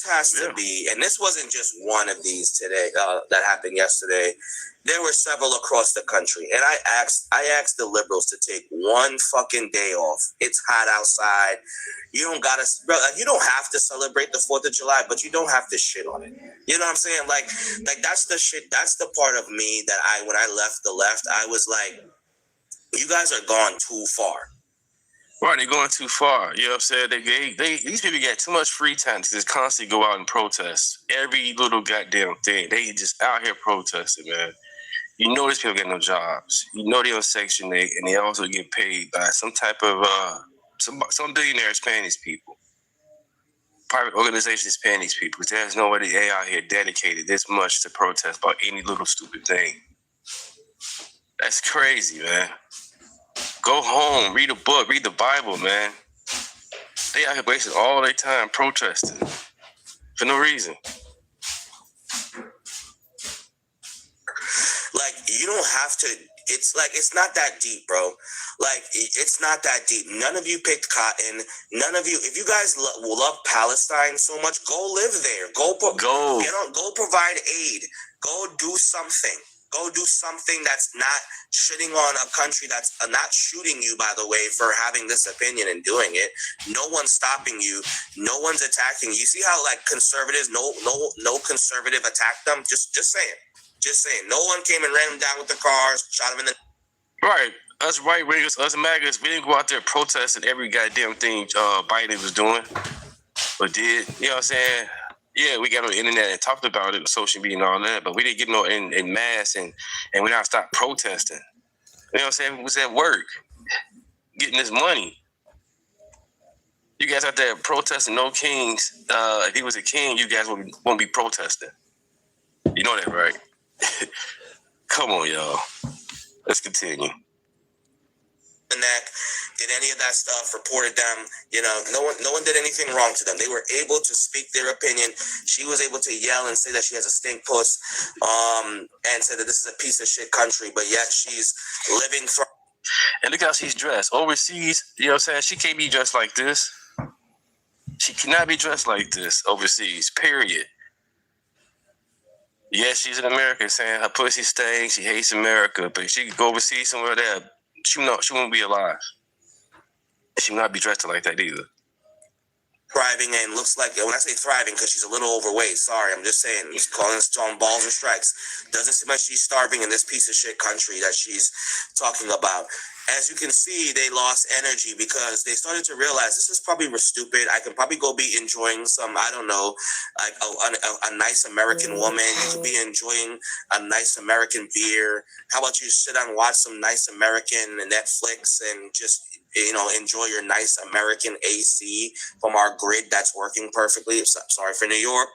has to be, and this wasn't just one of these today that happened yesterday. There were several across the country, and I asked the liberals to take one fucking day off. It's hot outside. You don't have to celebrate the 4th of July, but you don't have to shit on it. You know what I'm saying? Like that's the shit. That's the part of me that when I left the left, I was like, you guys are gone too far. Right, they're going too far. You know what I'm saying? These people get too much free time to just constantly go out and protest. Every little goddamn thing. They just out here protesting, man. You know these people get no jobs. You know they're on Section 8, and they also get paid by some type of, some billionaires paying these people. Private organizations paying these people. Because there's nobody out here dedicated this much to protest about any little stupid thing. That's crazy, man. Go home, read a book, read the Bible, man. They out here wasting all their time protesting for no reason. You don't have to. It's like, it's not that deep, bro. Like, it's not that deep. None of you picked cotton. None of you, if you guys love Palestine so much, go live there. Go provide aid. Go do something. Go do something that's not shitting on a country that's not shooting you, by the way, for having this opinion and doing it. No one's stopping you. No one's attacking you. You see how, like, conservatives, no conservative attacked them? Just saying. Just saying. No one came and ran them down with the cars, shot them in the... Right. Us right wingers, us MAGAs, we didn't go out there protesting every goddamn thing Biden was doing or did. You know what I'm saying? Yeah, we got on the internet and talked about it, social media and all that, but we didn't get no in mass and we not stopped protesting. You know what I'm saying? We was at work, getting this money. You guys out there protesting no kings. If he was a king, you guys won't be protesting. You know that, right? Come on, y'all. Let's continue. Did any of that stuff, reported them. You know, no one did anything wrong to them. They were able to speak their opinion. She was able to yell and say that she has a stink puss, and said that this is a piece of shit country, but yet she's living through. And look how she's dressed. Overseas, you know what I'm saying? She can't be dressed like this. She cannot be dressed like this overseas, period. Yes, she's an American saying her pussy stinks, she hates America, but she could go overseas somewhere there. She won't be alive. She will not be dressed like that either. Thriving, and looks like, when I say thriving, because she's a little overweight, sorry, I'm just saying, he's calling us on balls and strikes. Doesn't seem like she's starving in this piece of shit country that she's talking about. As you can see, they lost energy because they started to realize this is probably stupid. I can probably go be enjoying some, I don't know, like a nice American woman. You could be enjoying a nice American beer. How about you sit down and watch some nice American Netflix and just, you know, enjoy your nice American AC from our grid that's working perfectly. Sorry for New York.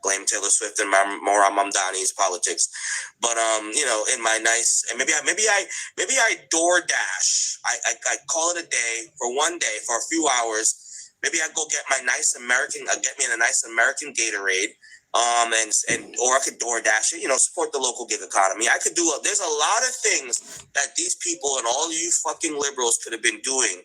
Blame Taylor Swift and more on Mamdani's politics. But you know, in my nice, and maybe I DoorDash. I call it a day for one day for a few hours. Maybe I go get my nice American, get me in a nice American Gatorade. And or I could DoorDash it, you know, support the local gig economy. I could do there's a lot of things that these people and all you fucking liberals could have been doing.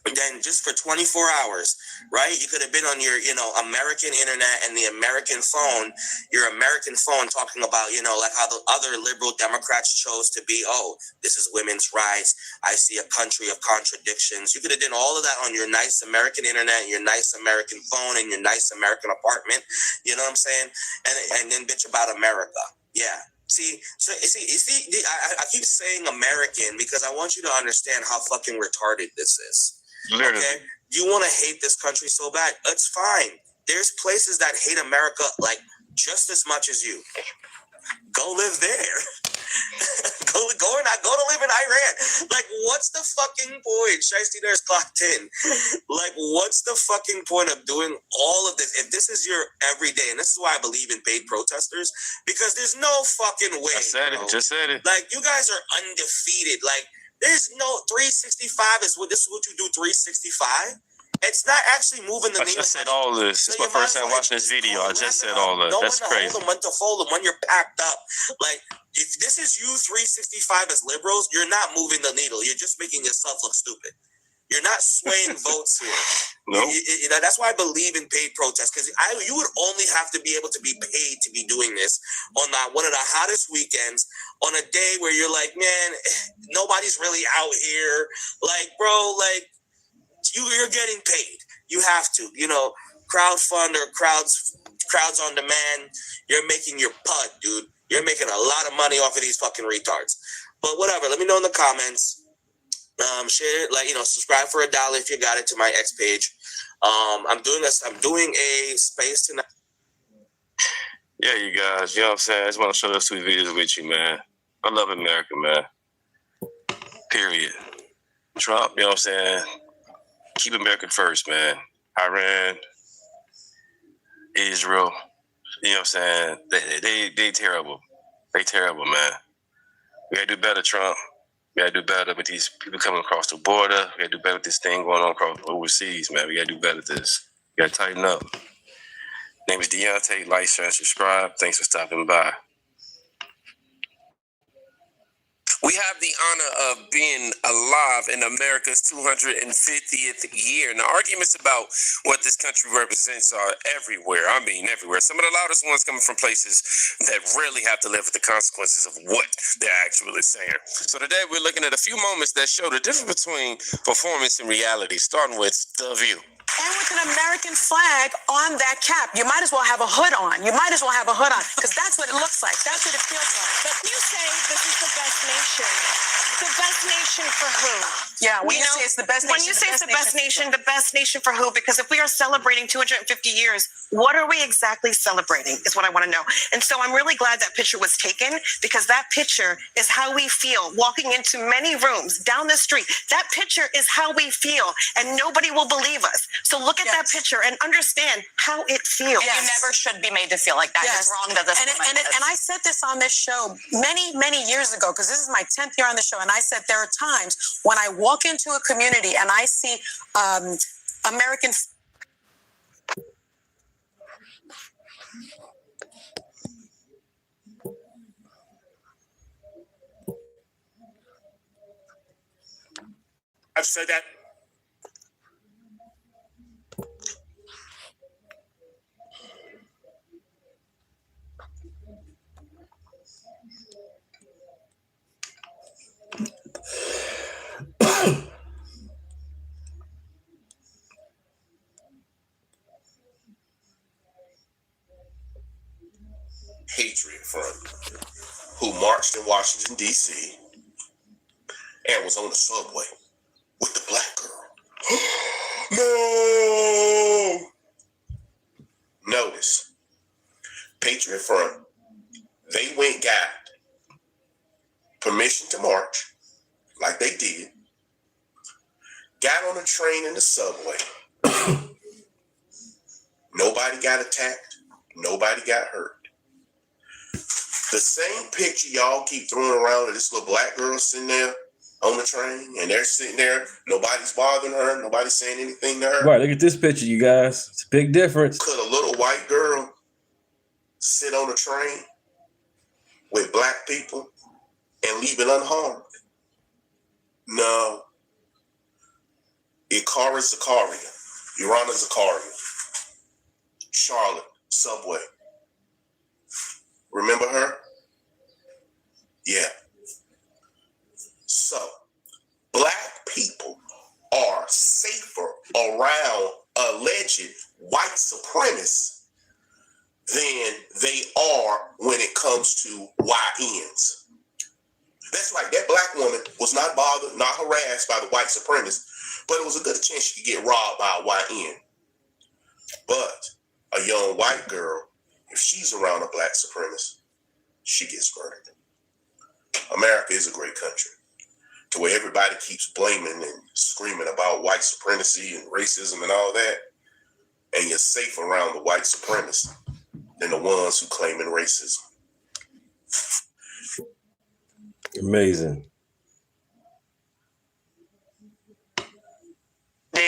And then just for 24 hours, right? You could have been on your, you know, American internet and the American phone, your American phone talking about, you know, like how the other liberal Democrats chose to be, oh, this is women's rights. I see a country of contradictions. You could have done all of that on your nice American internet, your nice American phone, and your nice American apartment. You know what I'm saying? And then bitch about America. Yeah. I keep saying American because I want you to understand how fucking retarded this is. Literally. Okay? You want to hate this country so bad. It's fine. There's places that hate America like just as much as you. Go live there. go to live in Iran. Like, what's the fucking point? Shiesty there's clocked in. Like, what's the fucking point of doing all of this? If this is your everyday, and this is why I believe in paid protesters, because there's no fucking way. Just said it. Like, you guys are undefeated. Like, there's no 365 this is what you do 365. It's not actually moving the needle. I just said all this. It's my first time watching this video. I just said all that. That's crazy. Know when to fold them, when you're packed up. Like, if this is you 365 as liberals, you're not moving the needle. You're just making yourself look stupid. You're not swaying votes here. No. You know, that's why I believe in paid protests, because you would only have to be able to be paid to be doing this on one of the hottest weekends, on a day where you're like, man, nobody's really out here. Like, bro, like, you're getting paid. You have to, you know, crowdfund or crowds on demand. You're making your pud, dude. You're making a lot of money off of these fucking retards. But whatever. Let me know in the comments. Share it, like, you know, subscribe for $1 if you got it to my X page. I'm doing a space tonight. Yeah, you guys. You know what I'm saying? I just want to share those 2 videos with you, man. I love America, man. Period. Trump, you know what I'm saying? Keep America first, man. Iran, Israel, you know what I'm saying? They terrible. They terrible, man. We gotta do better, Trump. We gotta do better with these people coming across the border. We gotta do better with this thing going on across overseas, man. We gotta do better with this. We gotta tighten up. Name is Deunta. Like, share, and subscribe. Thanks for stopping by. We have the honor of being alive in America's 250th year. And the arguments about what this country represents are everywhere. I mean, everywhere. Some of the loudest ones coming from places that really have to live with the consequences of what they're actually saying. So today we're looking at a few moments that show the difference between performance and reality, starting with The View. And with an American flag on that cap. You might as well have a hood on. You might as well have a hood on, because that's what it looks like. That's what it feels like. But you say this is the best nation. The best nation for who? Yeah, when you say it's the best nation. When you say it's the best nation, the best nation for who? Because if we are celebrating 250 years, what are we exactly celebrating is what I want to know. And so I'm really glad that picture was taken, because that picture is how we feel walking into many rooms down the street. That picture is how we feel, and nobody will believe us. So look at that picture and understand how it feels. You never should be made to feel like that. It's wrong that this and I said this on this show many years ago, because this is my 10th year on the show, and I said there are times when I walk into a community and I see American. I've said that. Patriot Front, who marched in Washington, D.C. and was on the subway with the black girl. No! Notice, Patriot Front, they got permission to march, like they did, got on a train in the subway. Nobody got attacked. Nobody got hurt. The same picture y'all keep throwing around of this little black girl sitting there on the train, and they're sitting there, nobody's bothering her, nobody's saying anything to her. Right, look at this picture, you guys. It's a big difference. Could a little white girl sit on a train with black people and leave it unharmed? No. Ikara Zakaria, Irana Zakaria, Charlotte, subway. Remember her? Yeah. So, black people are safer around alleged white supremacists than they are when it comes to YNs. That's right, that black woman was not bothered, not harassed by the white supremacists, but it was a good chance she could get robbed by a YN. But a young white girl, if she's around a black supremacist, she gets murdered. America is a great country, to where everybody keeps blaming and screaming about white supremacy and racism and all that, and you're safe around the white supremacists than the ones who claiming racism. Amazing.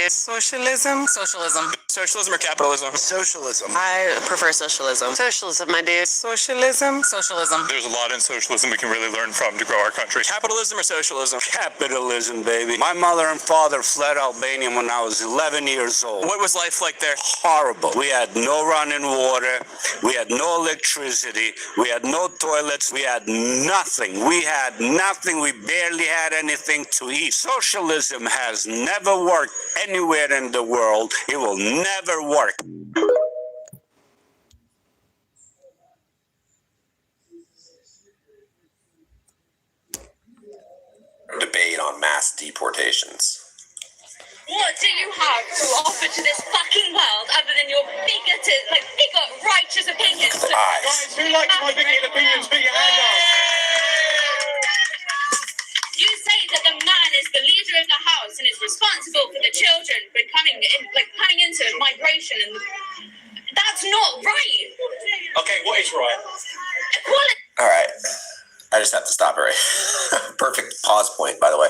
Socialism. Socialism. Socialism or capitalism? Socialism. I prefer socialism. Socialism, my dear. Socialism. Socialism. There's a lot in socialism we can really learn from to grow our country. Capitalism or socialism? Capitalism, baby. My mother and father fled Albania when I was 11 years old. What was life like there? Horrible. We had no running water. We had no electricity. We had no toilets. We had nothing. We had nothing. We barely had anything to eat. Socialism has never worked anywhere in the world. It will never work. Debate on mass deportations. What do you have to offer to this fucking world other than your bigoted, righteous opinions? Guys, who likes my bigoted opinions? Put your hand up. You say that the man is the leader of the house and is responsible for the children coming into migration, and that's not right. Okay, what is right? Equality. All right. I just have to stop it right. Perfect pause point, by the way.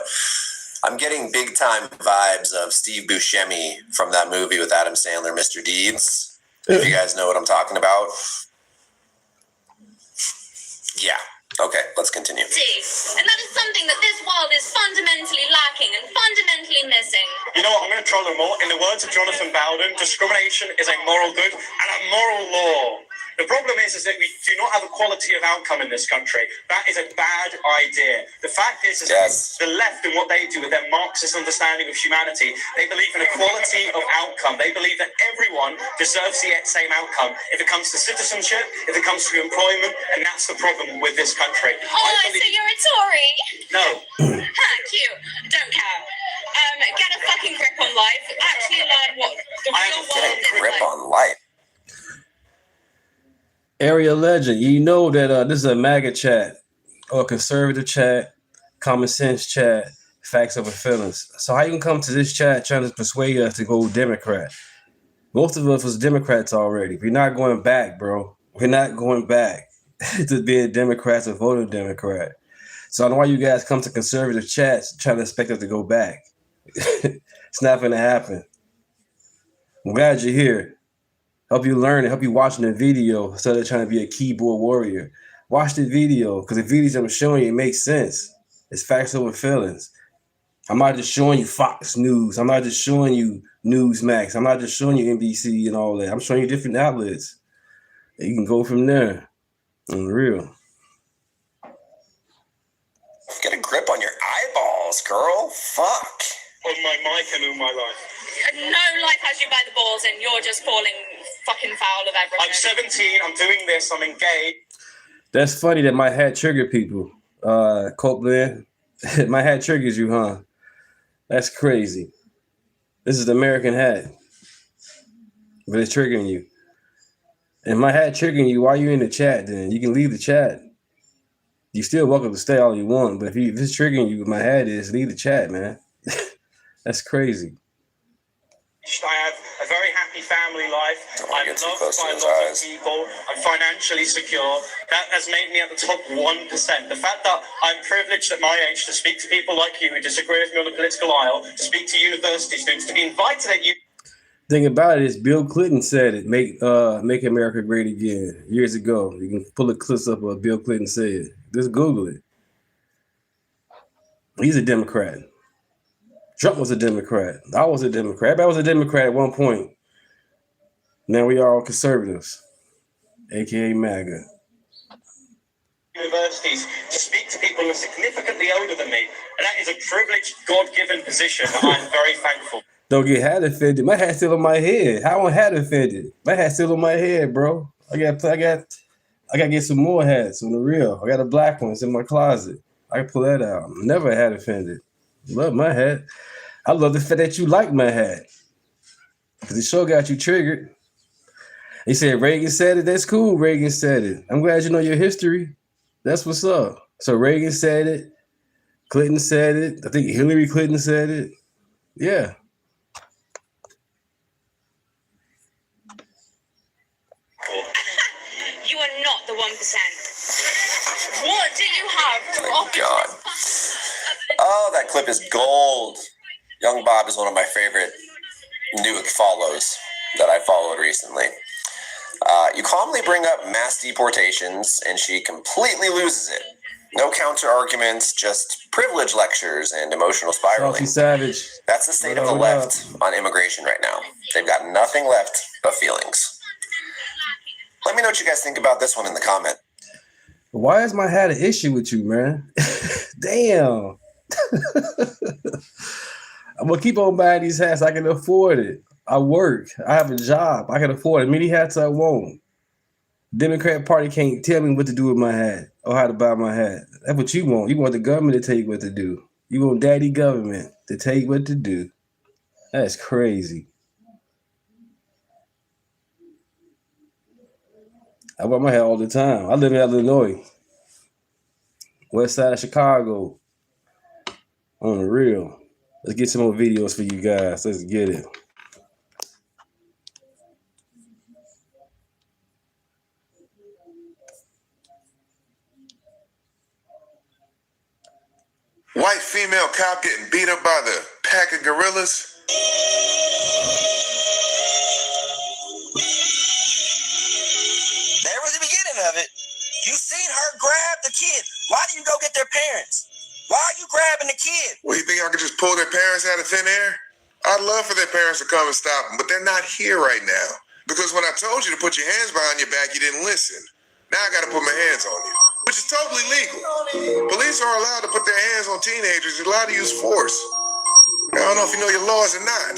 I'm getting big time vibes of Steve Buscemi from that movie with Adam Sandler, Mr. Deeds. If you guys know what I'm talking about. Yeah. Okay, let's continue. And that is something that this world is fundamentally lacking and fundamentally missing. You know what? I'm going to troll them more. In the words of Jonathan Bowden, discrimination is a moral good and a moral law. The problem is that we do not have a quality of outcome in this country. That is a bad idea. The fact is Yes. the left and what they do with their Marxist understanding of humanity, they believe in equality of outcome. They believe that everyone deserves the same outcome if it comes to citizenship, if it comes to employment, and that's the problem with this country. Oh, so you're a Tory? No. Cute. Don't care. Get a fucking grip on life. Actually learn what the real world is Grip like. on life. Area legend, you know that this is a MAGA chat or conservative chat, common sense chat, facts over feelings. So how you can come to this chat trying to persuade us to go Democrat? Most of us was Democrats already. We're not going back, bro. We're not going back to being Democrats or voting Democrat. So I know why you guys come to conservative chats trying to expect us to go back. It's not going to happen. I'm glad you're here. Help you learn and help you watching the video instead of trying to be a keyboard warrior. Watch the video because the videos I'm showing you, it makes sense. It's facts over feelings. I'm not just showing you Fox News. I'm not just showing you Newsmax. I'm not just showing you NBC and all that. I'm showing you different outlets. And you can go from there. On the real. Get a grip on your eyeballs, girl. Fuck. On my mic and all my life. No life has you by the balls and you're just falling fucking foul of everything. I'm 17, I'm doing this, I'm engaged. That's funny that my hat triggered people. Copeland, my hat triggers you, huh? That's crazy. This is the American hat. But it's triggering you. And my hat triggering you, why you in the chat then? You can leave the chat. You're still welcome to stay all you want, but if it's triggering you, my hat is, leave the chat, man. That's crazy. I have a very happy family life. I'm loved by lots of people. I'm financially secure. That has made me at the top 1%. The fact that I'm privileged at my age to speak to people like you who disagree with me on the political aisle, to speak to university students, to be invited at you. Thing about it is Bill Clinton said it, make America great again, years ago. You can pull the clips up of what Bill Clinton said. Just Google it. He's a Democrat. Trump was a Democrat. I was a Democrat. Everybody was a Democrat at one point. Now we are all conservatives, aka MAGA. Universities to speak to people who are significantly older than me, and that is a privileged, God-given position. I'm very thankful. Don't get hat offended. My hat's still on my head. How am hat offended? My hat's still on my head, bro. I got to get some more hats on the real. I got a black one. It's in my closet. I can pull that out. I'm never hat offended. Love my hat. I love the fact that you like my hat. Because the show got you triggered. He said Reagan said it. That's cool. Reagan said it. I'm glad you know your history. That's what's up. So Reagan said it. Clinton said it. I think Hillary Clinton said it. Yeah. You are not the 1%. What do you have to offer? God. Oh, that clip is gold. Young Bob is one of my favorite new follows that I followed recently. You calmly bring up mass deportations, and she completely loses it. No counter arguments, just privilege lectures and emotional spiraling. Savage. That's the state of the left on immigration right now. They've got nothing left but feelings. Let me know what you guys think about this one in the comment. Why is my hat an issue with you, man? Damn. I'm gonna keep on buying these hats. I can afford it. I work. I have a job. I can afford it. Many hats I want. Democrat Party can't tell me what to do with my hat or how to buy my hat. That's what you want. You want the government to tell you what to do. You want daddy government to tell you what to do. That's crazy. I wear my hat all the time. I live in Illinois. West side of Chicago. On the real. Let's get some more videos for you guys. Let's get it. White female cop getting beat up by the pack of gorillas. There was the beginning of it. You seen her grab the kid. Why do you go get their parents? Why are you grabbing the kid? Well, you think I could just pull their parents out of thin air? I'd love for their parents to come and stop them, but they're not here right now. Because when I told you to put your hands behind your back, you didn't listen. Now I gotta put my hands on you, which is totally legal. Police are allowed to put their hands on teenagers. You're allowed to use force. I don't know if you know your laws or not.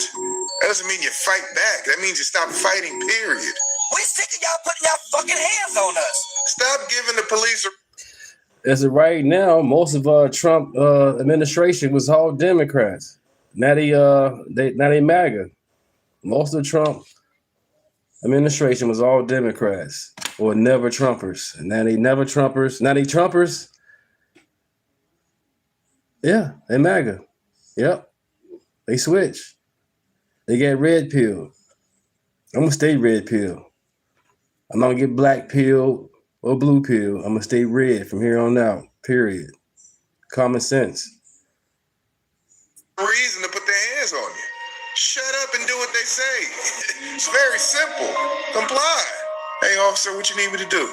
That doesn't mean you fight back. That means you stop fighting, period. We sick of y'all putting y'all fucking hands on us. Stop giving the police As of right now, most of Trump administration was all Democrats. Now they MAGA. Most of the Trump administration was all Democrats or never Trumpers. And now they never Trumpers. Now they Trumpers. Yeah, they MAGA. Yep. They switch. They get red pill. I'm gonna stay red pill. I'm not gonna get black pill or blue pill. I'm gonna stay red from here on out. Period. Common sense. reason to put their hands on you. Shut up and do what they say. It's very simple. Comply. Hey, officer, what you need me to do?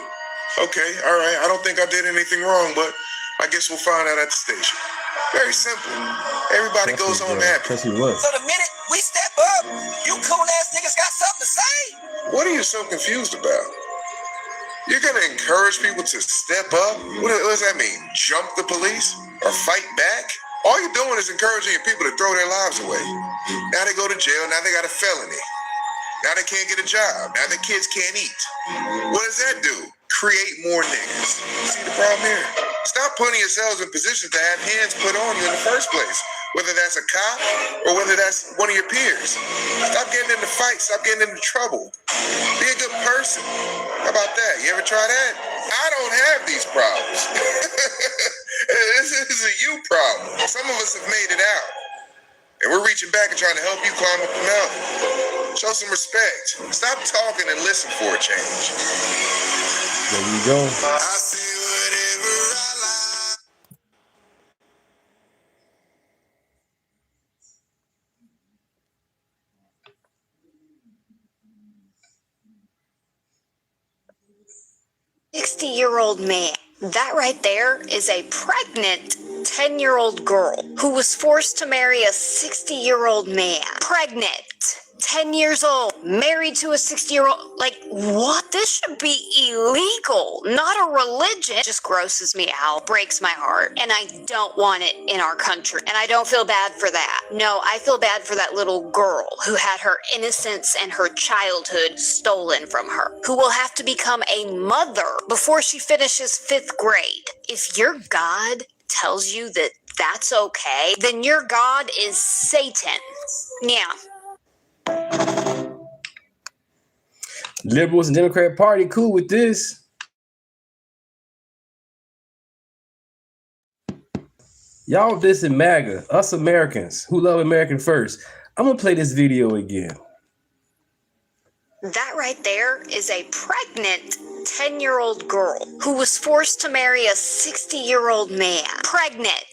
Okay, all right. I don't think I did anything wrong, but I guess we'll find out at the station. Very simple. Everybody goes home happy. So the minute we step up, you cool ass niggas got something to say? What are you so confused about? You're gonna encourage people to step up? What does that mean? Jump the police or fight back? All you're doing is encouraging your people to throw their lives away. Now they go to jail, now they got a felony. Now they can't get a job, now their kids can't eat. What does that do? Create more niggas. See the problem here? Stop putting yourselves in positions to have hands put on you in the first place. Whether that's a cop or whether that's one of your peers. Stop getting into fights, stop getting into trouble. Be a good person. How about that? You ever try that? I don't have these problems. This is a you problem. Some of us have made it out. And we're reaching back and trying to help you climb up the mountain. Show some respect. Stop talking and listen for a change. There you go. I say whatever I like. "60-year-old man." That right there is a pregnant 10-year-old girl who was forced to marry a 60-year-old man. Pregnant, 10 years old, married to a 60-year-old. Like, what? This should be illegal, not a religion. It just grosses me out, breaks my heart, and I don't want it in our country. And I don't feel bad for that. No, I feel bad for that little girl who had her innocence and her childhood stolen from her, who will have to become a mother before she finishes 5th grade. If your God tells you that that's okay, then your God is Satan. Yeah. Liberals and Democrat Party cool with this. Y'all dissing MAGA, us Americans who love American first. I'm gonna play this video again. That right there is a pregnant 10-year-old girl who was forced to marry a 60-year-old man. Pregnant,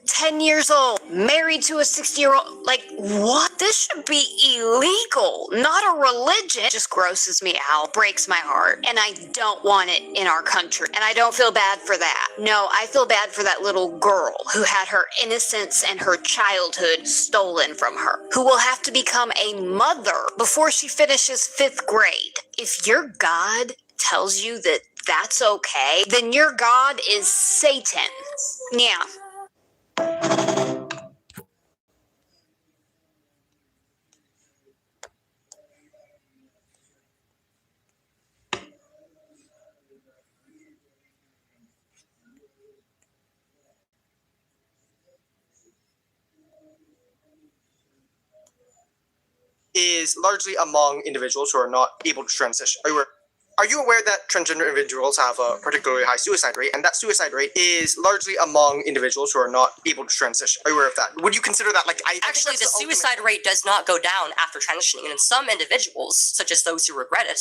10 years old, married to a 60-year-old. Like, what? This should be illegal, not a religion. It just grosses me out, breaks my heart, and I don't want it in our country. And I don't feel bad for that. No, I feel bad for that little girl who had her innocence and her childhood stolen from her, who will have to become a mother before she finishes 5th grade. If your God tells you that that's okay, then your God is Satan. Yeah. Is largely among individuals who are not able to transition. Are you aware that transgender individuals have a particularly high suicide rate, and that suicide rate is largely among individuals who are not able to transition? Are you aware of that? Would you consider that Actually, the suicide rate does not go down after transitioning, and in some individuals, such as those who regret it,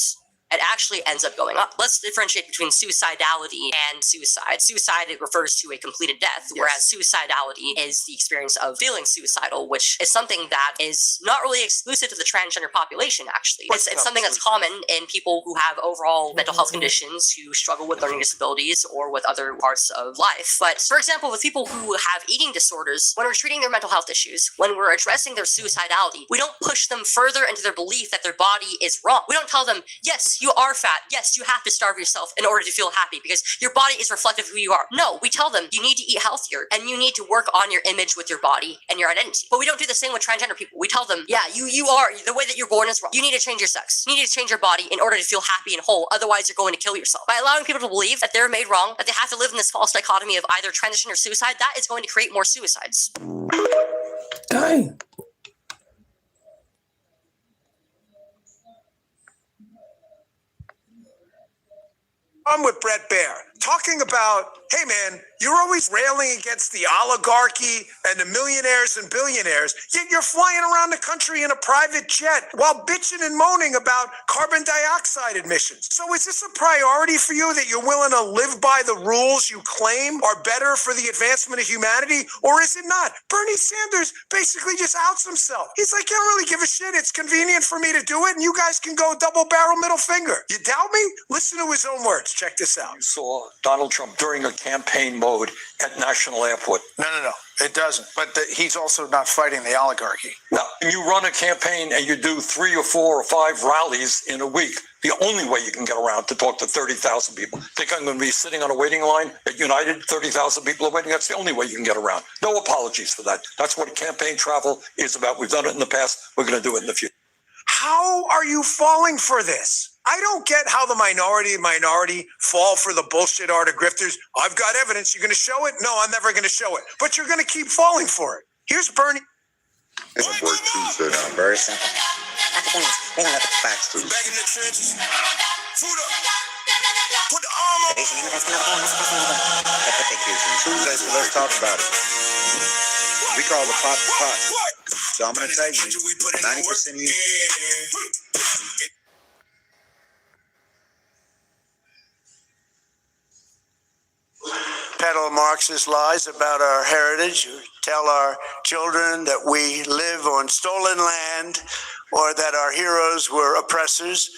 it actually ends up going up. Let's differentiate between suicidality and suicide. Suicide, it refers to a completed death, whereas suicidality is the experience of feeling suicidal, which is something that is not really exclusive to the transgender population, actually. It's something that's common in people who have overall mental health conditions, who struggle with learning disabilities or with other parts of life. But for example, with people who have eating disorders, when we're treating their mental health issues, when we're addressing their suicidality, we don't push them further into their belief that their body is wrong. We don't tell them, yes, you are fat. Yes, you have to starve yourself in order to feel happy because your body is reflective of who you are. No, we tell them you need to eat healthier and you need to work on your image with your body and your identity. But we don't do the same with transgender people. We tell them, yeah, you are, the way that you're born is wrong. You need to change your sex. You need to change your body in order to feel happy and whole. Otherwise, you're going to kill yourself. By allowing people to believe that they're made wrong, that they have to live in this false dichotomy of either transition or suicide, that is going to create more suicides. Dang. I'm with Brett Baer, talking about, hey man, you're always railing against the oligarchy and the millionaires and billionaires, yet you're flying around the country in a private jet while bitching and moaning about carbon dioxide emissions. So is this a priority for you that you're willing to live by the rules you claim are better for the advancement of humanity, or is it not? Bernie Sanders basically just outs himself. He's like, I don't really give a shit. It's convenient for me to do it, and you guys can go double barrel middle finger. You doubt me? Listen to his own words. Check this out. You saw Donald Trump during a campaign mode at National Airport. No, it doesn't. But he's also not fighting the oligarchy. No, you run a campaign and you do 3 or 4 or 5 rallies in a week. The only way you can get around to talk to 30,000 people. Think I'm going to be sitting on a waiting line at United? 30,000 people are waiting. That's the only way you can get around. No apologies for that. That's what campaign travel is about. We've done it in the past. We're going to do it in the future. How are you falling for this? I don't get how the minority fall for the bullshit art of grifters. I've got evidence. You're going to show it? No, I'm never going to show it. But you're going to keep falling for it. Here's Bernie. It's a work Tuesday now. Very simple. We're going to let the facts through. Back in the trenches. Food up. Put the arm up. Tuesday, so let's talk about it. We call the pot the pot. So I'm going to tell you, 90% of you. Peddle Marxist lies about our heritage, tell our children that we live on stolen land or that our heroes were oppressors.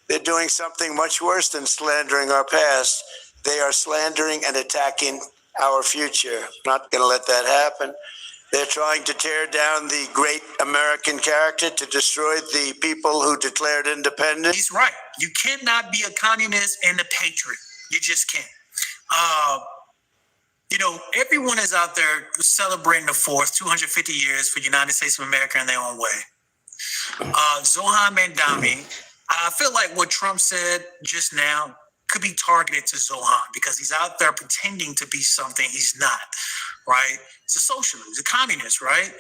They're doing something much worse than slandering our past. They are slandering and attacking our future. Not going to let that happen. They're trying to tear down the great American character, to destroy the people who declared independence. He's right. You cannot be a communist and a patriot. You just can't. Everyone is out there celebrating the 4th, 250 years for the United States of America in their own way. Zohan Mandami, I feel like what Trump said just now could be targeted to Zohan because he's out there pretending to be something he's not, right? He's a socialist, he's a communist, right?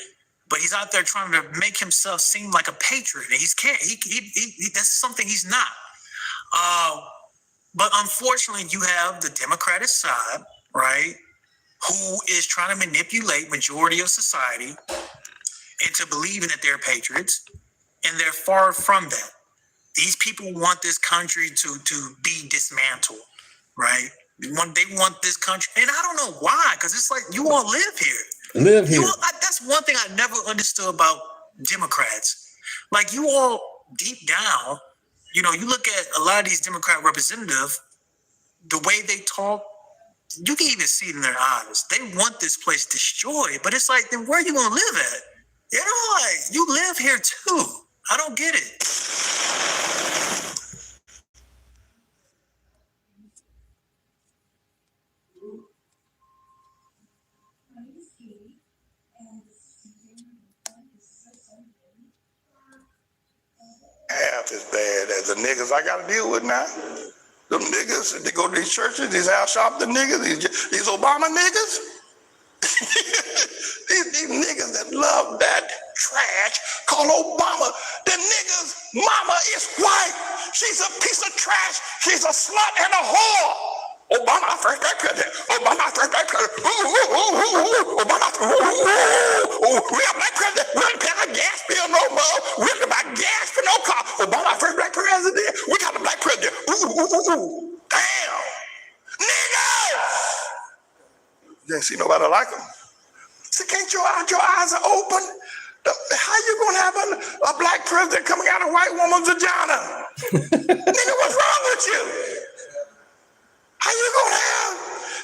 But he's out there trying to make himself seem like a patriot, and that's something he's not. But unfortunately, you have the Democratic side, right, who is trying to manipulate majority of society into believing that they're patriots, and they're far from that. These people want this country to be dismantled, right? They want this country, and I don't know why, because it's like you all live here. That's one thing I never understood about Democrats. Like you all deep down, you look at a lot of these Democrat representatives, the way they talk, you can even see it in their eyes. They want this place destroyed, but it's like, then where are you going to live at? You live here too. I don't get it. Half as bad as the niggas I got to deal with now. Them niggas, they go to these churches, these house shopping niggas, these Obama niggas. these niggas that love that trash called Obama. The niggas' mama is white. She's a piece of trash. She's a slut and a whore. Obama, first black president. Obama, first black president. Obama, we have black president. We don't pay a gas bill no more. We don't buy gas for no car. Obama, first black president. We got a black president. Ooh, damn. Niggas! You ain't see nobody like them. So can't your eyes are open? How you gonna have a black president coming out of a white woman's vagina? Nigga, what's wrong with you? How you gonna have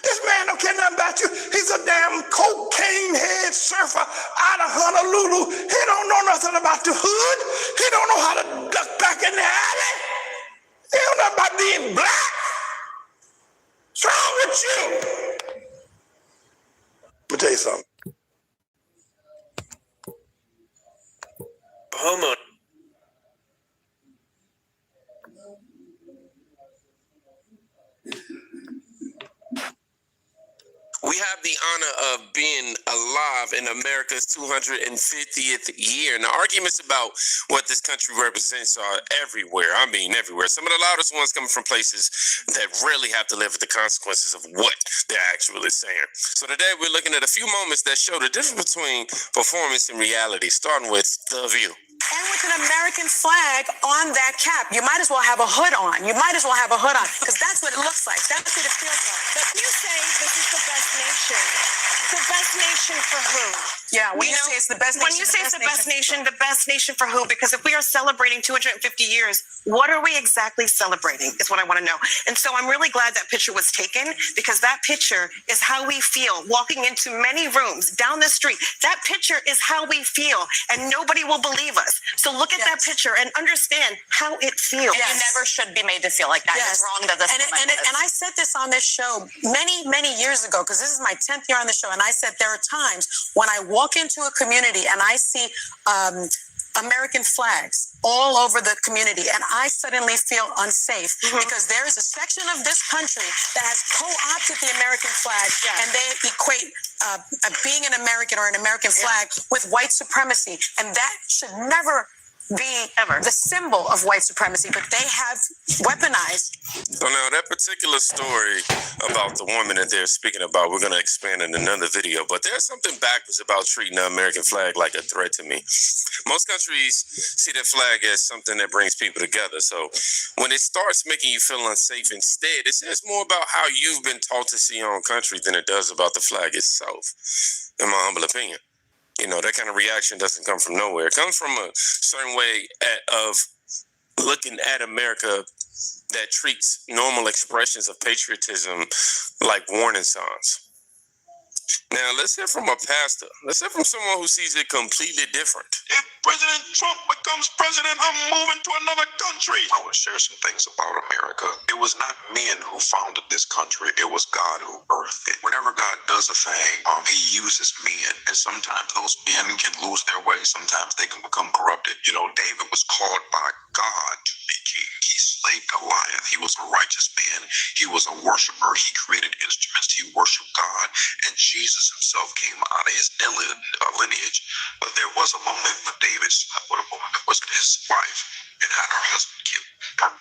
this man don't care nothing about you? He's a damn cocaine head surfer out of Honolulu. He don't know nothing about the hood. He don't know how to duck back in the alley. He don't know about being black. What's wrong with you? Let me tell you something. Homo. We have the honor of being alive in America's 250th year. And the arguments about what this country represents are everywhere. I mean, everywhere. Some of the loudest ones coming from places that really have to live with the consequences of what they're actually saying. So today we're looking at a few moments that show the difference between performance and reality, starting with The View. And with an American flag on that cap, you might as well have a hood on. You might as well have a hood on, because that's what it looks like. That's what it feels like. But you say this is the best nation. The best nation for who? Yeah, when you say it's the best nation. When you say it's the best nation, the best nation for who? Because if we are celebrating 250 years, what are we exactly celebrating is what I want to know. And so I'm really glad that picture was taken, because that picture is how we feel walking into many rooms down the street. That picture is how we feel, and nobody will believe us. So look at that picture and understand how it feels. You never should be made to feel like that. It's wrong that this and I said this on this show many years ago, because this is my 10th year on the show, and I said there are times when I walk into a community and I see American flags all over the community, and I suddenly feel unsafe because there is a section of this country that has co-opted the American flag, and they equate being an American or an American flag with white supremacy, and that should never be the symbol of white supremacy, but they have weaponized. So now that particular story about the woman that they're speaking about, we're going to expand in another video, but there's something backwards about treating the American flag like a threat to me. Most countries see the flag as something that brings people together. So when it starts making you feel unsafe instead, it says more about how you've been taught to see your own country than it does about the flag itself, in my humble opinion. You know, that kind of reaction doesn't come from nowhere. It comes from a certain way of looking at America that treats normal expressions of patriotism like warning signs. Now, let's hear from a pastor. Let's hear from someone who sees it completely different. If President Trump becomes president, I'm moving to another country. I want to share some things about America. It was not men who founded this country. It was God who birthed it. Whenever God does a thing, he uses men. And sometimes those men can lose their way. Sometimes they can become corrupted. You know, David was called by God to be king. He slayed Goliath. He was a righteous man. He was a worshiper. He created instruments. He worshiped God. And Jesus himself came out of his lineage. But there was a moment when David slept with a woman that wasn't his wife and had her husband killed.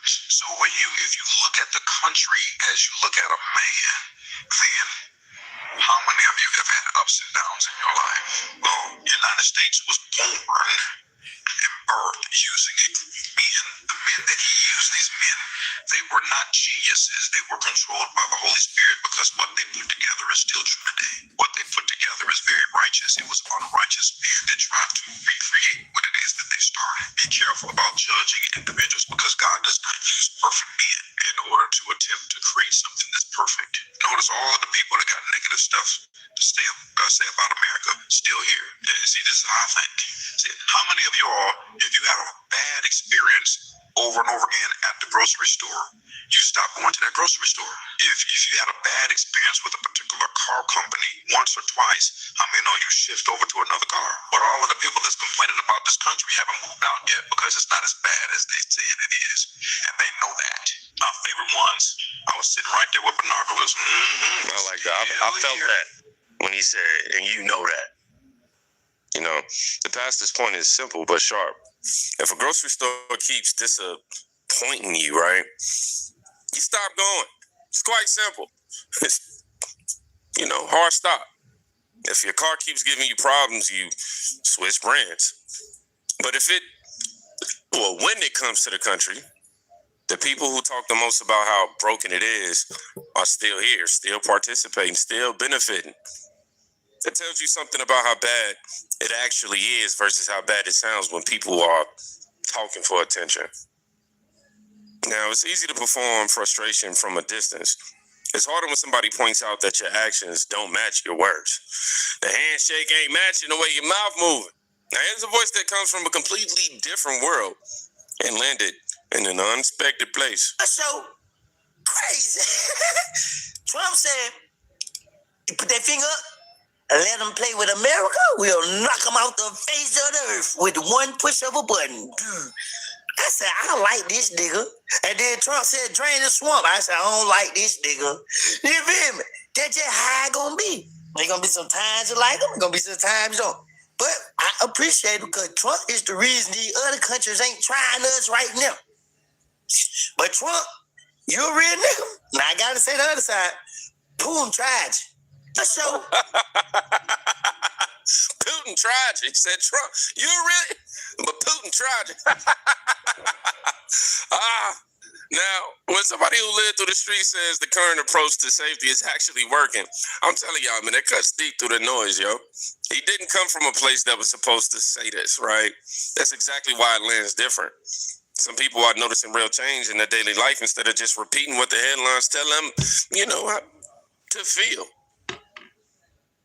So if you look at the country as you look at a man, then how many of you have had ups and downs in your life? Well, the United States was born and birthed using men. The men that he used, these men, they were not geniuses. They were controlled by the Holy Spirit, because what they put together is still true today. What they put together is very righteous. It was unrighteous men that tried to recreate what it is that they started. Be careful about judging individuals, because God does not use perfect men in order to attempt to create something that's perfect. Notice all of the people that got negative stuff to say about America still here. See, this is how I think. See, how many of y'all, if you had a bad experience over and over again at the grocery store, you stop going to that grocery store? If you had a bad experience with a particular car company once or twice, how many know you shift over to another car? But all of the people that's complaining about this country haven't moved out yet, because it's not as bad as they say it is, and they know that. My favorite ones, I was sitting right there with binoculars. I like that. I felt that when he said, and you know that. You know, the pastor's point is simple but sharp. If a grocery store keeps disappointing you, right, you stop going. It's quite simple. It's, hard stop. If your car keeps giving you problems, you switch brands. But when it comes to the country, The people who talk the most about how broken it is are still here, still participating, still benefiting. That tells you something about how bad it actually is versus how bad it sounds when people are talking for attention. Now, it's easy to perform frustration from a distance. It's harder when somebody points out that your actions don't match your words. The handshake ain't matching the way your mouth moving. Now, here's a voice that comes from a completely different world and landed in an unexpected place. That's so crazy. Trump said, you put that finger up and let them play with America, we'll knock them out the face of the earth with one push of a button. I said, I don't like this nigga. And then Trump said, drain the swamp. I said, I don't like this nigga. You feel me? That's just how it's going to be. There's going to be some times you like him. There's going to be some times you don't. But I appreciate it because Trump is the reason these other countries ain't trying us right now. But Trump, you a real nigga. Now I got to say the other side. Putin tried you. So Putin tried you. He said, Trump, you really? But Putin tried you. Now, when somebody who lived through the streets says the current approach to safety is actually working, I'm telling y'all, man, it cuts deep through the noise, yo. He didn't come from a place that was supposed to say this, right? That's exactly why it lands different. Some people are noticing real change in their daily life instead of just repeating what the headlines tell them, how to feel.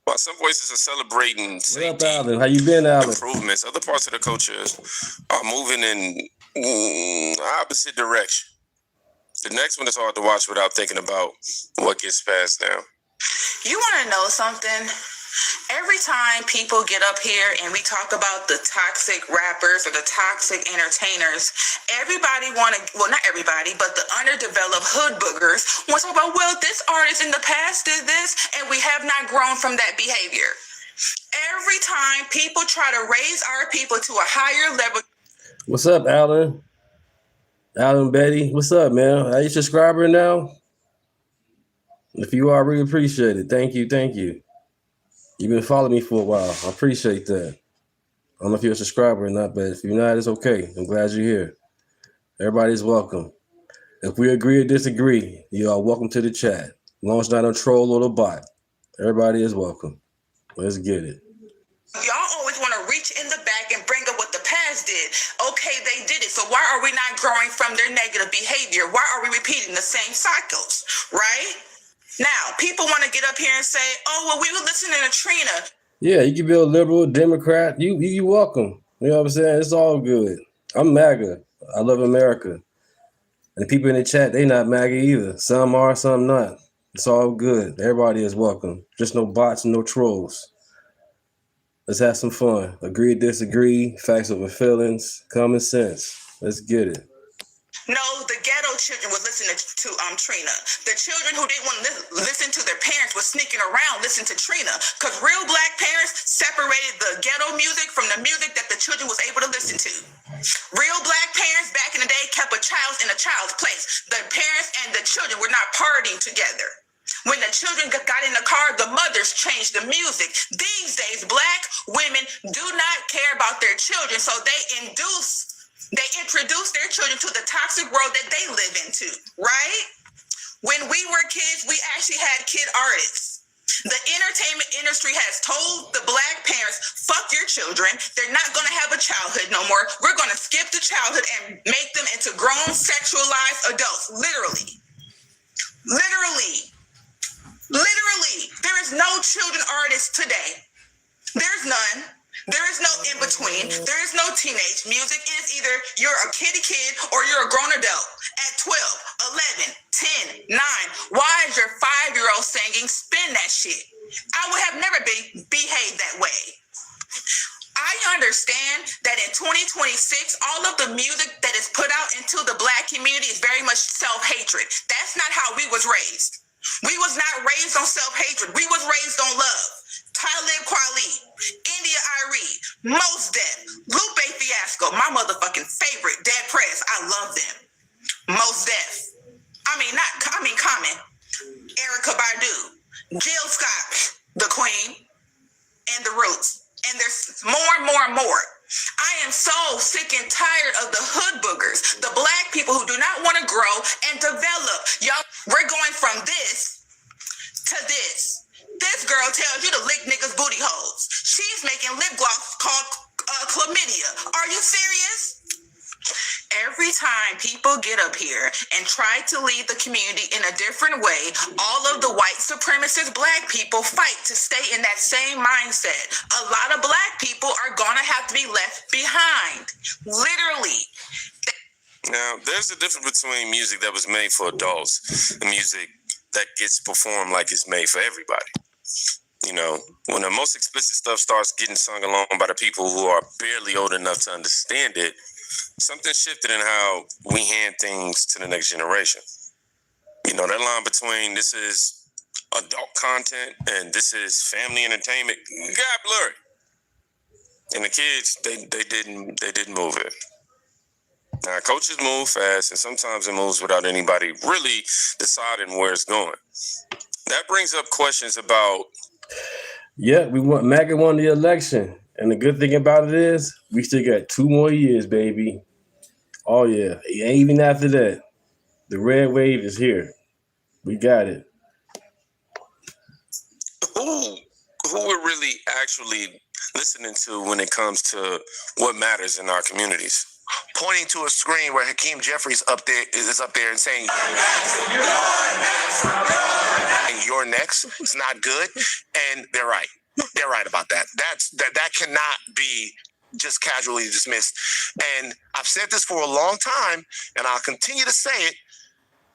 While some voices are celebrating safety, what up, Alvin? How you been, Alvin? improvements, other parts of the culture are moving in opposite direction. The next one is hard to watch without thinking about what gets passed down. You want to know something? Every time people get up here and we talk about the toxic rappers or the toxic entertainers, everybody not everybody, but the underdeveloped hood boogers want to talk about, well, this artist in the past did this and we have not grown from that behavior. Every time people try to raise our people to a higher level. What's up, Alan? Alan Betty, what's up, man? Are you a subscriber now? If you are, I really appreciate it. Thank you. You've been following me for a while. I appreciate that. I don't know if you're a subscriber or not, but if you're not, it's okay. I'm glad you're here. Everybody's welcome. If we agree or disagree, you are welcome to the chat. As long as it's not a troll or a bot, everybody is welcome. Let's get it. Y'all always want to reach in the back and bring up what the past did. Okay, they did it. So why are we not growing from their negative behavior? Why are we repeating the same cycles, right? Now, people want to get up here and say, oh, well, we were listening to Trina. Yeah, you can be a liberal, Democrat. You welcome. You know what I'm saying? It's all good. I'm MAGA. I love America. And the people in the chat, they not MAGA either. Some are, some not. It's all good. Everybody is welcome. Just no bots and no trolls. Let's have some fun. Agree, disagree, facts over feelings, common sense. Let's get it. No, the ghetto children was listening to Trina. The children who didn't want to listen to their parents was sneaking around listening to Trina because real black parents separated the ghetto music from the music that the children was able to listen to. Real black parents back in the day kept a child in a child's place. The parents and the children were not partying together. When the children got in the car, the mothers changed the music. These days, black women do not care about their children, so they introduce their children to the toxic world that they live into, right? When we were kids, we actually had kid artists. The entertainment industry has told the black parents, fuck your children. They're not going to have a childhood no more. We're going to skip the childhood and make them into grown, sexualized adults. Literally. There is no children artists today. There's none. There is no in between. There is no teenage music. It is either you're a kitty kid or you're a grown adult at 12, 11, 10, 9. Why is your 5-year-old singing Spin That Shit? I would have never behaved that way. I understand that in 2026, all of the music that is put out into the black community is very much self-hatred. That's not how we was raised. We was not raised on self-hatred. We was raised on love. Talib Kweli, India Irie, Mos Def, Lupe Fiasco, my motherfucking favorite, Dead Press. I love them. Mos Def. Common. Erykah Badu, Jill Scott, the Queen, and The Roots. And there's more and more and more. I am so sick and tired of the hood boogers, the black people who do not want to grow and develop. Y'all, we're going from this to this. This girl tells you to lick niggas' booty holes. She's making lip gloss called chlamydia. Are you serious? Every time people get up here and try to lead the community in a different way, all of the white supremacist black people fight to stay in that same mindset. A lot of black people are going to have to be left behind. Literally. Now, there's a difference between music that was made for adults and music that gets performed like it's made for everybody. You know, when the most explicit stuff starts getting sung along by the people who are barely old enough to understand it, something shifted in how we hand things to the next generation. You know, that line between this is adult content and this is family entertainment got blurry. And the kids, they didn't move it. Now, coaches move fast, and sometimes it moves without anybody really deciding where it's going. That brings up questions about. Yeah, MAGA won the election. And the good thing about it is we still got 2 more years, baby. Oh, yeah. Even after that, the red wave is here. We got it. Who we're really actually listening to when it comes to what matters in our communities? Pointing to a screen where Hakeem Jeffries is up there and saying, and you're next. It's not good. And they're right. They're right about that. That cannot be just casually dismissed. And I've said this for a long time, and I'll continue to say it.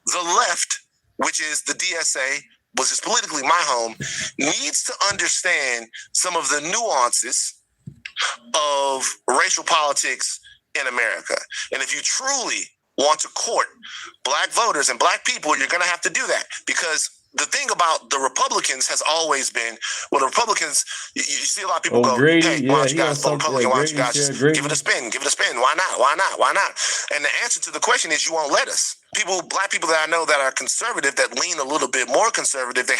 The left, which is the DSA, which is politically my home, needs to understand some of the nuances of racial politics in America. And if you truly want to court black voters and black people, you're going to have to do that, because the thing about the Republicans has always been, well, the Republicans, you see a lot of people go, Grady, hey, why don't you guys vote Republican? Why don't you guys just give it a spin? Give it a spin. Why not? Why not? Why not? And the answer to the question is you won't let us. Black people that I know that are conservative, that lean a little bit more conservative, they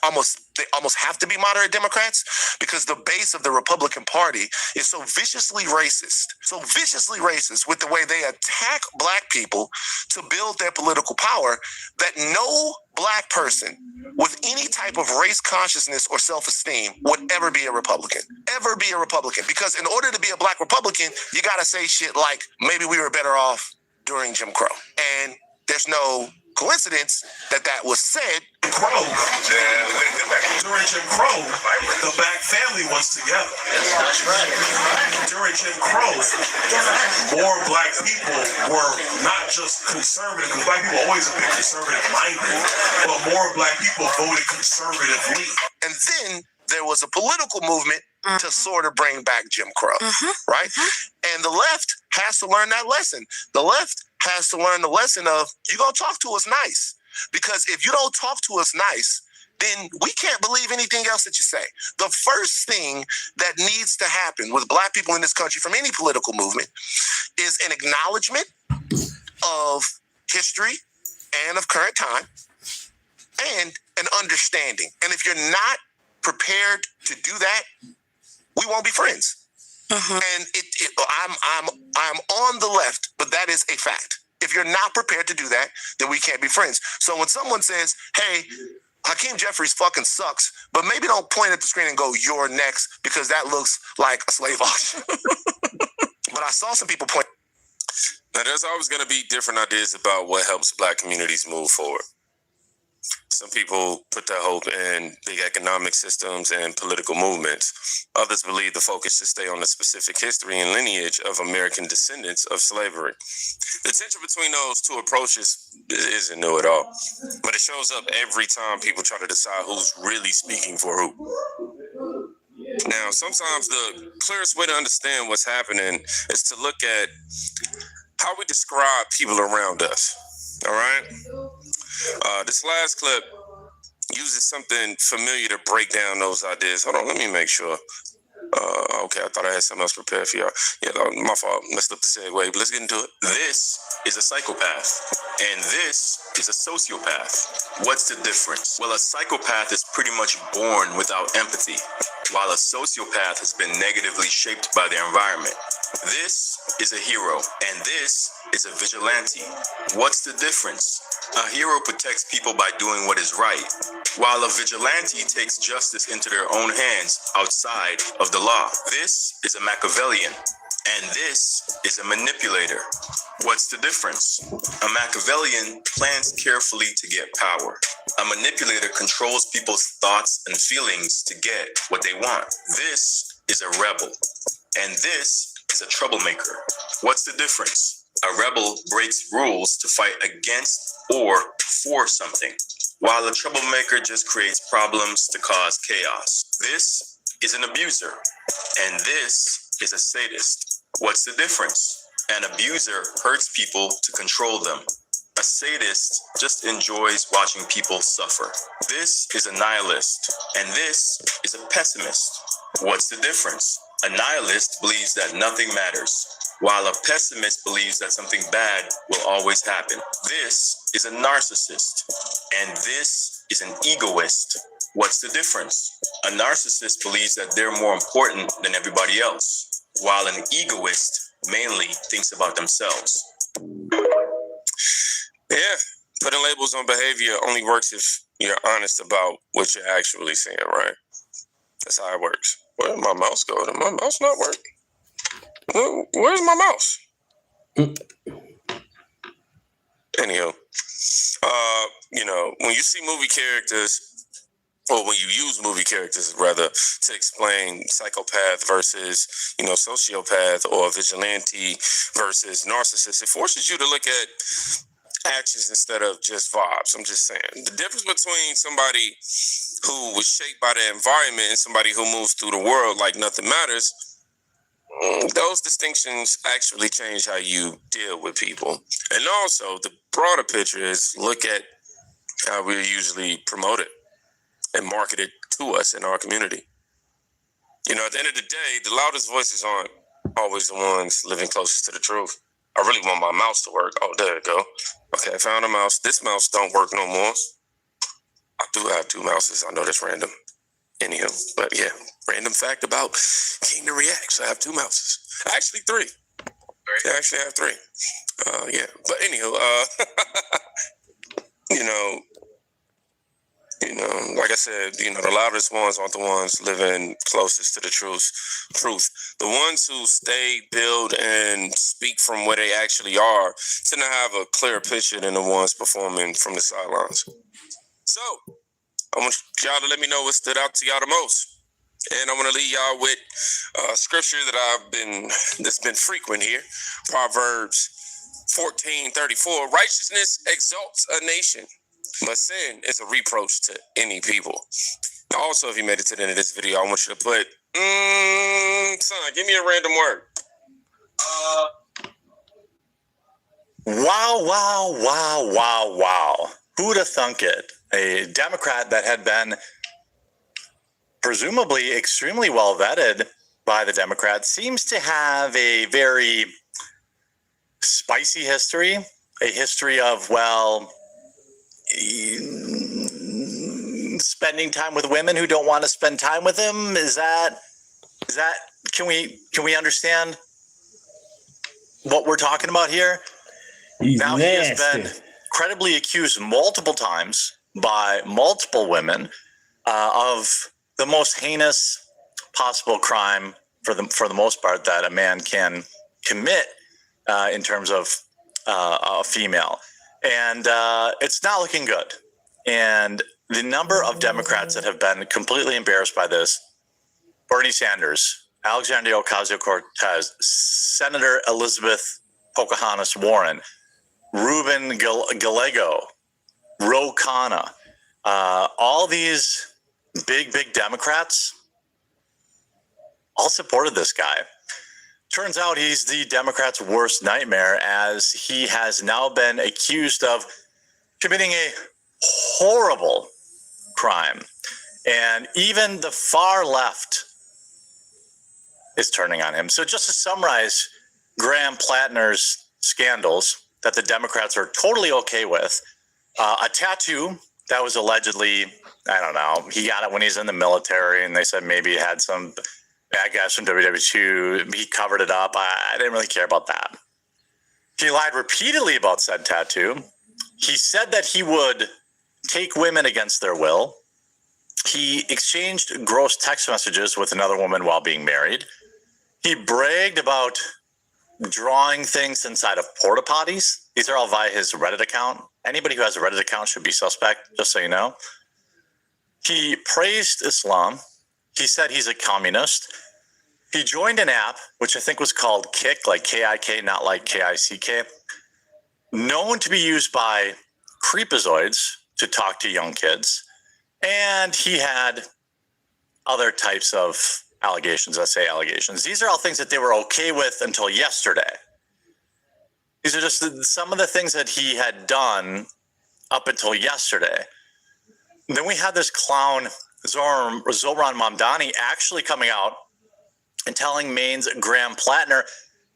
almost have to be moderate Democrats, because the base of the Republican Party is so viciously racist with the way they attack black people to build their political power, that no black person with any type of race consciousness or self-esteem would ever be a Republican. Because in order to be a black Republican, you got to say shit like, maybe we were better off during Jim Crow. And there's no coincidence that was said. During Jim Crow, the black family was together. That's right. During Jim Crow, more black people were not just conservative, because black people always have been conservative-minded, but more black people voted conservatively. And then there was a political movement to sort of bring back Jim Crow, right? And the left has to learn that lesson. The left has to learn the lesson of, you're going to talk to us nice. Because if you don't talk to us nice, then we can't believe anything else that you say. The first thing that needs to happen with black people in this country from any political movement is an acknowledgement of history and of current time, and an understanding. And if you're not prepared to do that, we won't be friends. And I'm on the left, but that is a fact. If you're not prepared to do that, then we can't be friends. So when someone says, hey, Hakeem Jeffries fucking sucks, but maybe don't point at the screen and go, you're next, because that looks like a slave auction. But I saw some people point. Now, there's always going to be different ideas about what helps black communities move forward. Some people put their hope in big economic systems and political movements. Others believe the focus should stay on the specific history and lineage of American descendants of slavery. The tension between those two approaches isn't new at all, but it shows up every time people try to decide who's really speaking for who. Now, sometimes the clearest way to understand what's happening is to look at how we describe people around us, all right? This last clip uses something familiar to break down those ideas. Hold on, let me make sure. Okay, I thought I had something else prepared for y'all. Yeah, my fault. Let's look the segue, but let's get into it. This is a psychopath, and this is a sociopath. What's the difference? Well, a psychopath is pretty much born without empathy, while a sociopath has been negatively shaped by their environment. This is a hero, and this is a vigilante. What's the difference? A hero protects people by doing what is right, while a vigilante takes justice into their own hands outside of the law. This is a Machiavellian, and this is a manipulator. What's the difference? A Machiavellian plans carefully to get power. A manipulator controls people's thoughts and feelings to get what they want. This is a rebel, and this is a troublemaker. What's the difference? A rebel breaks rules to fight against or for something, while a troublemaker just creates problems to cause chaos. This is an abuser, and this is a sadist. What's the difference? An abuser hurts people to control them. A sadist just enjoys watching people suffer. This is a nihilist, and this is a pessimist. What's the difference? A nihilist believes that nothing matters, while a pessimist believes that something bad will always happen. This is a narcissist, and this is an egoist. What's the difference? A narcissist believes that they're more important than everybody else, while an egoist mainly thinks about themselves. Yeah, putting labels on behavior only works if you're honest about what you're actually saying, right? That's how it works. Where did my mouse go? Did my mouse not work? Where's my mouse? Anywho, when you see movie characters, or when you use movie characters, rather, to explain psychopath versus, sociopath, or vigilante versus narcissist, it forces you to look at actions instead of just vibes. I'm just saying. The difference between somebody who was shaped by the environment and somebody who moves through the world like nothing matters, those distinctions actually change how you deal with people. And also, the broader picture is look at how we're usually promoted and marketed to us in our community. At the end of the day, the loudest voices aren't always the ones living closest to the truth. I really want my mouse to work. Oh, there it go. Okay, I found a mouse. This mouse don't work no more. I do have two mouses. I know that's random. Anywho, but yeah, random fact about Kingdom Reacts. I have two mouses. Actually, three. I actually have three. Yeah, but anywho, like I said, the loudest ones aren't the ones living closest to the truth. The ones who stay, build, and speak from where they actually are tend to have a clearer picture than the ones performing from the sidelines. So, I want y'all to let me know what stood out to y'all the most. And I want to leave y'all with scripture that's been frequent here. Proverbs 14:34. Righteousness exalts a nation, but sin is a reproach to any people. Also, if you made it to the end of this video, I want you to put, son, give me a random word. Wow. Who'd have thunk it? A Democrat that had been presumably extremely well vetted by the Democrats seems to have a very spicy history, a history of, spending time with women who don't want to spend time with him. Is that can we understand what we're talking about here? He's now nasty. He has been credibly accused multiple times by multiple women of the most heinous possible crime for the most part that a man can commit in terms of a female. And it's not looking good. And the number of Democrats that have been completely embarrassed by this: Bernie Sanders, Alexandria Ocasio-Cortez, Senator Elizabeth Pocahontas Warren, Ruben Gallego, Ro Khanna, all these big Democrats all supported this guy. Turns out he's the Democrats' worst nightmare, as he has now been accused of committing a horrible crime. And even the far left is turning on him. So just to summarize Graham Platner's scandals, that the Democrats are totally okay with. A tattoo that was allegedly, I don't know, he got it when he's in the military, and they said maybe he had some bad guys from WW2. He covered it up. I didn't really care about that. He lied repeatedly about said tattoo. He said that he would take women against their will. He exchanged gross text messages with another woman while being married. He bragged about drawing things inside of porta potties. These are all via his Reddit account. Anybody who has a Reddit account should be suspect, just so you know. He praised Islam. He said he's a communist. He joined an app, which I think was called Kik, like K-I-K, not like K-I-C-K, known to be used by creepazoids to talk to young kids. And he had other types of allegations. I say allegations. These are all things that they were okay with until yesterday. These are just some of the things that he had done up until yesterday. And then we had this clown, Zohran Mamdani, actually coming out and telling Maine's Graham Platner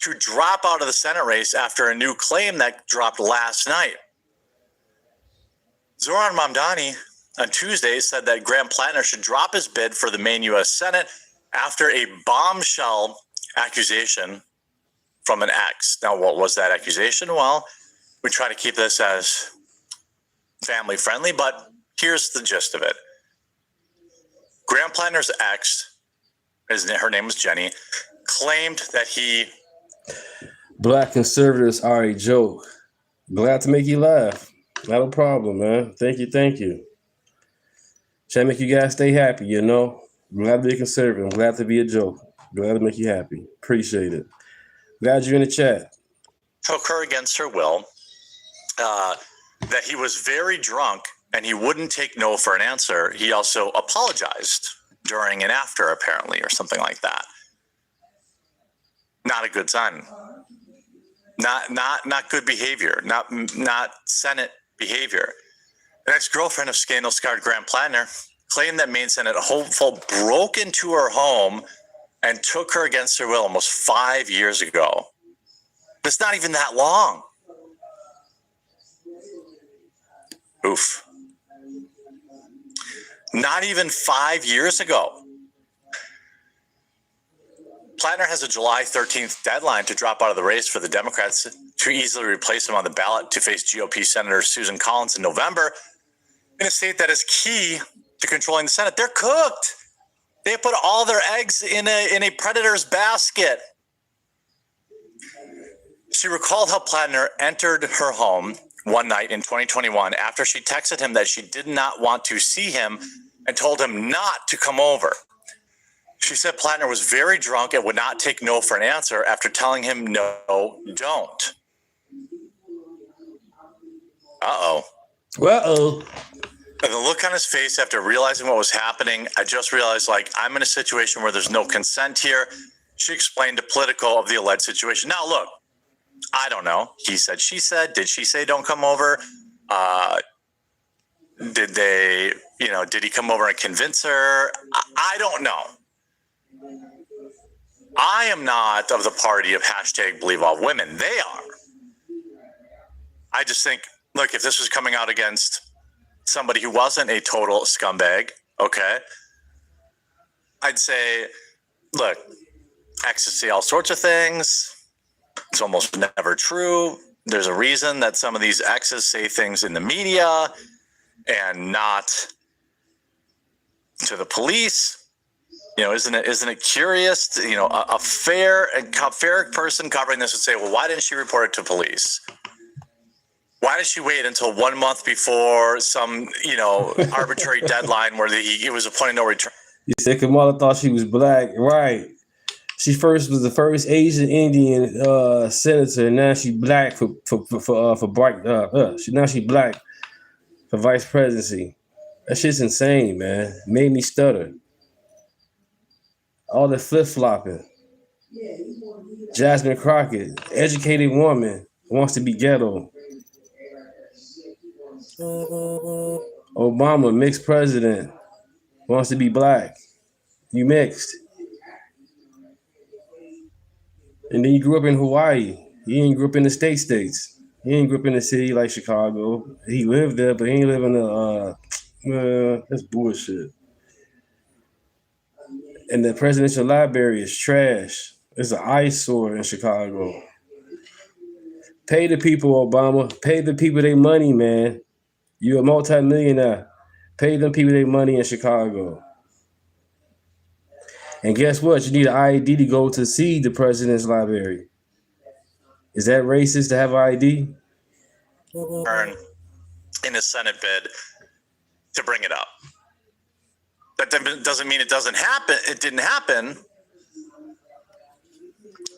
to drop out of the Senate race after a new claim that dropped last night. Zohran Mamdani on Tuesday said that Graham Platner should drop his bid for the Maine U.S. Senate after a bombshell accusation from an ex. Now, what was that accusation? Well, we try to keep this as family friendly, but here's the gist of it. Graham Platner's ex, her name was Jenny, claimed that he... Black conservatives are a joke. Glad to make you laugh. Not a problem, man. Thank you. Try to make you guys stay happy, you know? Glad to be a conservative. I'm glad to be a joke. Glad to make you happy. Appreciate it. Glad you're in the chat. Took her against her will. That he was very drunk and he wouldn't take no for an answer. He also apologized during and after, apparently, or something like that. Not a good sign. Not good behavior. Not Senate behavior. An ex-girlfriend of scandal-scarred Graham Platner claimed that Maine Senate hopeful broke into her home and took her against her will almost 5 years ago. It's not even that long. Oof. Not even 5 years ago. Platner has a July 13th deadline to drop out of the race for the Democrats to easily replace him on the ballot to face GOP Senator Susan Collins in November in a state that is key to controlling the Senate. They're cooked. They put all their eggs in a predator's basket. She recalled how Platner entered her home one night in 2021 after she texted him that she did not want to see him and told him not to come over. She said Platner was very drunk and would not take no for an answer after telling him no, don't. Uh-oh. And the look on his face after realizing what was happening, I just realized, I'm in a situation where there's no consent here. She explained the political of the alleged situation. Now, look, I don't know. He said, she said. Did she say don't come over? Did he come over and convince her? I don't know. I am not of the party of hashtag believe all women. They are. I just think, look, if this was coming out against somebody who wasn't a total scumbag, okay, I'd say, look, exes say all sorts of things. It's almost never true. There's a reason that some of these exes say things in the media and not to the police. Isn't it curious? A fair person covering this would say, well, why didn't she report it to police? Why did she wait until 1 month before some, arbitrary deadline where he was a point of no return? You said Kamala thought she was black, right? She was the first Asian Indian senator, and now she black for now she black for vice presidency. That shit's insane, man. Made me stutter. All the flip-flopping. Jasmine Crockett, educated woman, wants to be ghetto. Obama, mixed president, wants to be black. You mixed. And then you grew up in Hawaii. You ain't grew up in the states. He ain't grew up in the city like Chicago. He lived there, but he ain't live in the that's bullshit. And the presidential library is trash. It's an eyesore in Chicago. Pay the people, Obama. Pay the people their money, man. You're a multi-millionaire. Pay them people their money in Chicago. And guess what? You need an ID to go to see the president's library. Is that racist to have an ID? In a Senate bid to bring it up. That doesn't mean it doesn't happen. It didn't happen.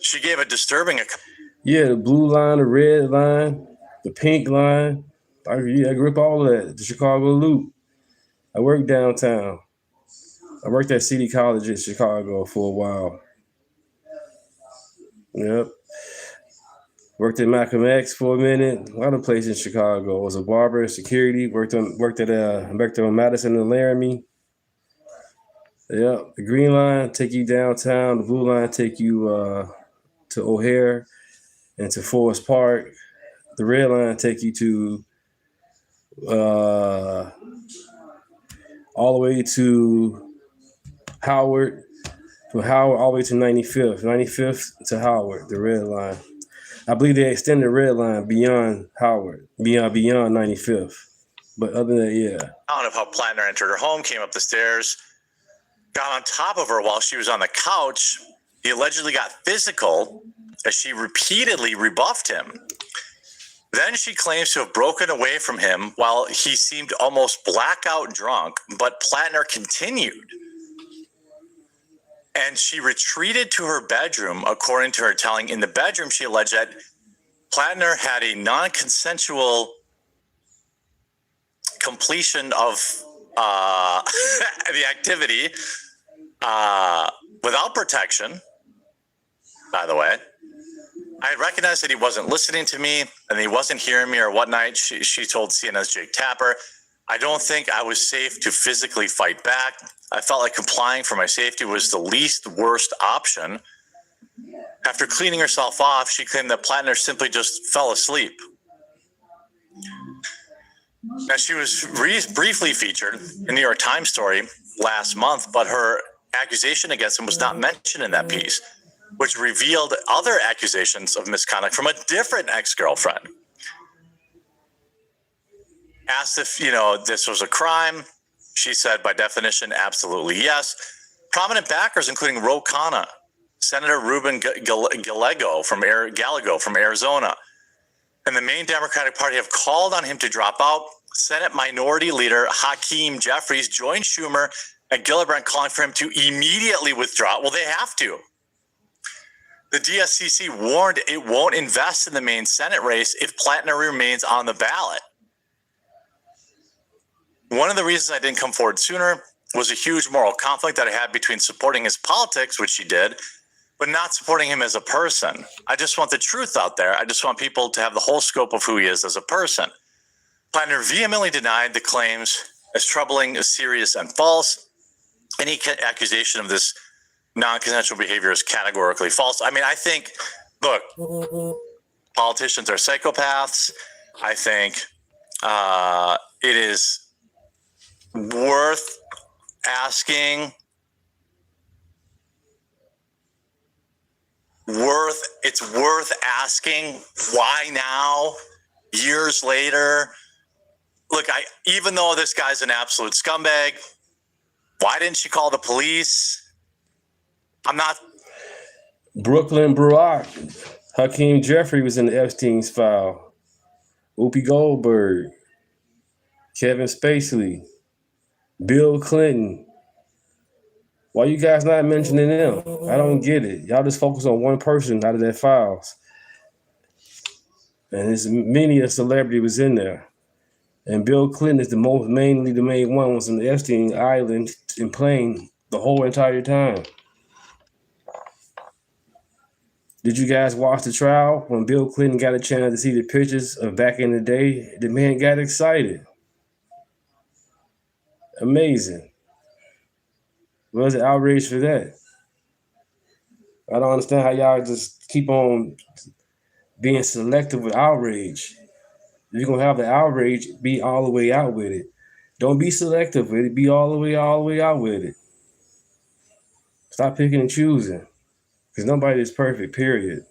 She gave a disturbing. Yeah, the blue line, the red line, the pink line. I grew up all of that. The Chicago Loop. I worked downtown. I worked at City College in Chicago for a while. Yep. Worked at Malcolm X for a minute. A lot of places in Chicago. I was a barber and security. Worked on Madison and Laramie. Yep. The green line take you downtown. The blue line take you to O'Hare and to Forest Park. The red line take you to all the way to Howard. From Howard all the way to 95th. 95th to Howard, the red line. I believe they extended the red line beyond Howard, beyond 95th. But other than that, yeah. Account of how Platner entered her home, came up the stairs, got on top of her while she was on the couch. He allegedly got physical as she repeatedly rebuffed him. Then she claims to have broken away from him while he seemed almost blackout drunk, but Platner continued. And she retreated to her bedroom, according to her telling. In the bedroom, she alleged that Platner had a non-consensual completion of the activity without protection, by the way. I had recognized that he wasn't listening to me and he wasn't hearing me or whatnot. She told CNN's Jake Tapper, I don't think I was safe to physically fight back. I felt like complying for my safety was the least worst option. After cleaning herself off, she claimed that Platner simply just fell asleep. Now, she was briefly featured in the New York Times story last month, but her accusation against him was not mentioned in that piece, which revealed other accusations of misconduct from a different ex-girlfriend. Asked if, this was a crime. She said, by definition, absolutely yes. Prominent backers, including Ro Khanna, Senator Ruben Gallego from Arizona, and the Maine Democratic Party have called on him to drop out. Senate Minority Leader Hakeem Jeffries joined Schumer and Gillibrand calling for him to immediately withdraw. Well, they have to. The DSCC warned it won't invest in the Maine Senate race if Platner remains on the ballot. One of the reasons I didn't come forward sooner was a huge moral conflict that I had between supporting his politics, which she did, but not supporting him as a person. I just want the truth out there. I just want people to have the whole scope of who he is as a person. Platner vehemently denied the claims as troubling, as serious, and false. Any accusation of this non-consensual behavior is categorically false. I mean, I think, look, politicians are psychopaths. I think it is worth asking, it's worth asking why now, years later. Look, even though this guy's an absolute scumbag, why didn't she call the police? I'm not. Brooklyn Barack, Hakeem Jeffrey was in the Epstein's file. Whoopi Goldberg, Kevin Spacey, Bill Clinton. Why you guys not mentioning them? I don't get it. Y'all just focus on one person out of their files. And as many a celebrity was in there. And Bill Clinton is the main one was on the Epstein Island in plane the whole entire time. Did you guys watch the trial? When Bill Clinton got a chance to see the pictures of back in the day, the man got excited. Amazing. What was the outrage for that? I don't understand how y'all just keep on being selective with outrage. If you're gonna have the outrage, be all the way out with it. Don't be selective with it. Be all the way out with it. Stop picking and choosing, because nobody is perfect. Period.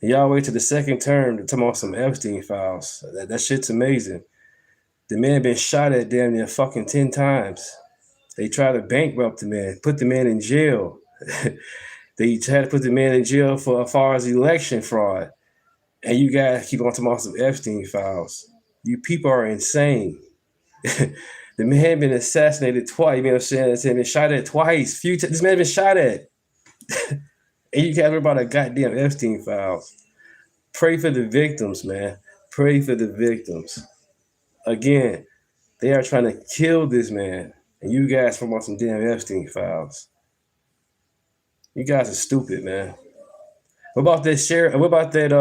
And y'all wait till the second term to talk about some Epstein files. That shit's amazing. The man been shot at damn near fucking 10 times. They tried to bankrupt the man, put the man in jail. They tried to put the man in jail for as far as election fraud. And you guys keep on talking about some Epstein files. You people are insane. The man been assassinated twice. You know what I'm saying? He's been shot at twice. This man been shot at. And you care about a goddamn Epstein files. Pray for the victims, man. Pray for the victims. Again, they are trying to kill this man. And you guys from some damn Epstein files. You guys are stupid, man. What about that sheriff? What about that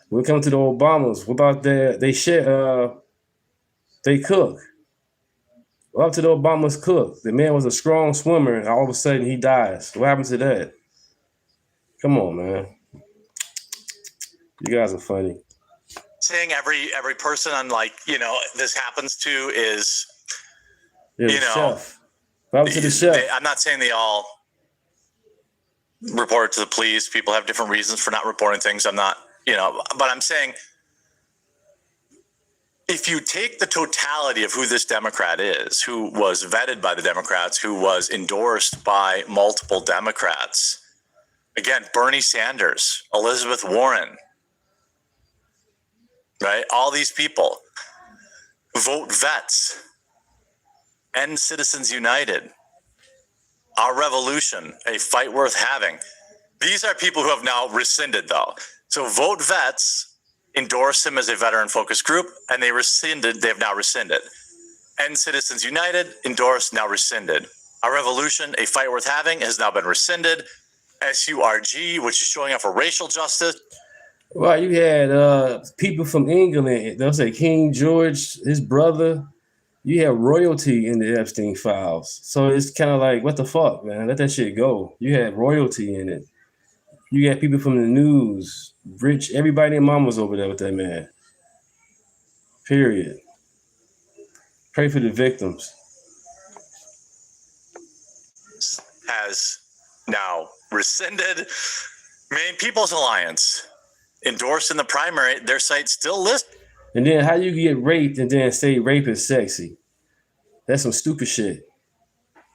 when it comes to the Obamas, what about they cook? What up to the Obamas cook? The man was a strong swimmer and all of a sudden he dies. What happened to that? Come on, man. You guys are funny. Saying every person on this happens to is chef. What happened to the chef? I'm not saying they all report to the police. People have different reasons for not reporting things. I'm not, but I'm saying if you take the totality of who this Democrat is, who was vetted by the Democrats, who was endorsed by multiple Democrats, again, Bernie Sanders, Elizabeth Warren, right? All these people, vote vets, end Citizens United, Our Revolution, a fight worth having. These are people who have now rescinded, though. So vote vets endorse him as a veteran focus group, and they've now rescinded. End Citizens United, endorsed, now rescinded. Our Revolution, a fight worth having, has now been rescinded. SURG, which is showing up for racial justice. Well, you had people from England, they'll say King George, his brother. You have royalty in the Epstein files. So it's kind of like, what the fuck, man? Let that shit go. You had royalty in it. You got people from the news, rich, everybody and mom was over there with that man. Period. Pray for the victims. Has now rescinded. Maine People's Alliance endorsed in the primary. Their site still lists. And then how you get raped and then say rape is sexy? That's some stupid shit.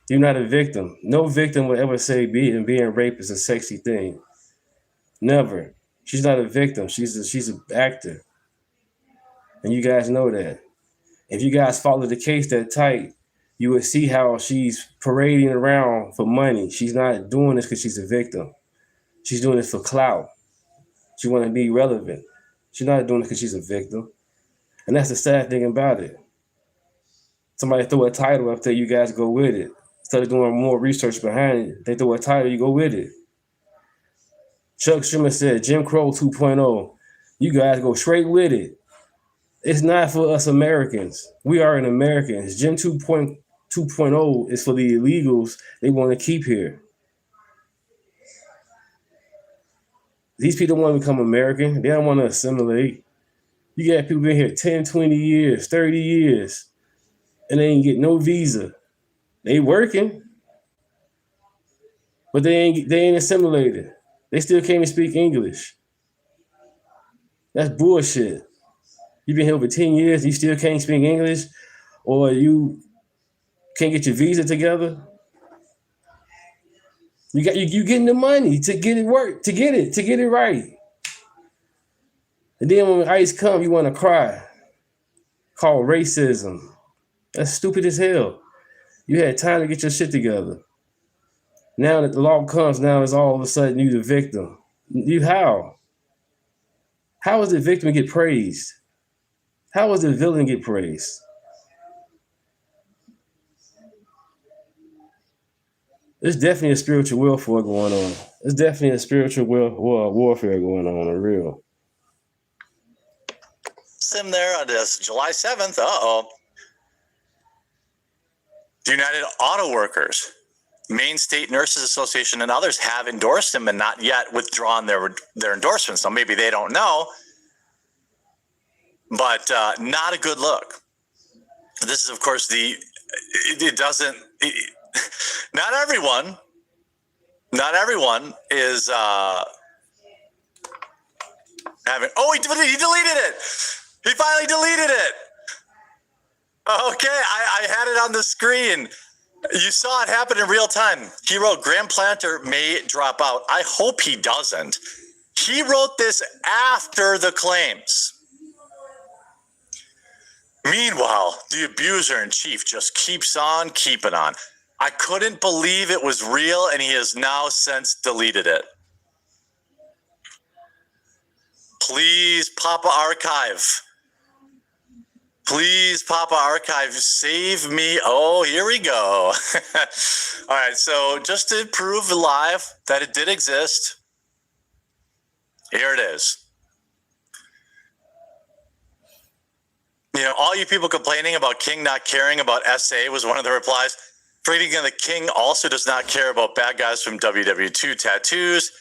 You're not a victim. No victim will ever say being raped is a sexy thing. Never. She's not a victim. She's an actor. And you guys know that. If you guys follow the case that tight, you would see how she's parading around for money. She's not doing this because she's a victim. She's doing this for clout. She want to be relevant. She's not doing it because she's a victim. And that's the sad thing about it. Somebody throw a title up there, you guys go with it. Instead of doing more research behind it, they throw a title, you go with it. Chuck Schumer said, Jim Crow 2.0. You guys go straight with it. It's not for us Americans. We are an Americans. Jim 2.0 is for the illegals they want to keep here. These people want to become American. They don't want to assimilate. You got people been here 10, 20 years, 30 years, and they ain't get no visa. They working, but they ain't assimilated. They still can't even speak English. That's bullshit. You've been here over 10 years, you still can't speak English, or you can't get your visa together. You getting the money to get it work, to get it right. And then when ICE come, you want to cry. Called racism. That's stupid as hell. You had time to get your shit together. Now that the law comes, now it's all of a sudden you the victim. How? How does the victim get praised? How does the villain get praised? There's definitely a spiritual warfare going on. There's definitely a spiritual warfare going on, for real. Sim there on this July 7th. The United Auto Workers Maine State Nurses Association and others have endorsed him and not yet withdrawn their endorsements. So maybe they don't know, but not a good look. This is, of course, not everyone is having, he deleted it. He finally deleted it. Okay, I had it on the screen. You saw it happen in real time. He wrote, Graham Platner may drop out. I hope he doesn't. He wrote this after the claims. Meanwhile, the abuser in chief just keeps on keeping on. I couldn't believe it was real, and he has now since deleted it. Please, Papa Archive. Please, Papa Archive, save me. Oh, here we go. All right, so just to prove live that it did exist, here it is. You know, all you people complaining about King not caring about SA was one of the replies. Forgetting the King also does not care about bad guys from WW2 tattoos.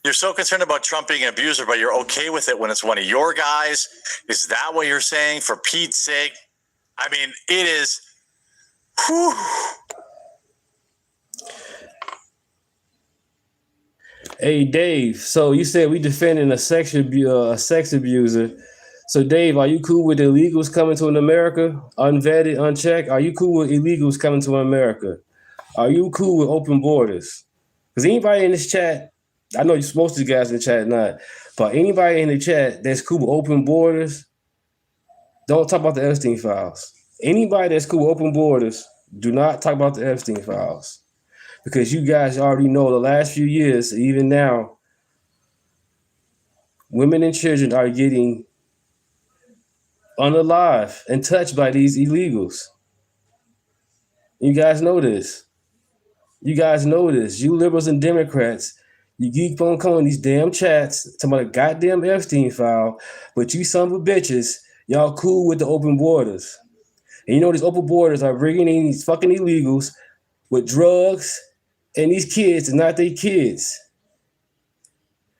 You're so concerned about Trump being an abuser, but you're okay with it when it's one of your guys. Is that what you're saying? For Pete's sake. I mean, it is. Whew. Hey, Dave. So you said we defending a sex abuser. So, Dave, are you cool with illegals coming to America, unvetted, unchecked? Are you cool with illegals coming to America? Are you cool with open borders? Because anybody in this chat, I know most of you guys in the chat not, but anybody in the chat that's cool with open borders, don't talk about the Epstein files. Anybody that's cool with open borders, do not talk about the Epstein files. Because you guys already know the last few years, even now, women and children are getting unalive and touched by these illegals. You guys know this. You guys know this. You liberals and Democrats, you keep on calling these damn chats talking about a goddamn Epstein file, but you son of a bitches, y'all cool with the open borders. And you know these open borders are bringing in these fucking illegals with drugs, and these kids are not their kids.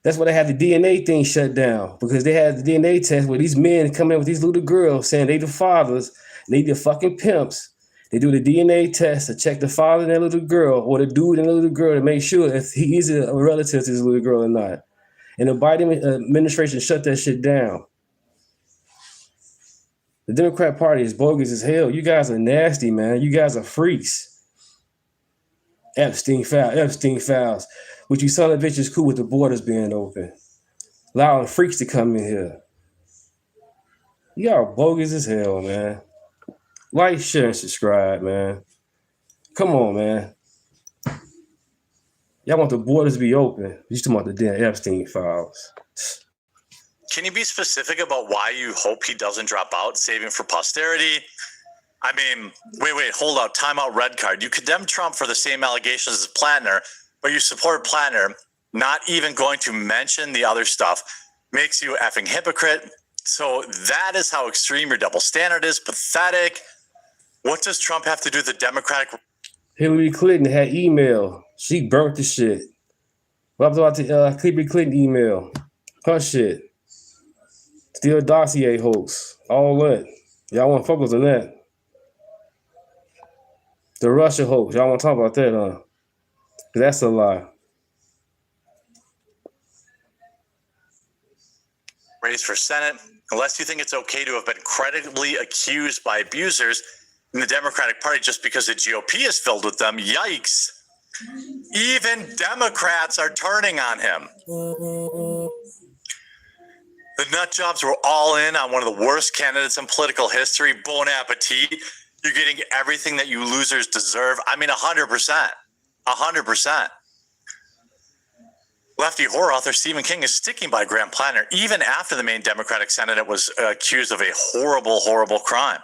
That's why they had the DNA thing shut down, because they had the DNA test where these men come in with these little girls saying they the fathers, and they the fucking pimps. They do the DNA test to check the father and that little girl, or the dude and the little girl, to make sure if he is a relative to this little girl or not. And the Biden administration shut that shit down. The Democrat Party is bogus as hell. You guys are nasty, man. You guys are freaks. Epstein files. Which you son of bitches cool with the borders being open. Allowing freaks to come in here. Y'all bogus as hell, man. Like, share, and subscribe, man. Come on, man. Y'all want the borders to be open. You talking about the damn Epstein files. Can you be specific about why you hope he doesn't drop out, saving for posterity? I mean, wait, hold up. Time out, red card. You condemn Trump for the same allegations as Platner, but you support Platner, not even going to mention the other stuff, makes you effing hypocrite. So that is how extreme your double standard is. Pathetic. What does Trump have to do with the Democratic? Hillary Clinton had email. She burnt the shit. What about the Hillary Clinton email? Her shit. Still dossier hoax. All that. Y'all want to focus on that. The Russia hoax. Y'all want to talk about that, huh? That's a lie. Raised for Senate, unless you think it's okay to have been credibly accused by abusers in the Democratic Party just because the GOP is filled with them. Yikes. Even Democrats are turning on him. The nut jobs were all in on one of the worst candidates in political history. Bon appetit. You're getting everything that you losers deserve. I mean, 100%. 100%. Lefty horror author Stephen King is sticking by Graham Platner even after the Maine Democratic Senate was accused of a horrible, horrible crime.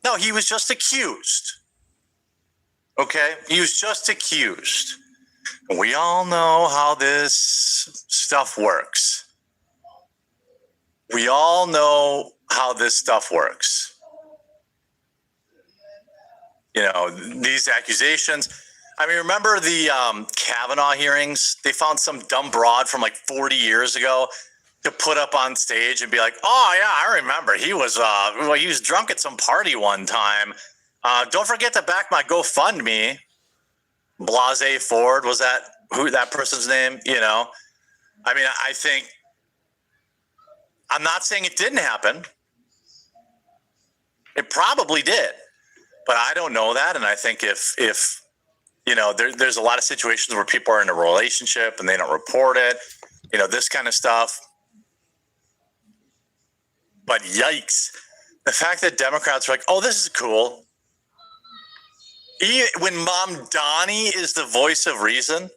No, he was just accused. Okay? He was just accused. We all know how this stuff works. We all know how this stuff works. You know, these accusations. I mean, remember the Kavanaugh hearings? They found some dumb broad from like 40 years ago to put up on stage and be like, "Oh yeah, I remember. He was drunk at some party one time. Don't forget to back my GoFundMe." Blase Ford, was that person's name? You know, I mean, I think, I'm not saying it didn't happen. It probably did, but I don't know that. And I think if you know, there's a lot of situations where people are in a relationship and they don't report it, you know, this kind of stuff. But yikes, the fact that Democrats are like, "Oh, this is cool." When Mom Donnie is the voice of reason,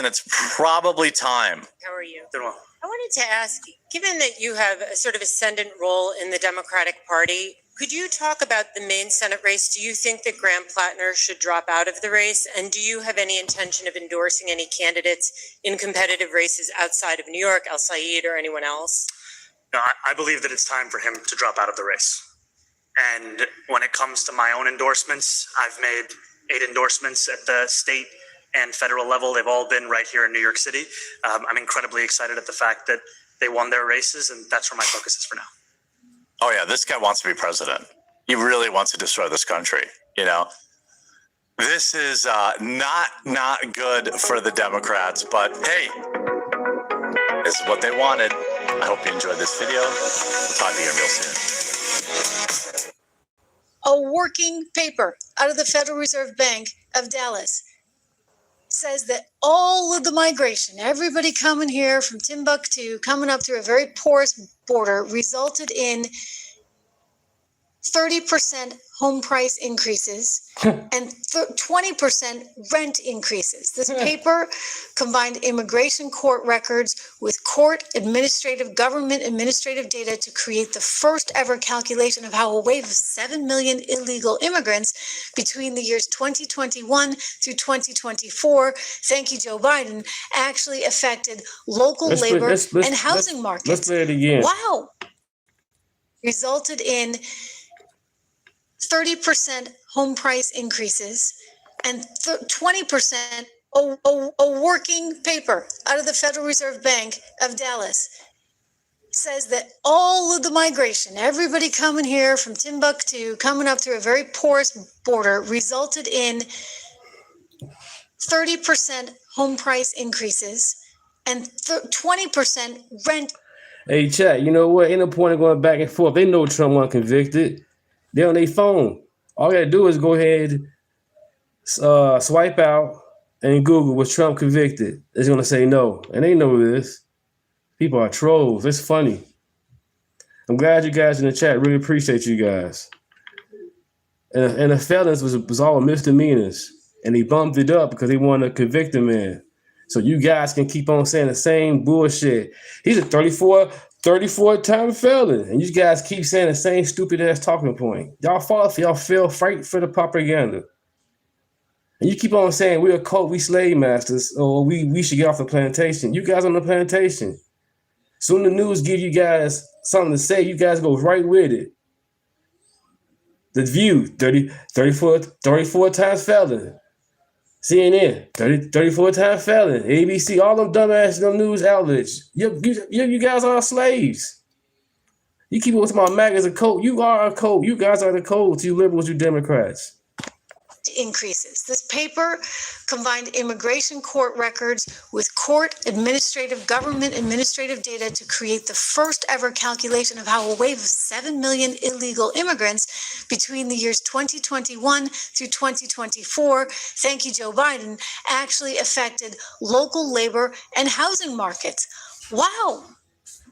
it's probably time. How are you? Doing well. I wanted to ask, given that you have a sort of ascendant role in the Democratic Party, could you talk about the Maine Senate race? Do you think that Graham Platner should drop out of the race? And do you have any intention of endorsing any candidates in competitive races outside of New York, El Said, or anyone else? No, I believe that it's time for him to drop out of the race. And when it comes to my own endorsements, I've made 8 endorsements at the state and federal level. They've all been right here in New York City. I'm incredibly excited at the fact that they won their races, and that's where my focus is for now. Oh yeah, this guy wants to be president. He really wants to destroy this country. You know, this is not good for the Democrats. But hey, this is what they wanted. I hope you enjoyed this video. We'll talk to you real soon. A working paper out of the Federal Reserve Bank of Dallas says that all of the migration, everybody coming here from Timbuktu, coming up through a very porous border, resulted in 30% home price increases and 20% rent increases. This paper combined immigration court records with government administrative data to create the first ever calculation of how a wave of 7 million illegal immigrants between the years 2021 through 2024, thank you, Joe Biden, actually affected local labor and housing markets. Let's play it again. Wow. Resulted in 30% home price increases and 20%, a working paper out of the Federal Reserve Bank of Dallas says that all of the migration, everybody coming here from Timbuktu, coming up through a very porous border, resulted in 30% home price increases and 20% rent. Hey, chat, you know what? Ain't no point in going back and forth. They know Trump wasn't convicted. They're on their phone. All they gotta do is go ahead, swipe out, and Google, was Trump convicted? It's gonna say no. And they know this. People are trolls. It's funny. I'm glad you guys in the chat. Really appreciate you guys. And the felons was all misdemeanors. And they bumped it up because they wanted to convict him man. So you guys can keep on saying the same bullshit. He's a 34-time felon. And you guys keep saying the same stupid ass talking point. Y'all fell fight for the propaganda. And you keep on saying we're a cult, we slave masters, or we should get off the plantation. You guys on the plantation. Soon the news give you guys something to say, you guys go right with it. The View, 34 times felon. CNN, 34 times felon. ABC, all them dumbass news outlets. You guys are slaves. You keep talking about MAGA as a cult. You are a cult. You guys are the cult. You liberals, you Democrats. Increases. This paper combined immigration court records with government administrative data to create the first ever calculation of how a wave of 7 million illegal immigrants between the years 2021 through 2024, thank you, Joe Biden, actually affected local labor and housing markets. Wow.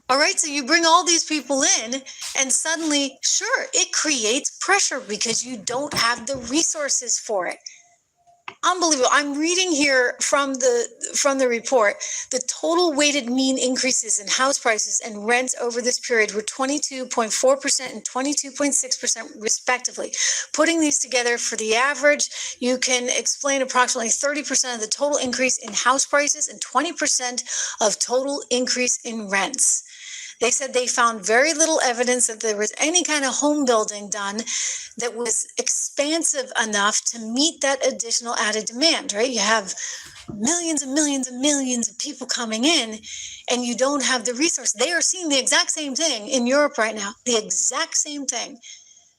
All right, so you bring all these people in and suddenly, sure, it creates pressure because you don't have the resources for it. Unbelievable. I'm reading here from the report, the total weighted mean increases in house prices and rents over this period were 22.4% and 22.6% respectively. Putting these together for the average, you can explain approximately 30% of the total increase in house prices and 20% of total increase in rents. They said they found very little evidence that there was any kind of home building done that was expansive enough to meet that additional added demand, right? You have millions and millions and millions of people coming in, and you don't have the resource. They are seeing the exact same thing in Europe right now, the exact same thing.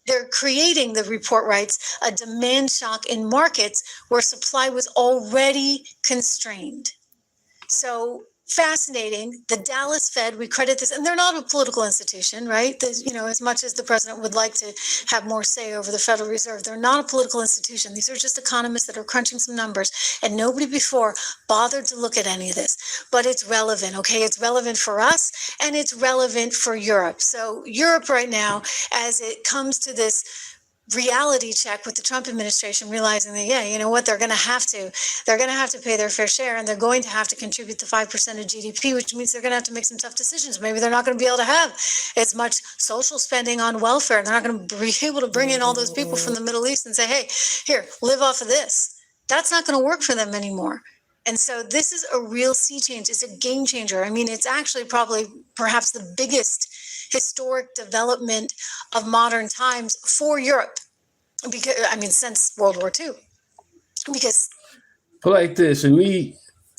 They're creating, the report writes, a demand shock in markets where supply was already constrained. So fascinating. The Dallas Fed, we credit this, and they're not a political institution, right? As much as the president would like to have more say over the Federal Reserve, they're not a political institution. These are just economists that are crunching some numbers, and nobody before bothered to look at any of this. But it's relevant, okay? It's relevant for us, and it's relevant for Europe. So Europe right now, as it comes to this reality check with the Trump administration, realizing that, they're going to have to pay their fair share, and they're going to have to contribute to 5% of GDP, which means they're going to have to make some tough decisions. Maybe they're not going to be able to have as much social spending on welfare. They're not going to be able to bring in all those people from the Middle East and say, hey, here, live off of this. That's not going to work for them anymore. And so this is a real sea change. It's a game changer. I mean, it's actually perhaps the biggest historic development of modern times for Europe, because since World War II. Because But like this, for me,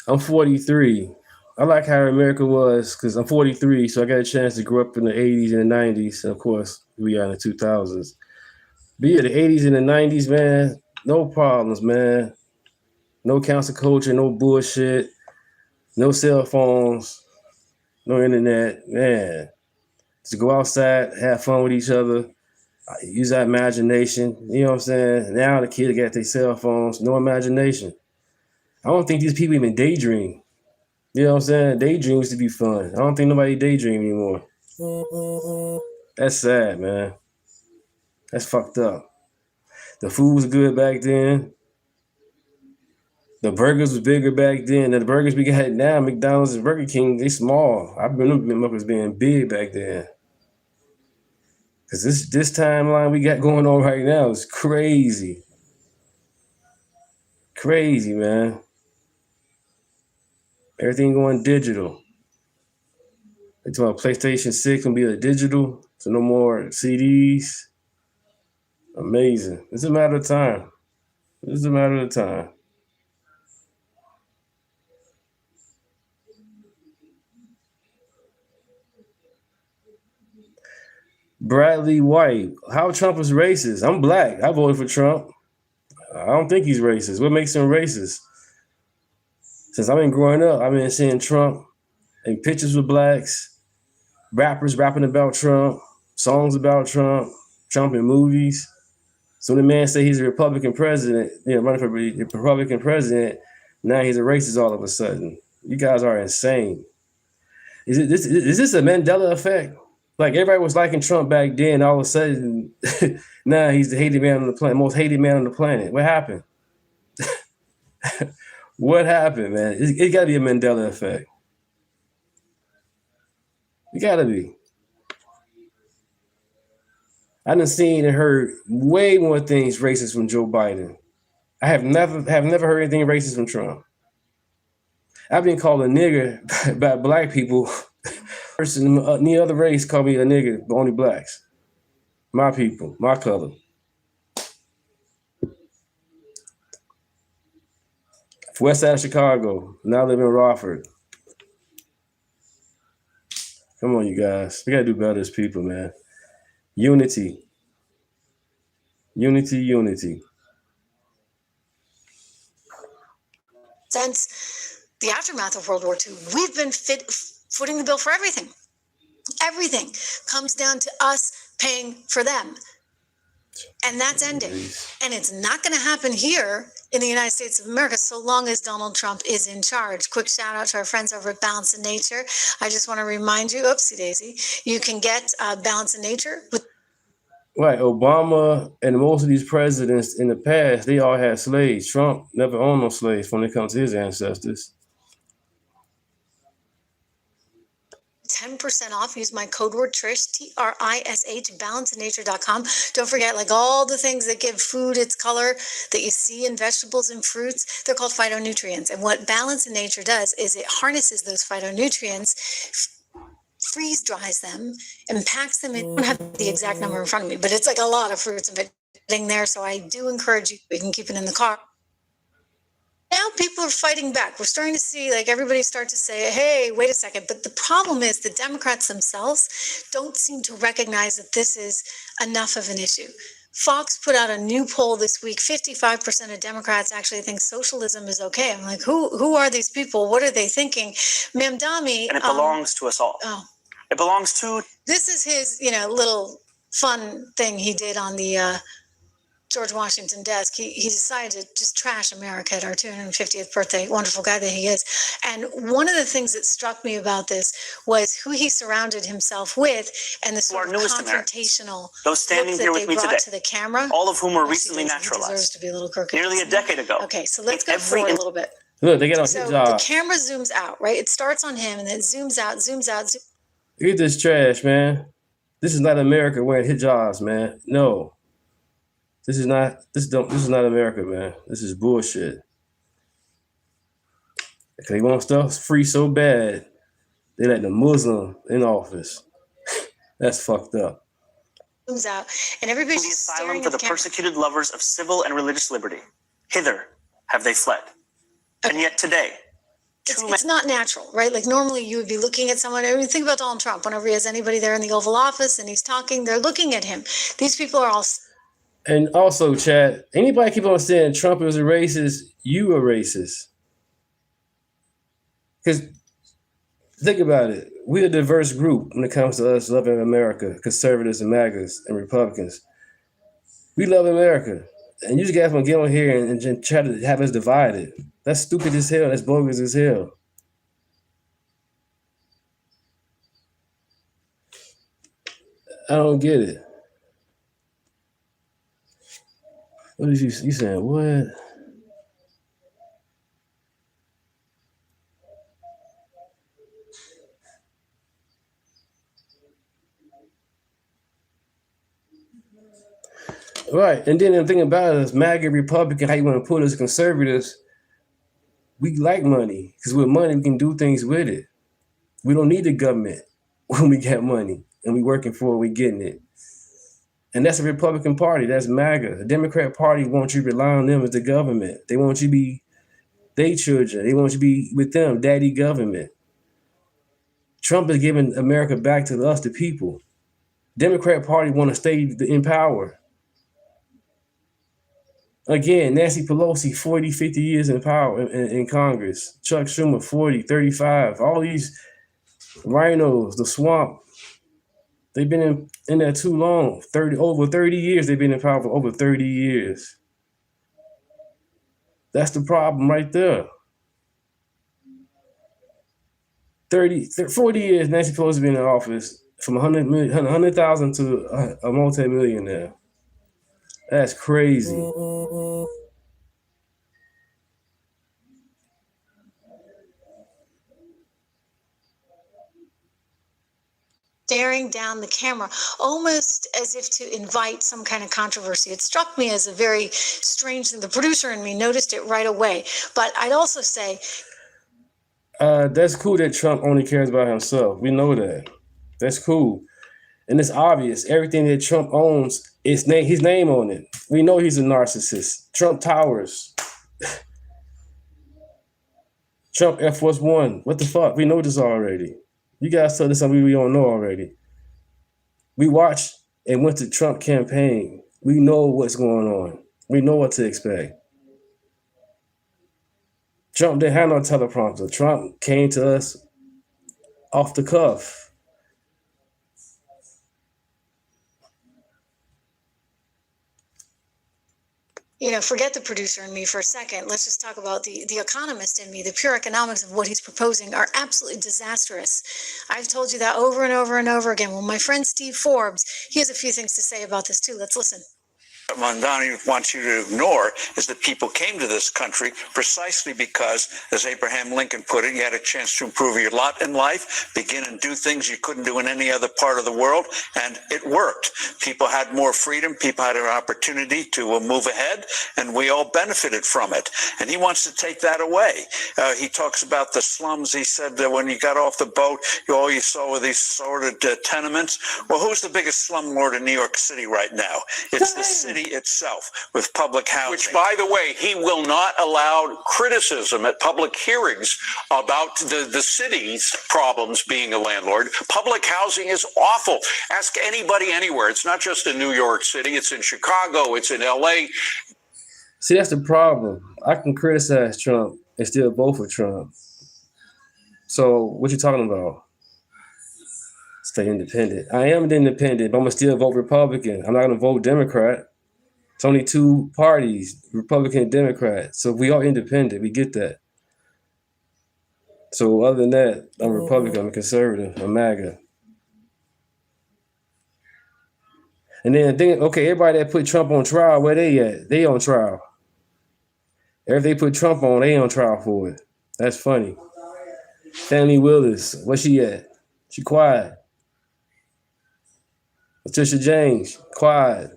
I'm 43. I like how America was because I'm 43, so I got a chance to grow up in the 80s and the 90s. And of course, we are in the 2000s. But yeah, the 80s and the 90s, man, no problems, man. No council culture, no bullshit, no cell phones, no internet, man. Just go outside, have fun with each other, use our imagination. You know what I'm saying? Now the kids got their cell phones, no imagination. I don't think these people even daydream. You know what I'm saying? Daydream used to be fun. I don't think nobody daydream anymore. That's sad, man. That's fucked up. The food was good back then. The burgers was bigger back then. And the burgers we got now, McDonald's and Burger King, they small. I remember them being big back then. Because this timeline we got going on right now is crazy. Crazy, man. Everything going digital. They talking about PlayStation 6 gonna be a digital, so no more CDs. Amazing. It's a matter of time. It's a matter of time. Bradley White, how Trump is racist? I'm black. I voted for Trump. I don't think he's racist. What makes him racist? Since I've been growing up, I've been seeing Trump in pictures with blacks, rappers rapping about Trump, songs about Trump, Trump in movies. So the man say he's a Republican president, running for a Republican president, now he's a racist all of a sudden. You guys are insane. Is this a Mandela effect? Like everybody was liking Trump back then, all of a sudden, now he's the hated man on the planet, most hated man on the planet. What happened? What happened, man? It got to be a Mandela effect. It got to be. I done seen and heard way more things racist from Joe Biden. I have never heard anything racist from Trump. I've been called a nigger by black people. Person, any other race call me a nigger, but only blacks. My people, my color. West side of Chicago, now live in Rockford. Come on, you guys. We gotta do better as people, man. Unity. Unity, unity. Since the aftermath of World War II, we've been footing the bill for everything. Everything comes down to us paying for them. And that's ending. And it's not going to happen here in the United States of America so long as Donald Trump is in charge. Quick shout out to our friends over at Balance in Nature. I just want to remind you, oopsie daisy, you can get Balance in Nature with Right, Obama and most of these presidents in the past, they all had slaves. Trump never owned no slaves when it comes to his ancestors. 10% off. Use my code word Trish, TRISH, balanceinnature.com. Don't forget, like all the things that give food its color that you see in vegetables and fruits, they're called phytonutrients. And what Balance in Nature does is it harnesses those phytonutrients freeze dries them, and packs them in. I don't have the exact number in front of me, but it's like a lot of fruits and vegetables there. So I do encourage you, we can keep it in the car. Now people are fighting back. We're starting to see like everybody start to say, hey, wait a second. But the problem is the Democrats themselves don't seem to recognize that this is enough of an issue. Fox put out a new poll this week. 55% of Democrats actually think socialism is okay. I'm like, who are these people? What are they thinking? Mamdani. And it belongs to us all. Oh. It belongs to... This is his, little fun thing he did on the George Washington desk. He decided to just trash America at our 250th birthday. Wonderful guy that he is. And one of the things that struck me about this was who he surrounded himself with and the sort of confrontational those standing here with me today, to the camera, all of whom were recently naturalized. To be a little crooked. Nearly a decade ago. Okay, so let's go forward a little bit. Look, they get on so his the camera zooms out, right? It starts on him and then zooms out. Look at this trash, man. This is not America wearing hijabs, man. No. This is not America, man. This is bullshit. They want stuff free so bad, they let the Muslim in office. That's fucked up. Zooms out, and everybody's the just asylum staring for at the camera. persecuted lovers of civil and religious liberty. Hither have they fled. And yet today, it's not natural, right? Like normally you would be looking at someone. I mean, think about Donald Trump. Whenever he has anybody there in the Oval Office and he's talking, they're looking at him. These people are all... And also, Chad, anybody keep on saying Trump is a racist, you a racist. Because think about it. We're a diverse group when it comes to us loving America, conservatives and MAGAs and Republicans. We love America. And you just guys want to get on here and try to have us divided. That's stupid as hell. That's bogus as hell. I don't get it. What is you saying? What? Right. And then the thing about it is MAGA Republican, how you want to put us conservatives, we like money. Because with money, we can do things with it. We don't need the government when we get money. And we working for it, we getting it. And that's the Republican Party. That's MAGA. The Democrat Party wants you to rely on them as the government. They want you to be their children. They want you to be with them, daddy government. Trump is giving America back to us, the people. Democrat Party want to stay in power. Again, Nancy Pelosi, 40, 50 years in power in Congress. Chuck Schumer, 40, 35. All these rhinos, the swamp. They've been in there too long. Over 30 years, they've been in power for over 30 years. That's the problem right there. 40 years, Nancy Pelosi been in office from 100,000 to a multi-millionaire. That's crazy. Staring down the camera, almost as if to invite some kind of controversy. It struck me as a very strange thing. The producer in me noticed it right away. But I'd also say... that's cool that Trump only cares about himself. We know that. That's cool. And it's obvious. Everything that Trump owns, his name on it. We know he's a narcissist. Trump Towers. Trump Air Force One. What the fuck? We know this already. You guys tell us something we don't know already. We watched and went to Trump campaign. We know what's going on. We know what to expect. Trump didn't have no teleprompter. Trump came to us off the cuff. Forget the producer in me for a second. Let's just talk about the economist in me. The pure economics of what he's proposing are absolutely disastrous. I've told you that over and over and over again. Well, my friend Steve Forbes, he has a few things to say about this too. Let's listen. Mamdani wants you to ignore is that people came to this country precisely because, as Abraham Lincoln put it, you had a chance to improve your lot in life, begin and do things you couldn't do in any other part of the world, and it worked. People had more freedom, people had an opportunity to move ahead, and we all benefited from it. And he wants to take that away. He talks about the slums. He said that when you got off the boat, all you saw were these sordid tenements. Well, who's the biggest slumlord in New York City right now? It's the city itself with public housing. Which, by the way, he will not allow criticism at public hearings about the city's problems being a landlord. Public housing is awful. Ask anybody anywhere. It's not just in New York City. It's in Chicago. It's in L.A. See, that's the problem. I can criticize Trump and still vote for Trump. So what you talking about? Stay independent. I am independent, but I'm going to still vote Republican. I'm not going to vote Democrat. It's only two parties, Republican and Democrat. So we are independent. We get that. So other than that, I'm Republican, I'm a conservative, I'm MAGA. And then think, okay, everybody that put Trump on trial, where they at? They on trial. If they put Trump on, they on trial for it. That's funny. Fannie Willis, where she at? She quiet. Patricia James, quiet.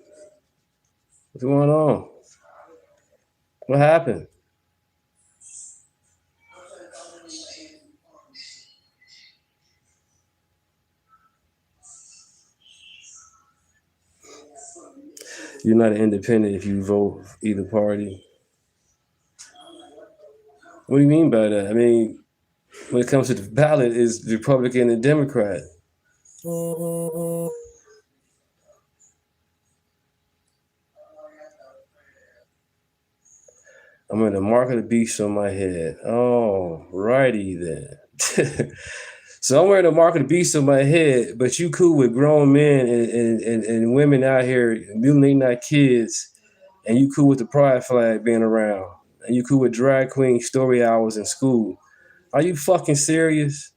What's going on? What happened? You're not an independent if you vote either party. What do you mean by that? I mean, when it comes to the ballot, it's Republican and Democrat. I'm in the mark of the beast on my head. Oh, righty then. So I'm wearing the mark of the beast on my head, but you cool with grown men and women out here mutilating our kids, and you cool with the pride flag being around, and you cool with drag queen story hours in school. Are you fucking serious?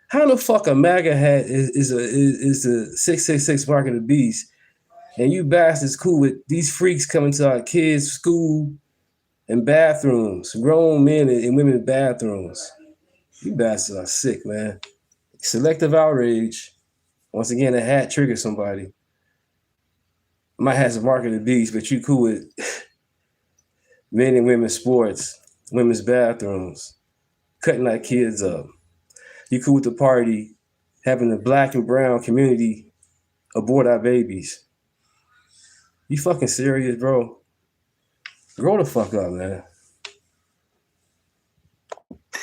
How the fuck a MAGA hat is the 666 mark of the beast, and you bastards cool with these freaks coming to our kids' school and bathrooms, grown men and women's bathrooms? You bastards are sick, man. Selective outrage. Once again, a hat triggers somebody. My hat's a mark of the beast, but you cool with men and women's sports, women's bathrooms, cutting our kids up. You cool with the party, having the black and brown community abort our babies. You fucking serious, bro? Grow the fuck up, man.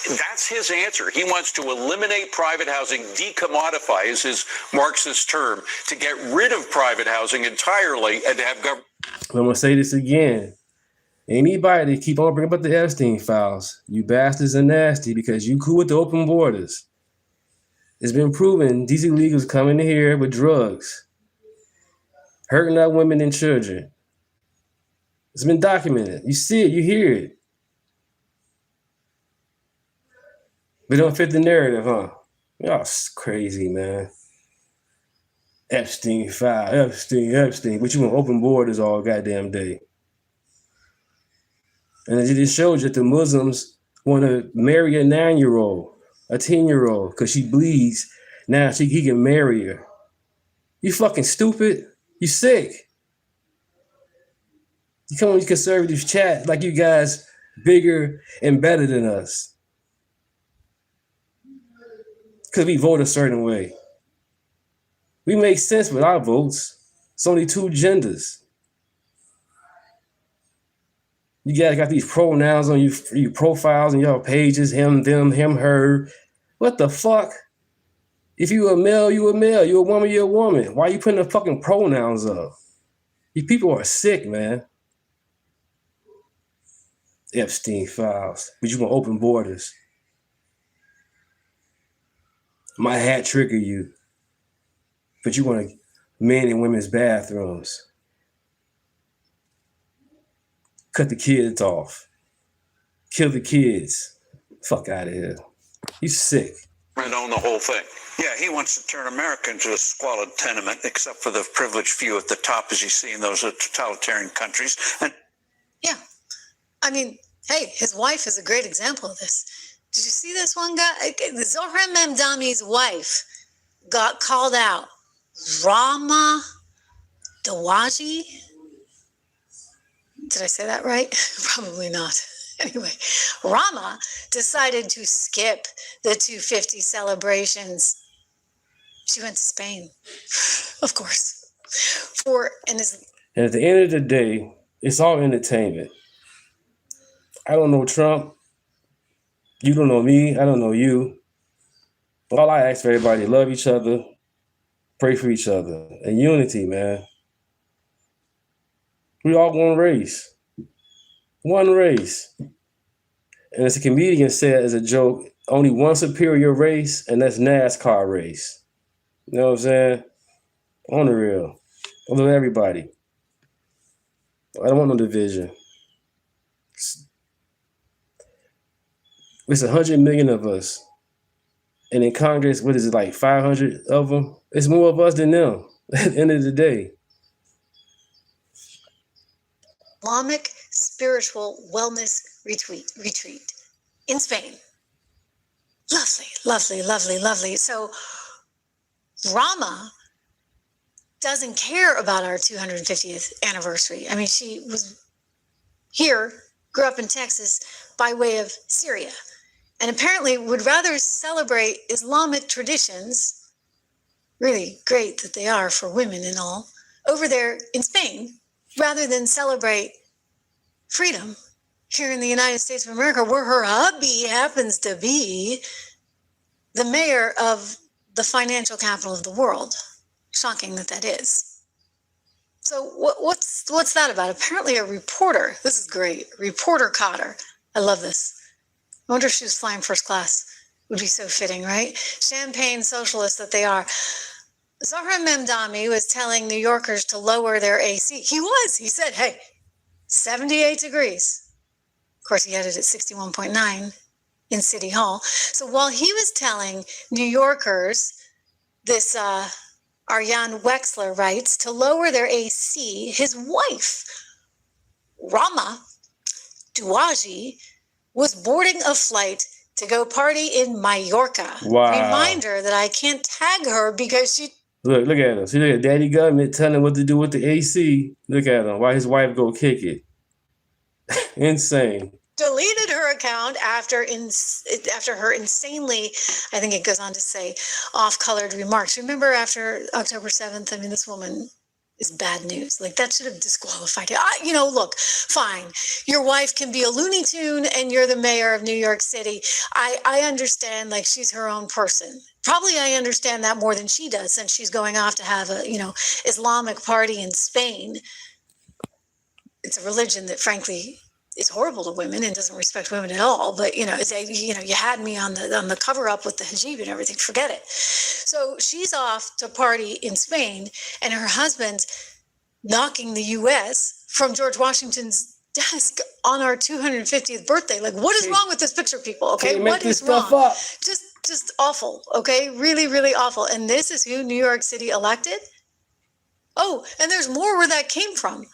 That's his answer. He wants to eliminate private housing, decommodify is his Marxist term, to get rid of private housing entirely and to have government. I'm going to say this again. Anybody keep on bringing up the Epstein files, you bastards are nasty because you cool with the open borders. It's been proven these illegals coming in here with drugs, hurting our women and children. It's been documented. You see it, you hear it. They don't fit the narrative, huh? Y'all crazy, man. Epstein file, Epstein. But you want open borders all goddamn day. And it just shows that the Muslims want to marry a 9-year-old, a 10-year-old, because she bleeds. Now he can marry her. You fucking stupid. You sick. You come on these conservative chat like you guys bigger and better than us. Because we vote a certain way. We make sense with our votes. It's only two genders. You guys got these pronouns on your profiles and your pages, him, them, him, her. What the fuck? If you a male, you a male. You a woman, you a woman. Why are you putting the fucking pronouns up? You people are sick, man. Epstein files. But you want open borders. My hat trigger you. But you want men and women's bathrooms. Cut the kids off. Kill the kids. Fuck out of here. You sick. and own the whole thing. Yeah, he wants to turn America into a squalid tenement, except for the privileged few at the top, as you see in those totalitarian countries. And Yeah. I mean, hey, his wife is a great example of this. Did you see this one guy? Zohran Mamdani's wife got called out. Rama Dawaji? Did I say that right? Probably not. Anyway, Rama decided to skip the 250 celebrations. She went to Spain, of course. And at the end of the day, it's all entertainment. I don't know Trump. You don't know me. I don't know you. All I ask for everybody, love each other, pray for each other, and unity, man. We all one race. One race. And as a comedian said as a joke, only one superior race, and that's NASCAR race. You know what I'm saying? On the real. I love everybody. I don't want no division. It's 100 million of us. And in Congress, what is it, like 500 of them? It's more of us than them at the end of the day. Islamic spiritual wellness retreat in Spain. Lovely, lovely, lovely, lovely. So Rama doesn't care about our 250th anniversary. I mean, she was here, grew up in Texas by way of Syria, and apparently would rather celebrate Islamic traditions, really great that they are for women and all, over there in Spain, rather than celebrate freedom here in the United States of America, where her hubby happens to be the mayor of the financial capital of the world. Shocking that that is. So what's that about? Apparently a reporter, this is great, reporter caught her. I love this. I wonder if she was flying first class. Would be so fitting, right? Champagne socialists that they are. Zohran Mamdani was telling New Yorkers to lower their AC. He said, hey, 78 degrees. Of course, he had it at 61.9 in City Hall. So while he was telling New Yorkers, this Arjan Wexler writes, to lower their AC, his wife, Rama Dawaji, was boarding a flight to go party in Mallorca. Wow. Reminder that I can't tag her because she... Look at him. See, look at Daddy Government telling him what to do with the AC. Look at him. Why his wife go kick it. Insane. Deleted her account after her insanely, I think it goes on to say, off-colored remarks. Remember after October 7th? I mean, this woman is bad news. Like, that should have disqualified it. Look, fine. Your wife can be a Looney Tune and you're the mayor of New York City. I understand, like, she's her own person. Probably I understand that more than she does, since she's going off to have a, Islamic party in Spain. It's a religion that, frankly, is horrible to women and doesn't respect women at all. But, you had me on the cover up with the hijab and everything. Forget it. So she's off to party in Spain, and her husband's knocking the U.S. from George Washington's desk on our 250th birthday. Like, what is wrong with this picture, people? Okay, what is wrong? Up. Just awful. Okay, really, really awful. And this is who New York City elected. Oh, and there's more where that came from.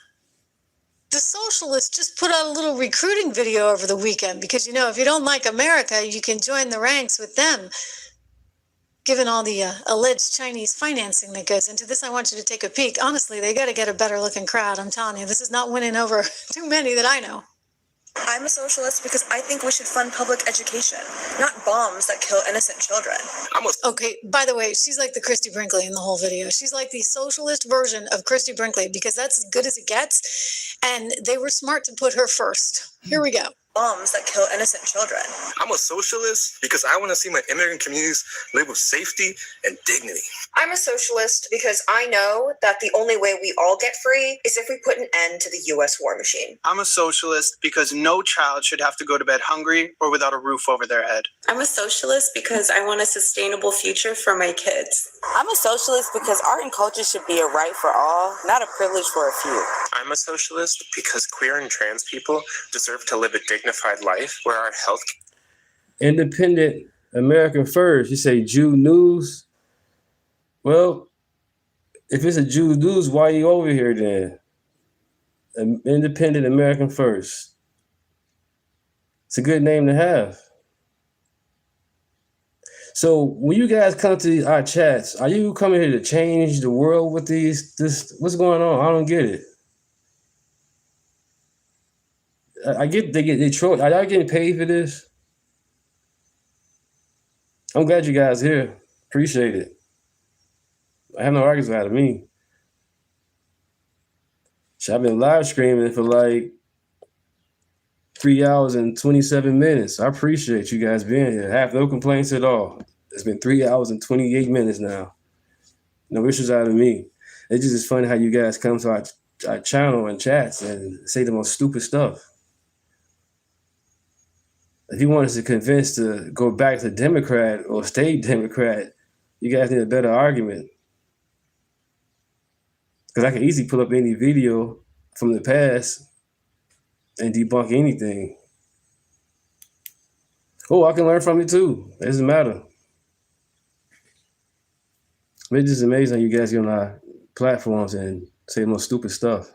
The Socialist just put out a little recruiting video over the weekend because, if you don't like America, you can join the ranks with them. Given all the alleged Chinese financing that goes into this, I want you to take a peek. Honestly, they got to get a better looking crowd. I'm telling you, this is not winning over too many that I know. I'm a socialist because I think we should fund public education, not bombs that kill innocent children. Okay, by the way, she's like the Christy Brinkley in the whole video. She's like the socialist version of Christy Brinkley because that's as good as it gets. And they were smart to put her first. Here we go. Bombs that kill innocent children. I'm a socialist because I want to see my immigrant communities live with safety and dignity. I'm a socialist because I know that the only way we all get free is if we put an end to the U.S. war machine. I'm a socialist because no child should have to go to bed hungry or without a roof over their head. I'm a socialist because I want a sustainable future for my kids. I'm a socialist because art and culture should be a right for all, not a privilege for a few. I'm a socialist because queer and trans people deserve to live a dignified life where our health... Independent American first. You say Jew news. Well, if it's a Jew news, why are you over here then? Independent American first. It's a good name to have. So when you guys come to our chats, are you coming here to change the world with this? What's going on? I don't get it. I get they troll. Are y'all getting paid for this? I'm glad you guys here. Appreciate it. I have no arguments out of me. So I've been live streaming for like 3 hours and 27 minutes. I appreciate you guys being here. I have no complaints at all. It's been 3 hours and 28 minutes now. No issues out of me. It's just funny how you guys come to our channel and chats and say the most stupid stuff. If you want us to convince to go back to Democrat or stay Democrat, you guys need a better argument. Because I can easily pull up any video from the past and debunk anything. Oh, I can learn from it too. It doesn't matter. It's just amazing how you guys get on our platforms and say the most stupid stuff.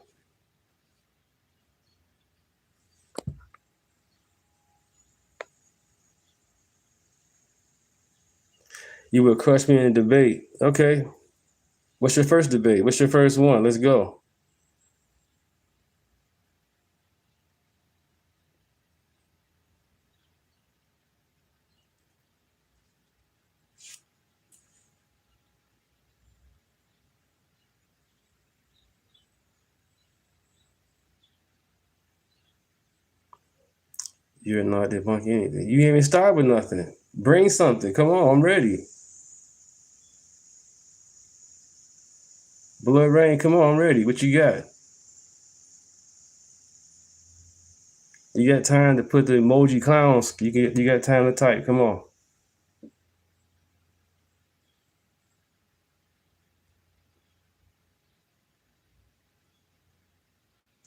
You will crush me in a debate. Okay. What's your first debate? What's your first one? Let's go. You're not debunking anything. You ain't even start with nothing. Bring something. Come on, I'm ready. Blood Rain, come on, I'm ready. What you got? You got time to put the emoji clowns. You got time to type. Come on.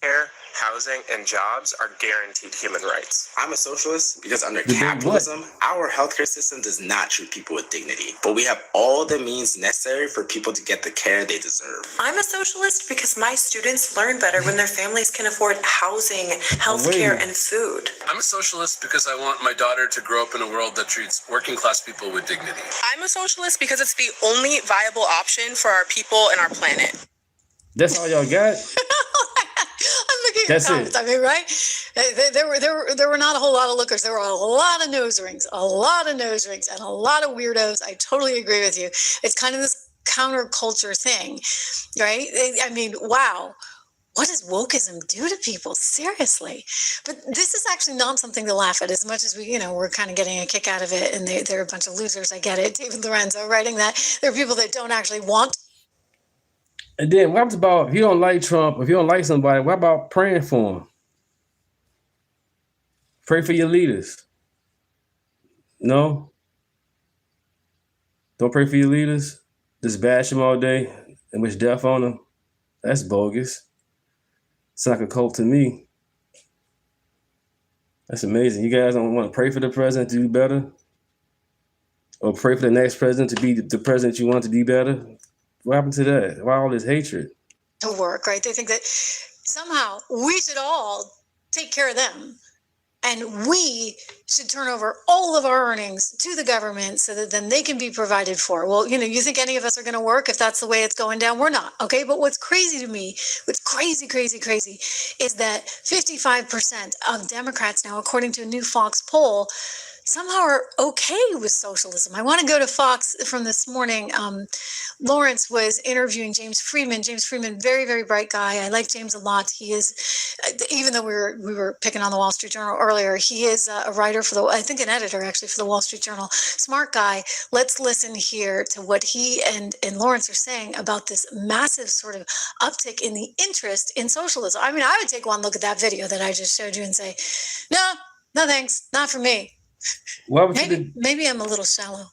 Care, housing, and jobs are guaranteed human rights. I'm a socialist because under capitalism, our healthcare system does not treat people with dignity, but we have all the means necessary for people to get the care they deserve. I'm a socialist because my students learn better when their families can afford housing, healthcare, and food. I'm a socialist because I want my daughter to grow up in a world that treats working class people with dignity. I'm a socialist because it's the only viable option for our people and our planet. That's all y'all got? I'm looking at That's the comments. it. I mean, right? There were not a whole lot of lookers. There were a lot of nose rings, and a lot of weirdos. I totally agree with you. It's kind of this counterculture thing, right? I mean, wow. What does wokeism do to people? Seriously. But this is actually not something to laugh at as much as we're kind of getting a kick out of it. And they're a bunch of losers. I get it. David Lorenzo writing that. There are people that don't actually want. And then what about if you don't like Trump, if you don't like somebody, what about praying for him? Pray for your leaders. No? Don't pray for your leaders? Just bash them all day and wish death on them? That's bogus. It's like a cult to me. That's amazing. You guys don't want to pray for the president to do better? Or pray for the next president to be the president you want to be better? What happened to that? Why all this hatred? To work, right? They think that somehow we should all take care of them. And we should turn over all of our earnings to the government so that then they can be provided for. Well, you think any of us are going to work if that's the way it's going down? We're not, okay? But what's crazy to me, what's crazy, is that 55% of Democrats now, according to a new Fox poll, somehow are okay with socialism. I want to go to Fox from this morning. Lawrence was interviewing James Friedman. James Friedman, very, very bright guy. I like James a lot. He is, even though we were picking on the Wall Street Journal earlier, he is a writer I think an editor actually for the Wall Street Journal. Smart guy. Let's listen here to what he and Lawrence are saying about this massive sort of uptick in the interest in socialism. I mean, I would take one look at that video that I just showed you and say, no thanks, not for me. Maybe I'm a little shallow.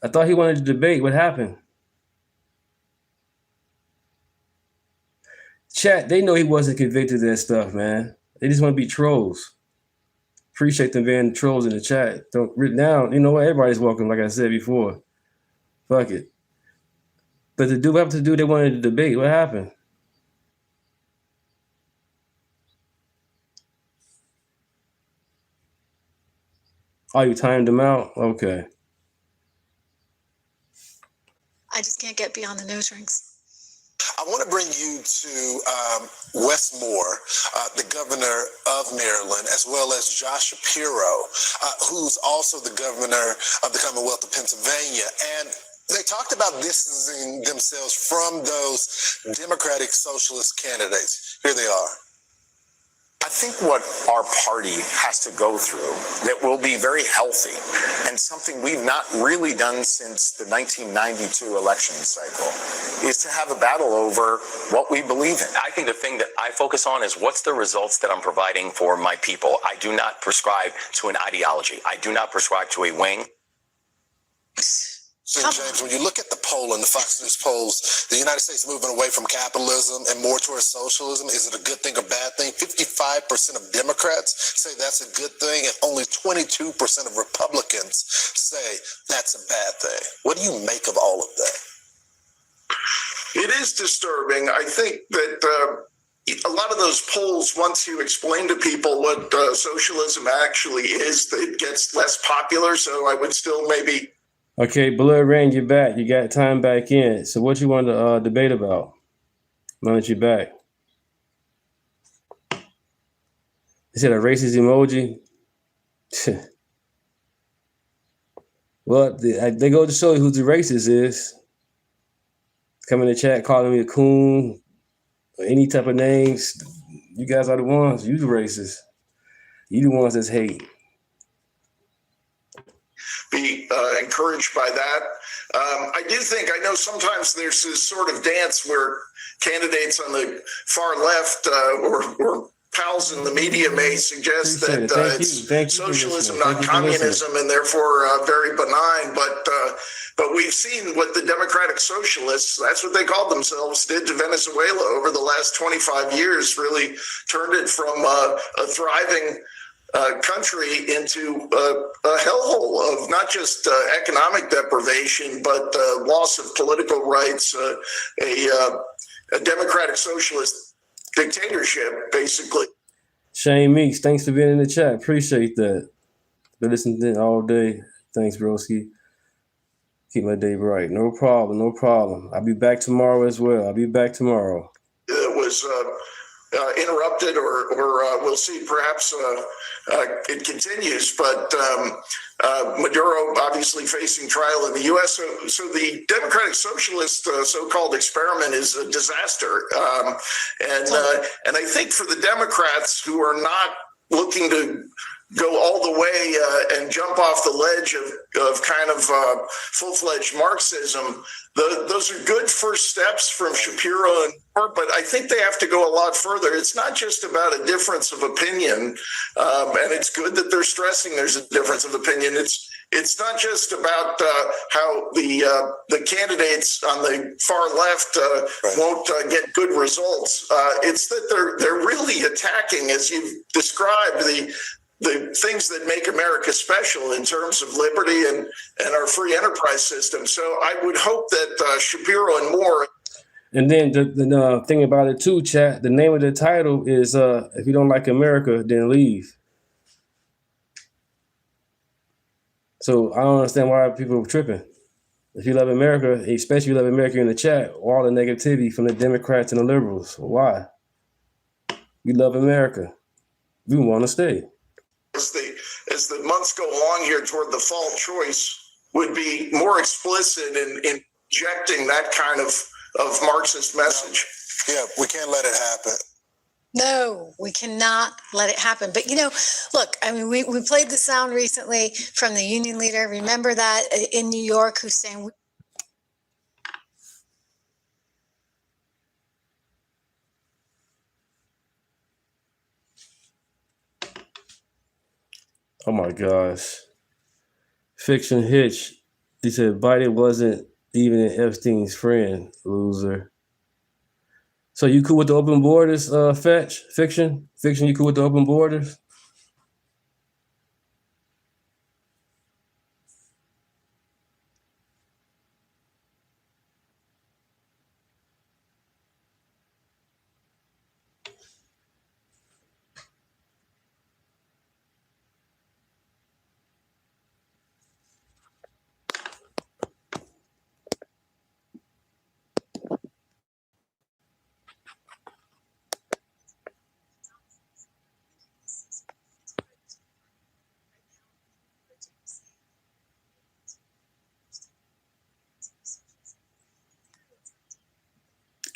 I thought he wanted to debate. What happened? Chat, they know he wasn't convicted of that stuff, man. They just want to be trolls. Appreciate them being trolls in the chat. Don't now, you know what? Everybody's welcome, like I said before. Fuck it. But the dude, what happened to the dude they wanted to debate? What happened? Oh, you timed him out? Okay. I just can't get beyond the nose rings. I want to bring you to Wes Moore, the governor of Maryland, as well as Josh Shapiro, who's also the governor of the Commonwealth of Pennsylvania. And they talked about distancing themselves from those Democratic Socialist candidates. Here they are. I think what our party has to go through that will be very healthy and something we've not really done since the 1992 election cycle is to have a battle over what we believe in. I think the thing that I focus on is what's the results that I'm providing for my people. I do not prescribe to an ideology. I do not prescribe to a wing. So, James, when you look at the poll and the Fox News polls, the United States moving away from capitalism and more towards socialism, is it a good thing or bad thing? 55% of Democrats say that's a good thing, and only 22% of Republicans say that's a bad thing. What do you make of all of that? It is disturbing. I think that a lot of those polls, once you explain to people what socialism actually is, it gets less popular. So I would still maybe... Okay, Blood Rain, you're back. You got time back in. So what you want to debate about? Now that you're back. Is it a racist emoji? Well, they go to show you who the racist is. Come in the chat calling me a coon or any type of names. You guys are the ones. You the racist. You the ones that's hate. Be encouraged by that. I do think, I know sometimes there's this sort of dance where candidates on the far left or pals in the media may suggest that it's socialism, not communism, and therefore very benign. But we've seen what the Democratic Socialists, that's what they called themselves, did to Venezuela over the last 25 years, really turned it from a thriving country into a hellhole of not just economic deprivation, but loss of political rights, a democratic socialist dictatorship, basically. Shane Meeks, thanks for being in the chat. Appreciate that. Been listening all day. Thanks, broski. Keep my day bright. No problem, no problem. I'll be back tomorrow as well. I'll be back tomorrow. It was interrupted, or we'll see. Perhaps it continues. But Maduro obviously facing trial in the U.S. So the Democratic Socialist so-called experiment is a disaster. And I think for the Democrats who are not looking to go all the way and jump off the ledge of kind of full-fledged Marxism, those are good first steps from Shapiro and Moore, but I think they have to go a lot further. It's not just about a difference of opinion, and it's good that they're stressing there's a difference of opinion. It's not just about how the candidates on the far left won't get good results. It's that they're really attacking, as you've described, the things that make America special in terms of liberty and our free enterprise system. So I would hope that Shapiro and Moore. And then the thing about it too, chat, the name of the title is if you don't like America, then leave. So I don't understand why people are tripping. If you love America, especially if you love America in the chat, all the negativity from the Democrats and the liberals. Why? We love America. We want to stay. As the months go along here toward the fall, choice would be more explicit in injecting that kind of Marxist message. Yeah, we can't let it happen. No, we cannot let it happen. But, look, I mean, we played the sound recently from the union leader. Remember that in New York, who's saying... Oh my gosh. Fiction Hitch. He said Biden wasn't even Epstein's friend, loser. So you cool with the open borders, Fetch? Fiction, you cool with the open borders?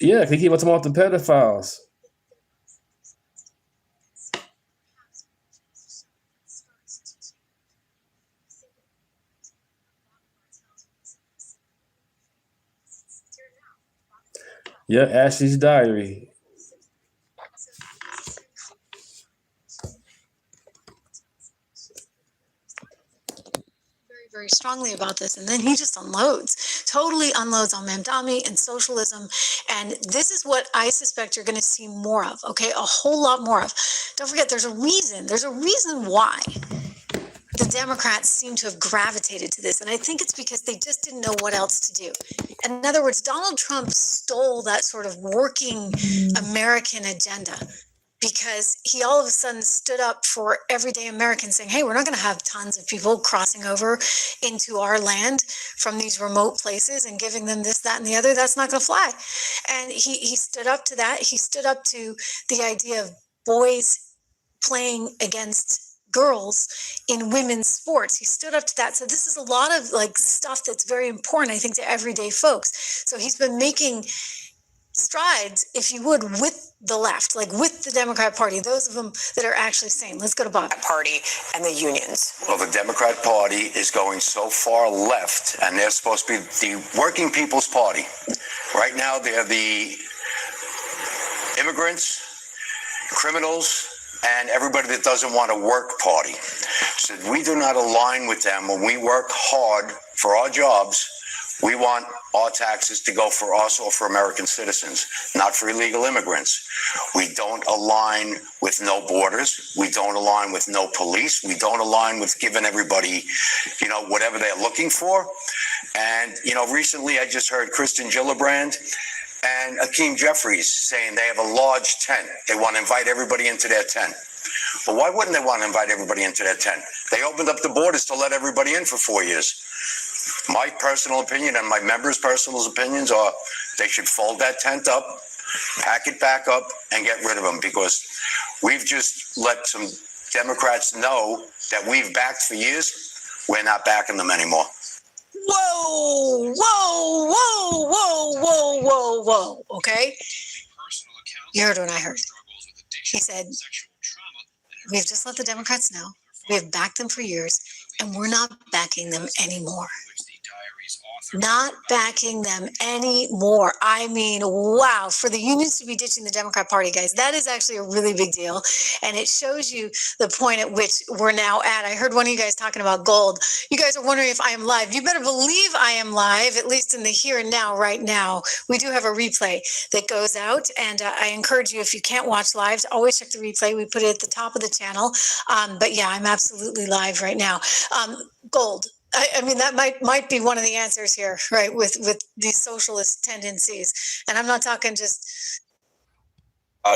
Yeah, they keep on talking about the pedophiles. Yeah, Ashley's diary. Very strongly about this, and then he just totally unloads on Mamdani and socialism, and this is what I suspect you're going to see more of, okay, a whole lot more of. Don't forget, there's a reason why the Democrats seem to have gravitated to this, and I think it's because they just didn't know what else to do. In other words, Donald Trump stole that sort of working American agenda, because he all of a sudden stood up for everyday Americans saying, hey, we're not going to have tons of people crossing over into our land from these remote places and giving them this, that, and the other. That's not going to fly. And he stood up to that. He stood up to the idea of boys playing against girls in women's sports. He stood up to that. So this is a lot of like stuff that's very important, I think, to everyday folks. So he's been making strides, if you would, with the left, like with the Democrat Party, those of them that are actually sane. Let's go to Bob. Party and the unions. Well, the Democrat Party is going so far left, and they're supposed to be the working people's party. Right now, they're the immigrants, criminals, and everybody that doesn't want to work party. So we do not align with them. When we work hard for our jobs, we want our taxes to go for us or for American citizens, not for illegal immigrants. We don't align with no borders. We don't align with no police. We don't align with giving everybody, whatever they're looking for. And, recently I just heard Kristen Gillibrand and Hakeem Jeffries saying they have a large tent. They want to invite everybody into their tent. Well, why wouldn't they want to invite everybody into their tent? They opened up the borders to let everybody in for 4 years. My personal opinion and my members' personal opinions are they should fold that tent up, pack it back up, and get rid of them, because we've just let some Democrats know that we've backed for years. We're not backing them anymore. Whoa, whoa, whoa, whoa, whoa, whoa, whoa, okay? You heard what I heard. He said, we've just let the Democrats know. We have backed them for years, and we're not backing them anymore. Not backing them anymore. I mean, wow, for the unions to be ditching the Democrat Party, guys, that is actually a really big deal. And it shows you the point at which we're now at. I heard one of you guys talking about gold. You guys are wondering if I am live. You better believe I am live, at least in the here and now, right now. We do have a replay that goes out. And I encourage you, if you can't watch live, to always check the replay. We put it at the top of the channel. But yeah, I'm absolutely live right now. Gold. I mean, that might be one of the answers here, right, with these socialist tendencies. And I'm not talking just...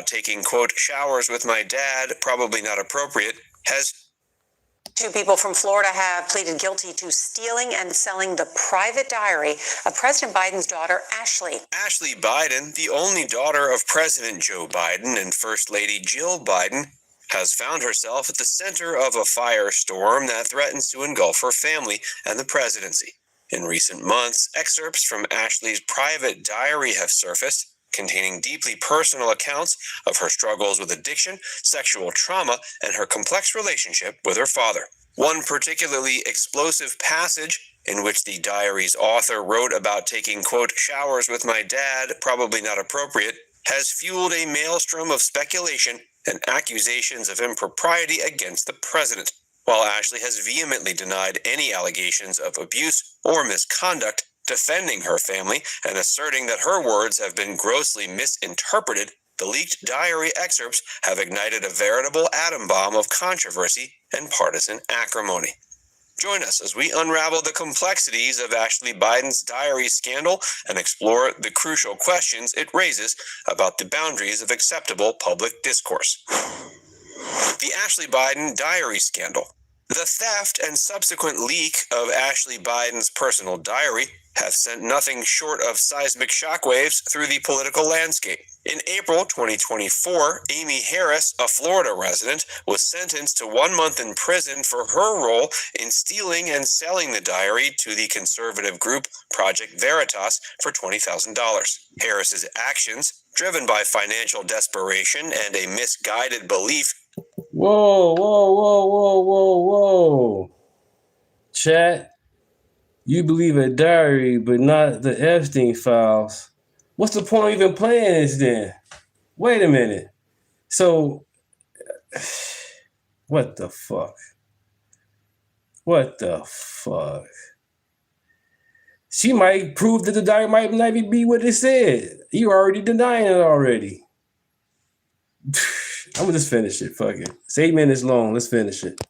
taking, quote, showers with my dad, probably not appropriate, has... 2 people from Florida have pleaded guilty to stealing and selling the private diary of President Biden's daughter, Ashley. Ashley Biden, the only daughter of President Joe Biden and First Lady Jill Biden, has found herself at the center of a firestorm that threatens to engulf her family and the presidency. In recent months, excerpts from Ashley's private diary have surfaced, containing deeply personal accounts of her struggles with addiction, sexual trauma, and her complex relationship with her father. One particularly explosive passage, in which the diary's author wrote about taking, quote, showers with my dad, probably not appropriate, has fueled a maelstrom of speculation and accusations of impropriety against the president, while Ashley has vehemently denied any allegations of abuse or misconduct, defending her family and asserting that her words have been grossly misinterpreted. The leaked diary excerpts have ignited a veritable atom bomb of controversy and partisan acrimony. Join us as we unravel the complexities of Ashley Biden's diary scandal and explore the crucial questions it raises about the boundaries of acceptable public discourse. The Ashley Biden diary scandal. The theft and subsequent leak of Ashley Biden's personal diary have sent nothing short of seismic shockwaves through the political landscape. In April 2024, Amy Harris, a Florida resident, was sentenced to 1 month in prison for her role in stealing and selling the diary to the conservative group Project Veritas for $20,000. Harris's actions, driven by financial desperation and a misguided belief. Whoa, whoa, whoa, whoa, whoa, whoa. Chat, you believe a diary, but not the Epstein files. What's the point of even playing this then? Wait a minute. So, what the fuck? What the fuck? She might prove that the diary might not even be what it said. You already denying it already. I'm gonna just finish it. Fuck it. It's 8 minutes long. Let's finish it.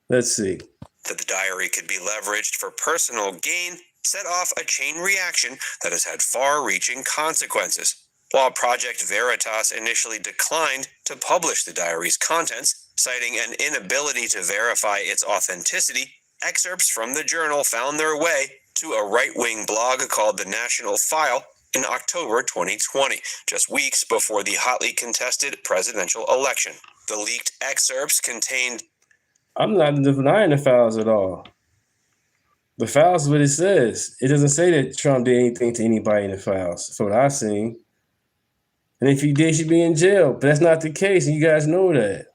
Let's see. That the diary could be leveraged for personal gain set off a chain reaction that has had far-reaching consequences. While Project Veritas initially declined to publish the diary's contents, citing an inability to verify its authenticity, excerpts from the journal found their way to a right-wing blog called The National File in October 2020, just weeks before the hotly contested presidential election. The leaked excerpts contained... I'm not denying the files at all. The files is what it says. It doesn't say that Trump did anything to anybody in the files, from what I've seen. And if he did, he'd be in jail. But that's not the case, and you guys know that.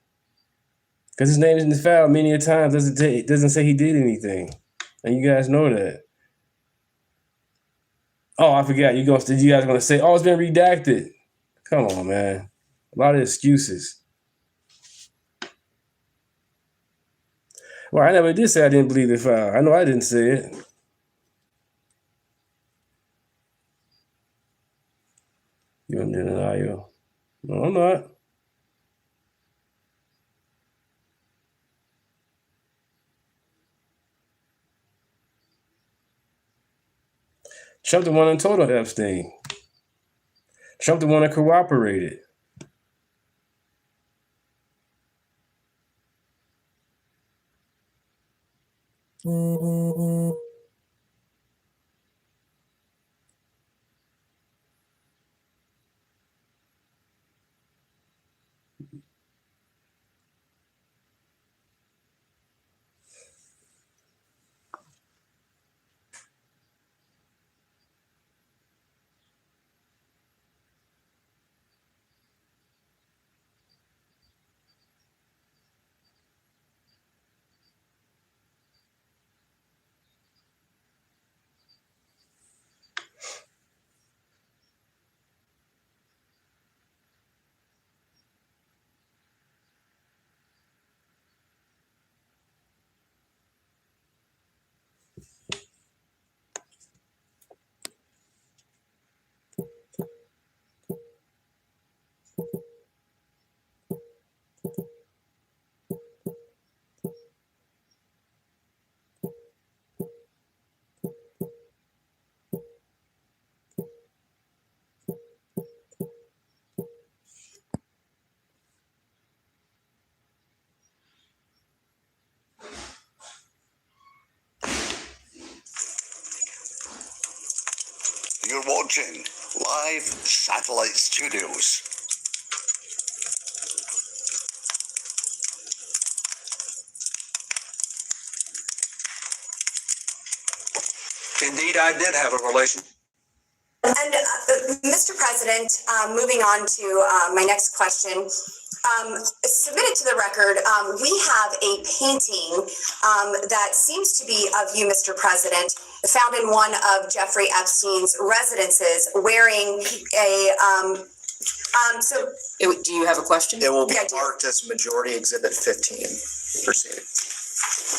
Because his name is in the file many a times. It doesn't say he did anything. And you guys know that. Oh, I forgot. You guys going to say, oh, it's been redacted. Come on, man. A lot of excuses. Well, I never did say I didn't believe the file. I know I didn't say it. You're in denial. No, I'm not. Trump the one that told on Epstein. Trump the one that cooperated. You're watching Live Satellite Studios. Indeed, I did have a relation. And Mr. President, moving on to my next question. Submitted to the record, we have a painting that seems to be of you, Mr. President, found in one of Jeffrey Epstein's residences wearing a, Do you have a question? It will be marked as Majority Exhibit 15. Proceed.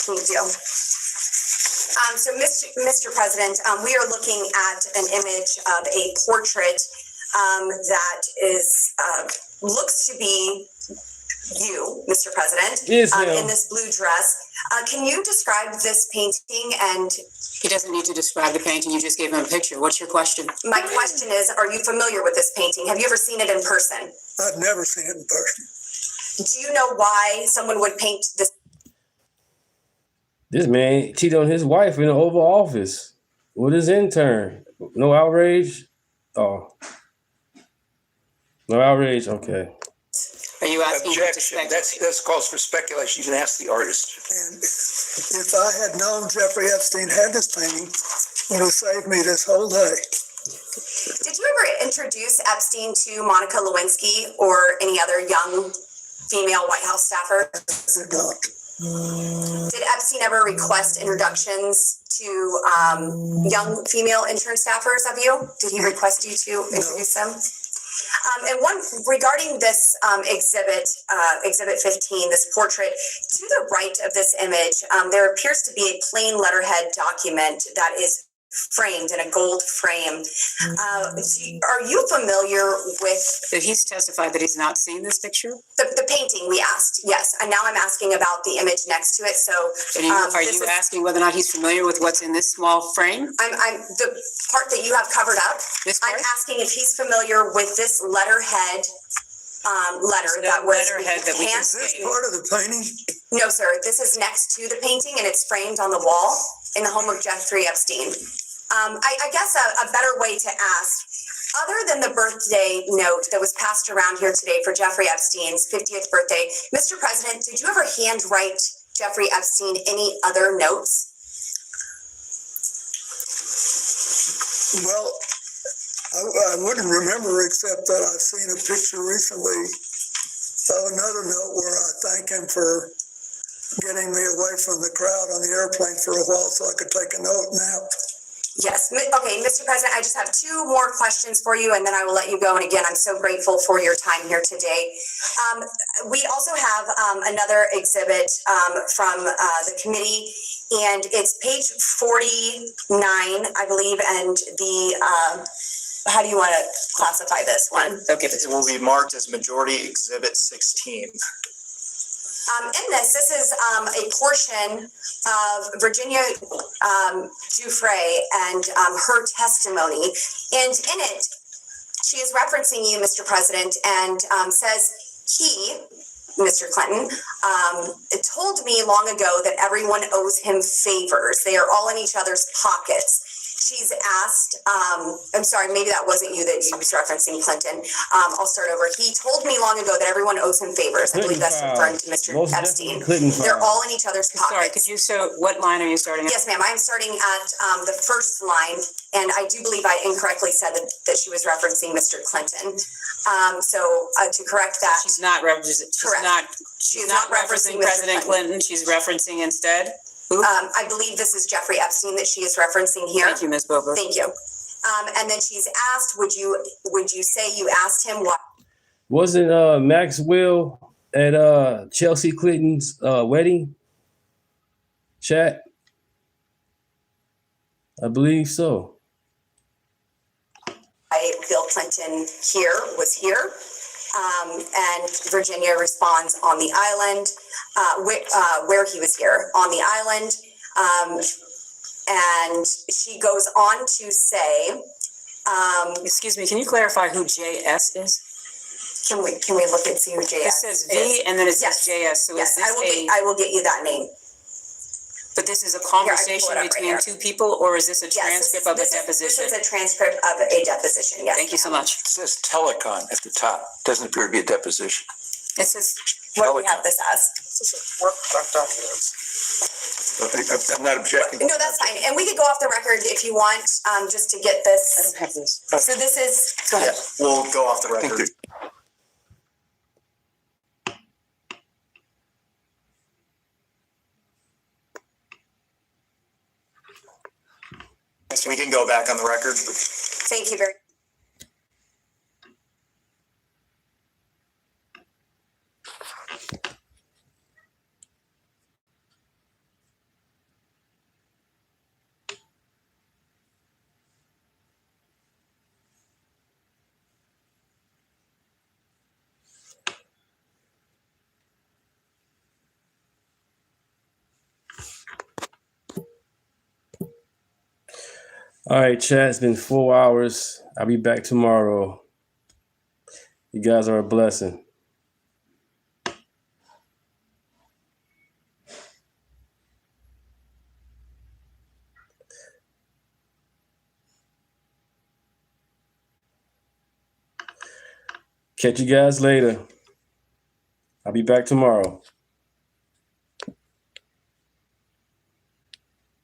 Thank you. So, Mr. President, we are looking at an image of a portrait that is looks to be you, Mr. President, in this blue dress. Can you describe this painting? And he doesn't need to describe the painting. You just gave him a picture. What's your question? My question is, are you familiar with this painting? Have you ever seen it in person? I've never seen it in person. Do you know why someone would paint this? This man cheated on his wife in the Oval Office with his intern. No outrage? Oh. No outrage? Okay. Are you asking Objection. That's calls for speculation. You can ask the artist. And if I had known Jeffrey Epstein had this painting, it would have saved me this whole day. Did you ever introduce Epstein to Monica Lewinsky or any other young female White House staffer? Did Epstein ever request introductions to young female intern staffers of you? Did he request you to introduce them? And one regarding this exhibit 15, this portrait, to the right of this image, there appears to be a plain letterhead document that is framed in a gold frame. Are you familiar with? So he's testified that he's not seen this picture? The painting we asked, yes. And now I'm asking about the image next to it. So are you asking whether or not he's familiar with what's in this small frame? I'm the part that you have covered up. I'm asking if he's familiar with this letterhead letter that was Is this part of the painting? No, sir. This is next to the painting, and it's framed on the wall in the home of Jeffrey Epstein. I guess a better way to ask, other than the birthday note that was passed around here today for Jeffrey Epstein's 50th birthday, Mr. President, did you ever handwrite Jeffrey Epstein any other notes? Well, I wouldn't remember, except that I've seen a picture recently of another note where I thank him for getting me away from the crowd on the airplane for a while so I could take a nap. Yes. Okay, Mr. President, I just have two more questions for you, and then I will let you go. And again, I'm so grateful for your time here today. We also have another exhibit from the committee, and it's page 49, I believe, and the how do you want to classify this one? Okay, this will be marked as Majority Exhibit 16. In this is a portion of Virginia Giuffre and her testimony. And in it, she is referencing you, Mr. President, and says he, Mr. Clinton, told me long ago that everyone owes him favors. They are all in each other's pockets. She's asked, I'm sorry, maybe that wasn't you that you was referencing, Clinton. I'll start over. He told me long ago that everyone owes him favors. I believe that's referring to Mr. Epstein. They're all in each other's pockets. Sorry, could you show, what line are you starting at? Yes, ma'am. I'm starting at the first line, and I do believe I incorrectly said that she was referencing Mr. Clinton. So to correct that. She's not referencing President Clinton. She's referencing instead? I believe this is Jeffrey Epstein that she is referencing here. Thank you, Ms. Bober. Thank you. And then she's asked, would you say you asked him what? Wasn't Maxwell at Chelsea Clinton's wedding? Chat? I believe so. Bill Clinton was here. And Virginia responds on the island, where he was here, on the island. And she goes on to say, excuse me, can you clarify who JS is? Can we look and see who JS is? It says V and then it says JS. So yes, is this I will get you that name. But this is a conversation between two people, or is this a transcript of a deposition? This is a transcript of a deposition, yes. Thank you so much. It says telecon at the top. Doesn't appear to be a deposition. It says what we have this as. I'm not objecting. No, that's fine. And we could go off the record if you want, just to get this. I don't have this. So this is, go ahead. Yeah, we'll go off the record. So we can go back on the record. Thank you very much. All right, chat. It's been 4 hours. I'll be back tomorrow. You guys are a blessing. Catch you guys later. I'll be back tomorrow.